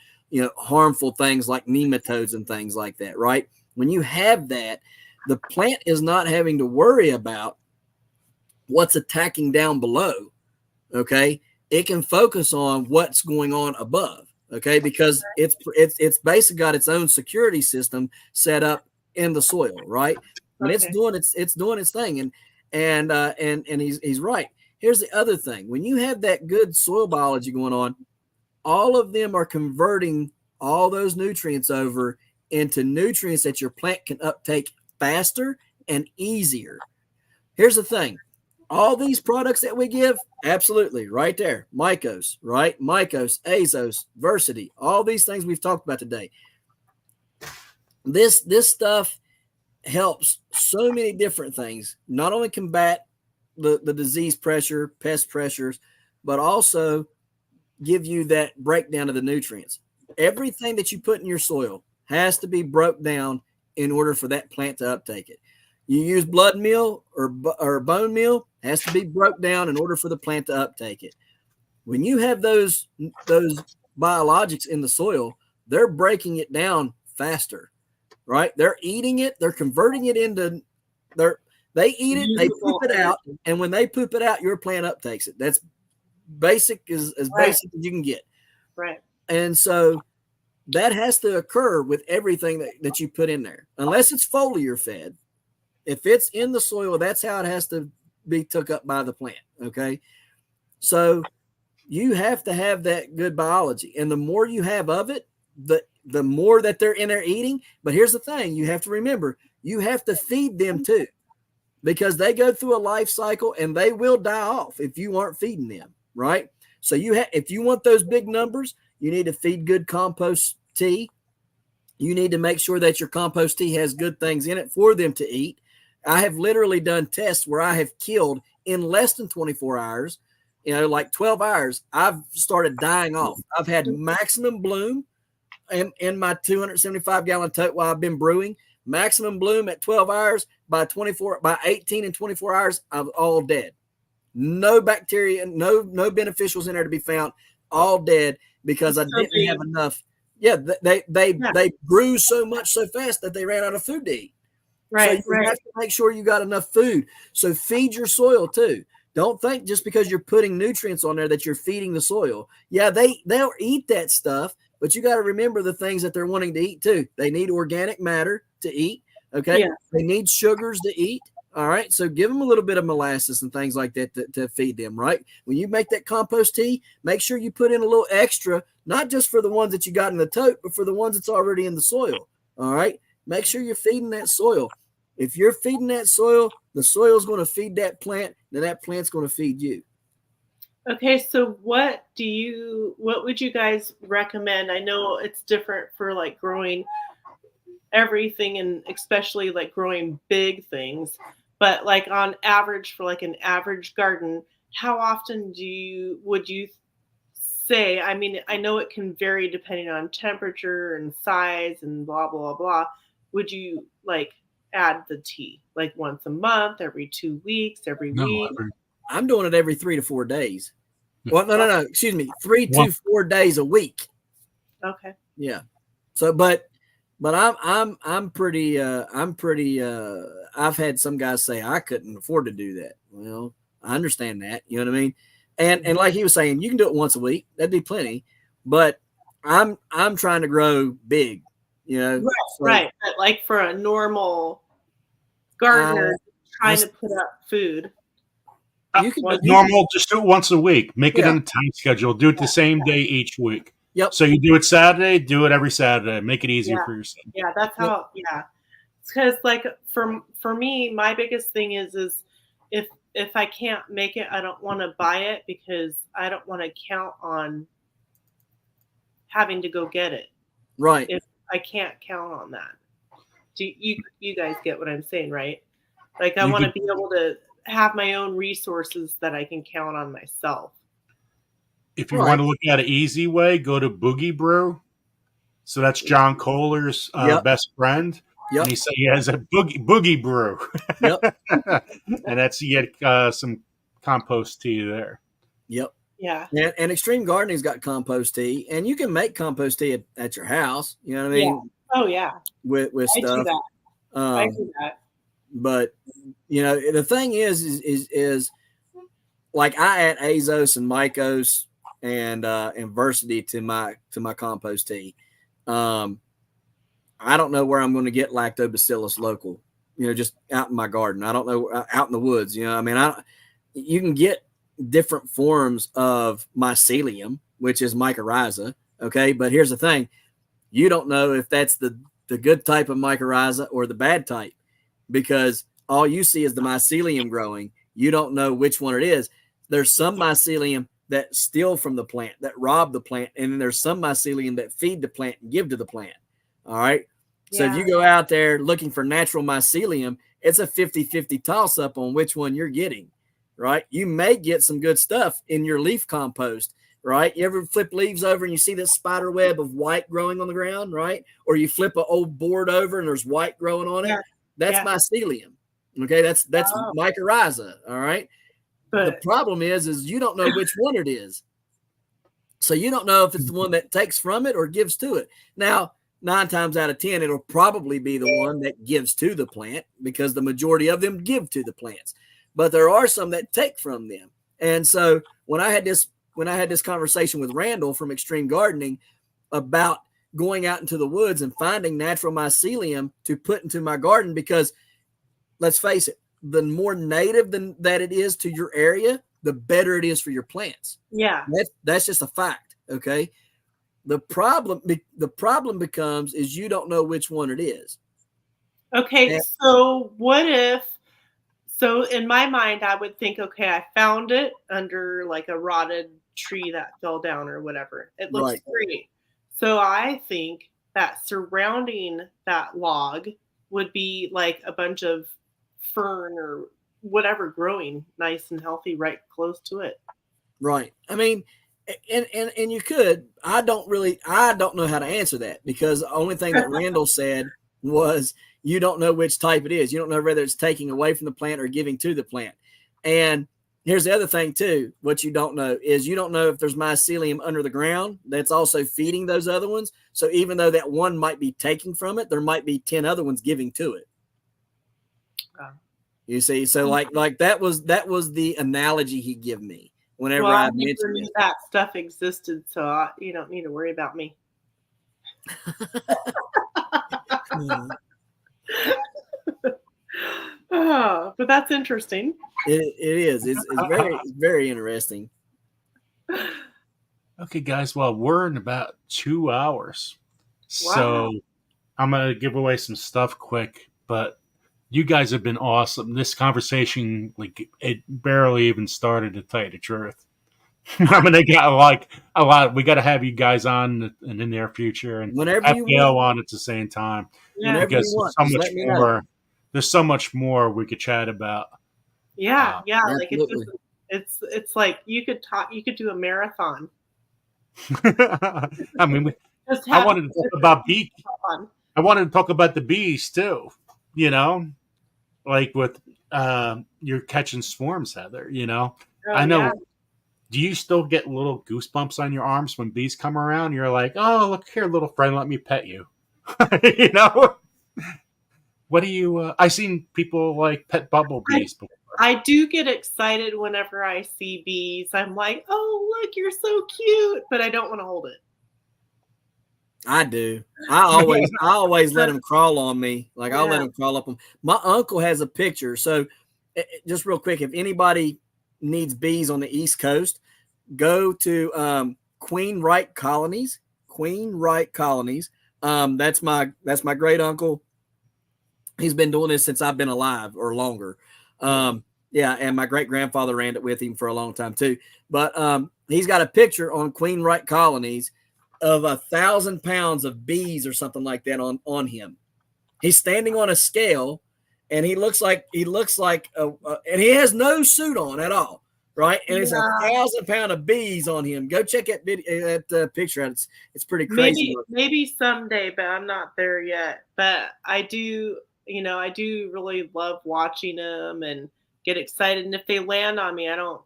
harmful things like nematodes and things like that, right? When you have that, the plant is not having to worry about what's attacking down below. Okay, it can focus on what's going on above. Okay, because it's basically got its own security system set up in the soil, right? And it's doing its thing. And he's right. Here's the other thing: when you have that good soil biology going on, all of them are converting all those nutrients over into nutrients that your plant can uptake faster and easier. Here's the thing. All these products that we give, absolutely, right there. Mycos, right? Mycos, Azos, Versity, all these things we've talked about today. This stuff helps so many different things, not only combat the disease pressure, pest pressures, but also give you that breakdown of the nutrients. Everything that you put in your soil has to be broke down in order for that plant to uptake it. You use blood meal or bone meal, has to be broke down in order for the plant to uptake it. When you have those biologics in the soil, they're breaking it down faster, right? They're eating it, they're converting it into they eat it, they poop it out, and when they poop it out, your plant uptakes it. That's basic as basic as you can get. Right. And so that has to occur with everything that you put in there, unless it's foliar fed. If it's in the soil, that's how it has to be took up by the plant. Okay. So you have to have that good biology. And the more you have of it, the more that they're in there eating. But here's the thing. You have to remember, you have to feed them too, because they go through a life cycle and they will die off if you aren't feeding them. Right. So if you want those big numbers, You need to feed good compost tea. You need to make sure that your compost tea has good things in it for them to eat. I have literally done tests where I have killed in less than 24 hours, like 12 hours, I've started dying off. I've had maximum bloom in my 275-gallon tote while I've been brewing. Maximum bloom at 12 hours. By 18 and 24 hours, I'm all dead. No bacteria, no beneficials in there to be found, all dead because I didn't have enough. Yeah, they grew so much so fast that they ran out of food to eat. Right, so you have to make sure you got enough food. So feed your soil too. Don't think just because you're putting nutrients on there that you're feeding the soil. Yeah, they'll eat that stuff, but you got to remember the things that they're wanting to eat too. They need organic matter to eat. Okay, yeah. They need sugars to eat. All right, so give them a little bit of molasses and things like that to feed them. Right, when you make that compost tea, make sure you put in a little extra, not just for the ones that you got in the tote, but for the ones that's already in the soil. All right, make sure you're feeding that soil. If you're feeding that soil, the soil is going to feed that plant, then that plant's going to feed you. Okay, so what would you guys recommend? I know it's different for like growing everything and especially like growing big things, but like on average for like an average garden, how often would you say, I mean, I know it can vary depending on temperature and size and blah, blah, blah. Would you like add the tea like once a month, every 2 weeks, every week? I'm doing it every 3 to 4 days. Well, no. Excuse me, 3 to 4 days a week. Okay. Yeah. So, but I'm pretty. I've had some guys say I couldn't afford to do that. Well, I understand that. You know what I mean? And like he was saying, you can do it once a week. That'd be plenty. But I'm trying to grow big. You know, right. But like for a normal gardener trying to put up food, just do it once a week. Make it on a time schedule. Do it the same day each week. Yep. So you do it Saturday, do it every Saturday. Make it easier for yourself. Yeah, that's how. Yeah, it's because like for me, my biggest thing is if I can't make it, I don't want to buy it because I don't want to count on having to go get it. Right. If I can't count on that. Do you guys get what I'm saying, right? Like I want to be able to have my own resources that I can count on myself. If you want to look at an easy way, go to Boogie Brew. So that's John Kohler's best friend. Yep. And he has a boogie brew. Yep. And that's you get some compost tea there. Yep. Yeah. And Extreme Gardening's got compost tea, and you can make compost tea at your house. You know what I mean? Yeah. Oh yeah. With stuff. I do that. I do that. But you know, the thing is like I add Azos and Mycos and Versity to my compost tea. I don't know where I'm going to get Lactobacillus local, you know, just out in my garden. I don't know, out in the woods, you know, I mean, you can get different forms of mycelium, which is mycorrhiza. Okay. But here's the thing. You don't know if that's the good type of mycorrhiza or the bad type, because all you see is the mycelium growing. You don't know which one it is. There's some mycelium that steal from the plant, that rob the plant. And then there's some mycelium that feed the plant and give to the plant. All right. So if you go out there looking for natural mycelium, it's a 50-50 toss up on which one you're getting, right? You may get some good stuff in your leaf compost, right? You ever flip leaves over and you see this spider web of white growing on the ground, right? Or you flip an old board over and there's white growing on it. That's mycelium. Okay. That's mycorrhiza. All right. But the problem is you don't know which one it is. So you don't know if it's the one that takes from it or gives to it. Now, 9 times out of 10, it'll probably be the one that gives to the plant, because the majority of them give to the plants. But there are some that take from them. And so when I had this conversation with Randall from Extreme Gardening about going out into the woods and finding natural mycelium to put into my garden, because let's face it, the more native that it is to your area, the better it is for your plants. Yeah. That's just a fact. Okay. The problem becomes is you don't know which one it is. Okay, so what if So in my mind, I would think, okay, I found it under like a rotted tree that fell down or whatever. It looks great. So I think that surrounding that log would be like a bunch of fern or whatever growing nice and healthy right close to it. Right. I mean, and you could. I don't know how to answer that, because the only thing that Randall said was you don't know which type it is. You don't know whether it's taking away from the plant or giving to the plant. And here's the other thing too. What you don't know is you don't know if there's mycelium under the ground that's also feeding those other ones. So even though that one might be taking from it, there might be 10 other ones giving to it. You see, so like that was the analogy he gave me whenever I mentioned it. That stuff existed, so you don't need to worry about me. Oh, but that's interesting. It is. It's very, very interesting. Okay, guys. Well, we're in about 2 hours, Wow. so I'm gonna give away some stuff quick. But you guys have been awesome. This conversation, like, it barely even started, to tell you the truth. I'm gonna get like a lot. We got to have you guys on in the near future, and whenever have you Gail want. on at the same time. Yeah. Because want, there's so just much let me know. more. There's so much more we could chat about. Yeah, like absolutely. it's like you could do a marathon. I mean, Just I have wanted to talk about bee. fun. I wanted to talk about the bees too. You know, like with you're catching swarms, Heather. You know, Oh, I know. yeah. Do you still get little goosebumps on your arms when bees come around? You're like, oh, look here, little friend, let me pet you. You know. What do you? I seen people like pet bumblebees before. I do get excited whenever I see bees. I'm like, oh, look, you're so cute, but I don't want to hold it. I do. I always let them crawl on me. Like I'll let them crawl up on. My uncle has a picture. So just real quick, if anybody needs bees on the East Coast, go to Queen Wright Colonies. Queen Wright Colonies. That's my great uncle. He's been doing this since I've been alive or longer. Yeah, and my great grandfather ran it with him for a long time too. But he's got a picture on Queen Wright Colonies of 1,000 pounds of bees or something like that on him. He's standing on a scale, and he looks like and he has no suit on at all, right? And it's 1,000 pounds of bees on him. Go check that video, that picture out. It's pretty crazy. Maybe someday, but I'm not there yet. But I do, I do really love watching them and get excited. And if they land on me, I don't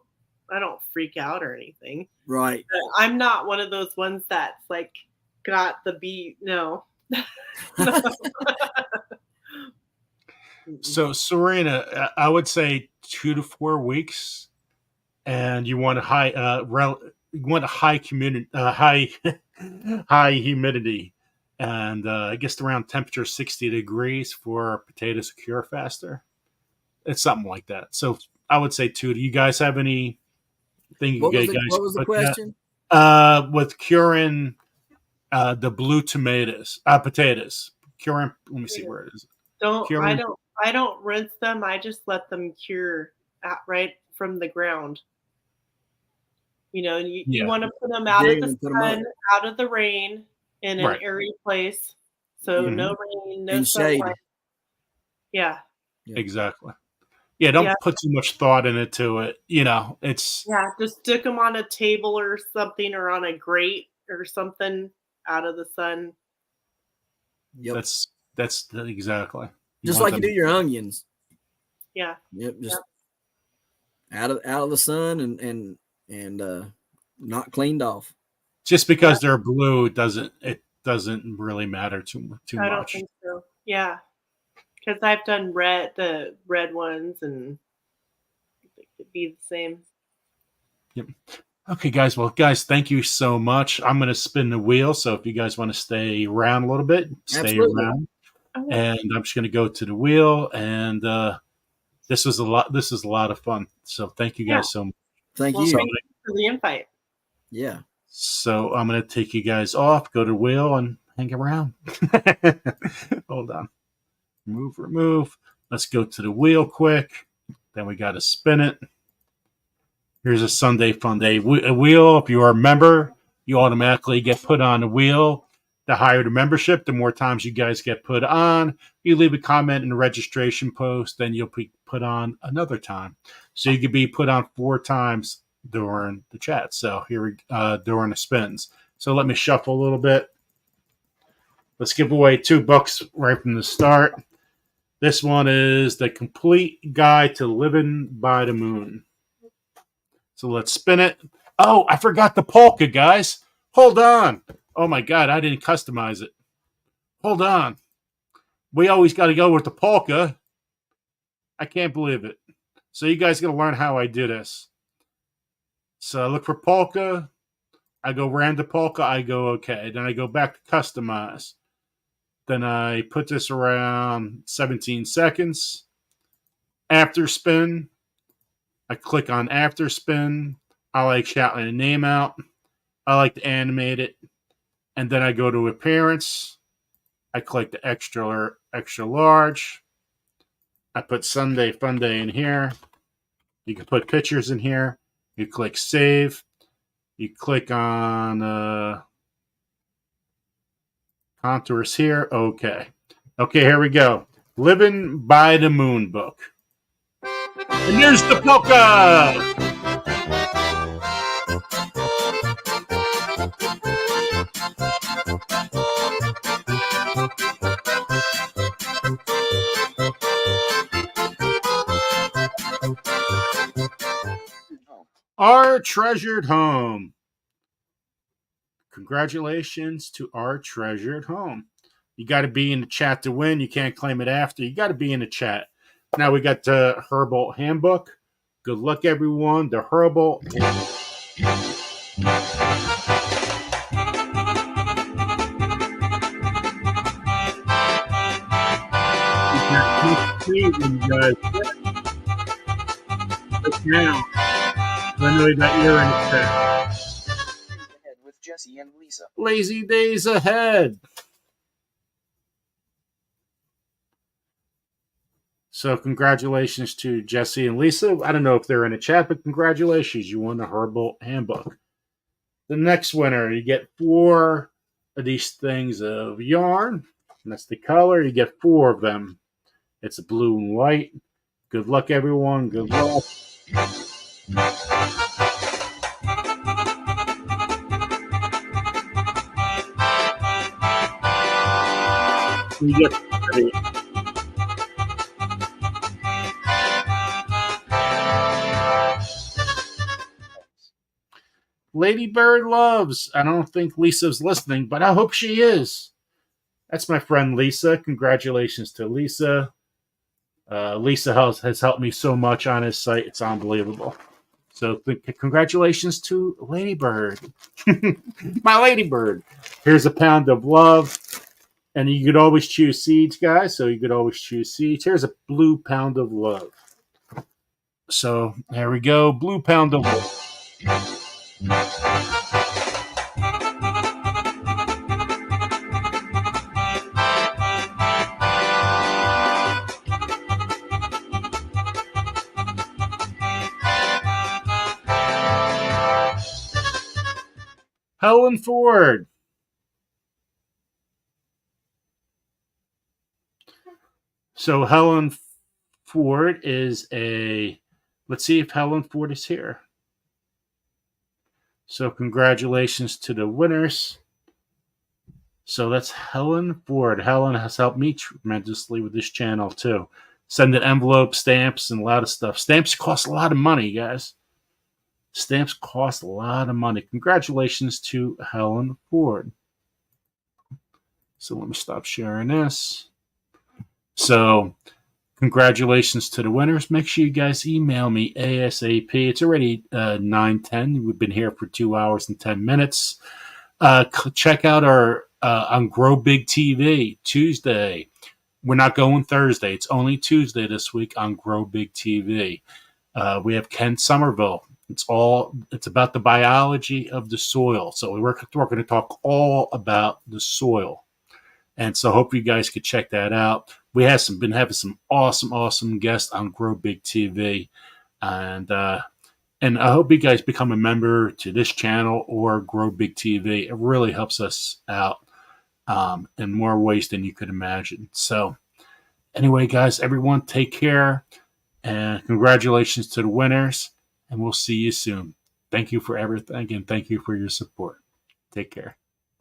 freak out or anything. Right. But I'm not one of those ones that's like got the bee. No. So, Serena, I would say 2 to 4 weeks, and you want a high humidity, high humidity, and I guess around temperature 60 degrees for potatoes to cure faster. It's something like that. So, I would say 2. Do you guys have any? What was the question? With curing the blue potatoes. Curing. Let me see where it is. I don't rinse them. I just let them cure right from the ground. You want to put them out of the sun, out of the rain, in an airy place, so no rain, no sunlight. Yeah. Exactly. Yeah, don't put too much thought into it. It's just stick them on a table or something, or on a grate or something out of the sun. Yep. That's exactly. Just like you do your onions. Yeah. Yep. Just out of the sun and not cleaned off. Just because they're blue, it doesn't really matter too much. I don't think so. Yeah. Because I've done the red ones, and it could be the same. Yep. Okay, guys. Well, guys, thank you so much. I'm going to spin the wheel, so if you guys want to stay around a little bit, stay around. And I'm just going to go to the wheel, and this is a lot of fun. So thank you guys so much. Thank you. Thank you for the invite. Yeah. So I'm going to take you guys off, go to the wheel, and hang around. Hold on. Remove. Let's go to the wheel quick. Then we got to spin it. Here's a Sunday Fun Day wheel. If you are a member, you automatically get put on the wheel. The higher the membership, the more times you guys get put on. You leave a comment in the registration post, then you'll be put on another time. So you could be put on 4 times during the chat. So here we during the spins. So let me shuffle a little bit. Let's give away 2 books right from the start. This one is The Complete Guide to Living by the Moon. So let's spin it. Oh, I forgot the polka, guys. Hold on. Oh my God, I didn't customize it. Hold on. We always got to go with the polka. I can't believe it. So you guys got to learn how I do this. So I look for polka. I go random polka. I go okay. Then I go back to customize. Then I put this around 17 seconds. After spin. I click on after spin. I like shouting a name out. I like to animate it. And then I go to appearance. I click the extra large. I put Sunday Fun Day in here. You can put pictures in here. You click save. You click on contours here. Okay. Okay, here we go. Living by the Moon book. And there's the polka! Our treasured home. Congratulations to our treasured home. You got to be in the chat to win. You can't claim it after. You got to be in the chat. Now we got the Herbal Handbook. Good luck, everyone. The Herbal Handbook. Now, I know that you're in the chat. With Jesse and Lisa. Lazy days ahead. So congratulations to Jesse and Lisa. I don't know if they're in a chat, but congratulations. You won the Herbal Handbook. The next winner, you get 4 of these things of yarn. And that's the color. You get 4 of them. It's a blue and white. Good luck, everyone. Good luck. You get Lady Bird Loves. I don't think Lisa's listening, but I hope she is. That's my friend Lisa. Congratulations to Lisa. Lisa has helped me so much on his site. It's unbelievable. So congratulations to Lady Bird. My Lady Bird. Here's a pound of love. And you could always choose seeds, guys. So you could always choose seeds. Here's a blue pound of love. So there we go. Blue pound of love. Helen Ford. So Helen Ford is a, let's see if Helen Ford is here. So congratulations to the winners. So that's Helen Ford. Helen has helped me tremendously with this channel too. Sending envelopes, stamps, and a lot of stuff. Stamps cost a lot of money, guys. Stamps cost a lot of money. Congratulations to Helen Ford. So let me stop sharing this. So congratulations to the winners. Make sure you guys email me ASAP. It's already 9:10. We've been here for 2 hours and 10 minutes. Check out our on Grow Big TV Tuesday. We're not going Thursday. It's only Tuesday this week on Grow Big TV. We have Ken Somerville. It's about the biology of the soil. So we're going to talk all about the soil. And so hope you guys could check that out. We have been having some awesome guests on Grow Big TV. And I hope you guys become a member to this channel or Grow Big TV. It really helps us out in more ways than you could imagine. So anyway, guys, everyone take care. And congratulations to the winners. And we'll see you soon. Thank you for everything. And thank you for your support. Take care.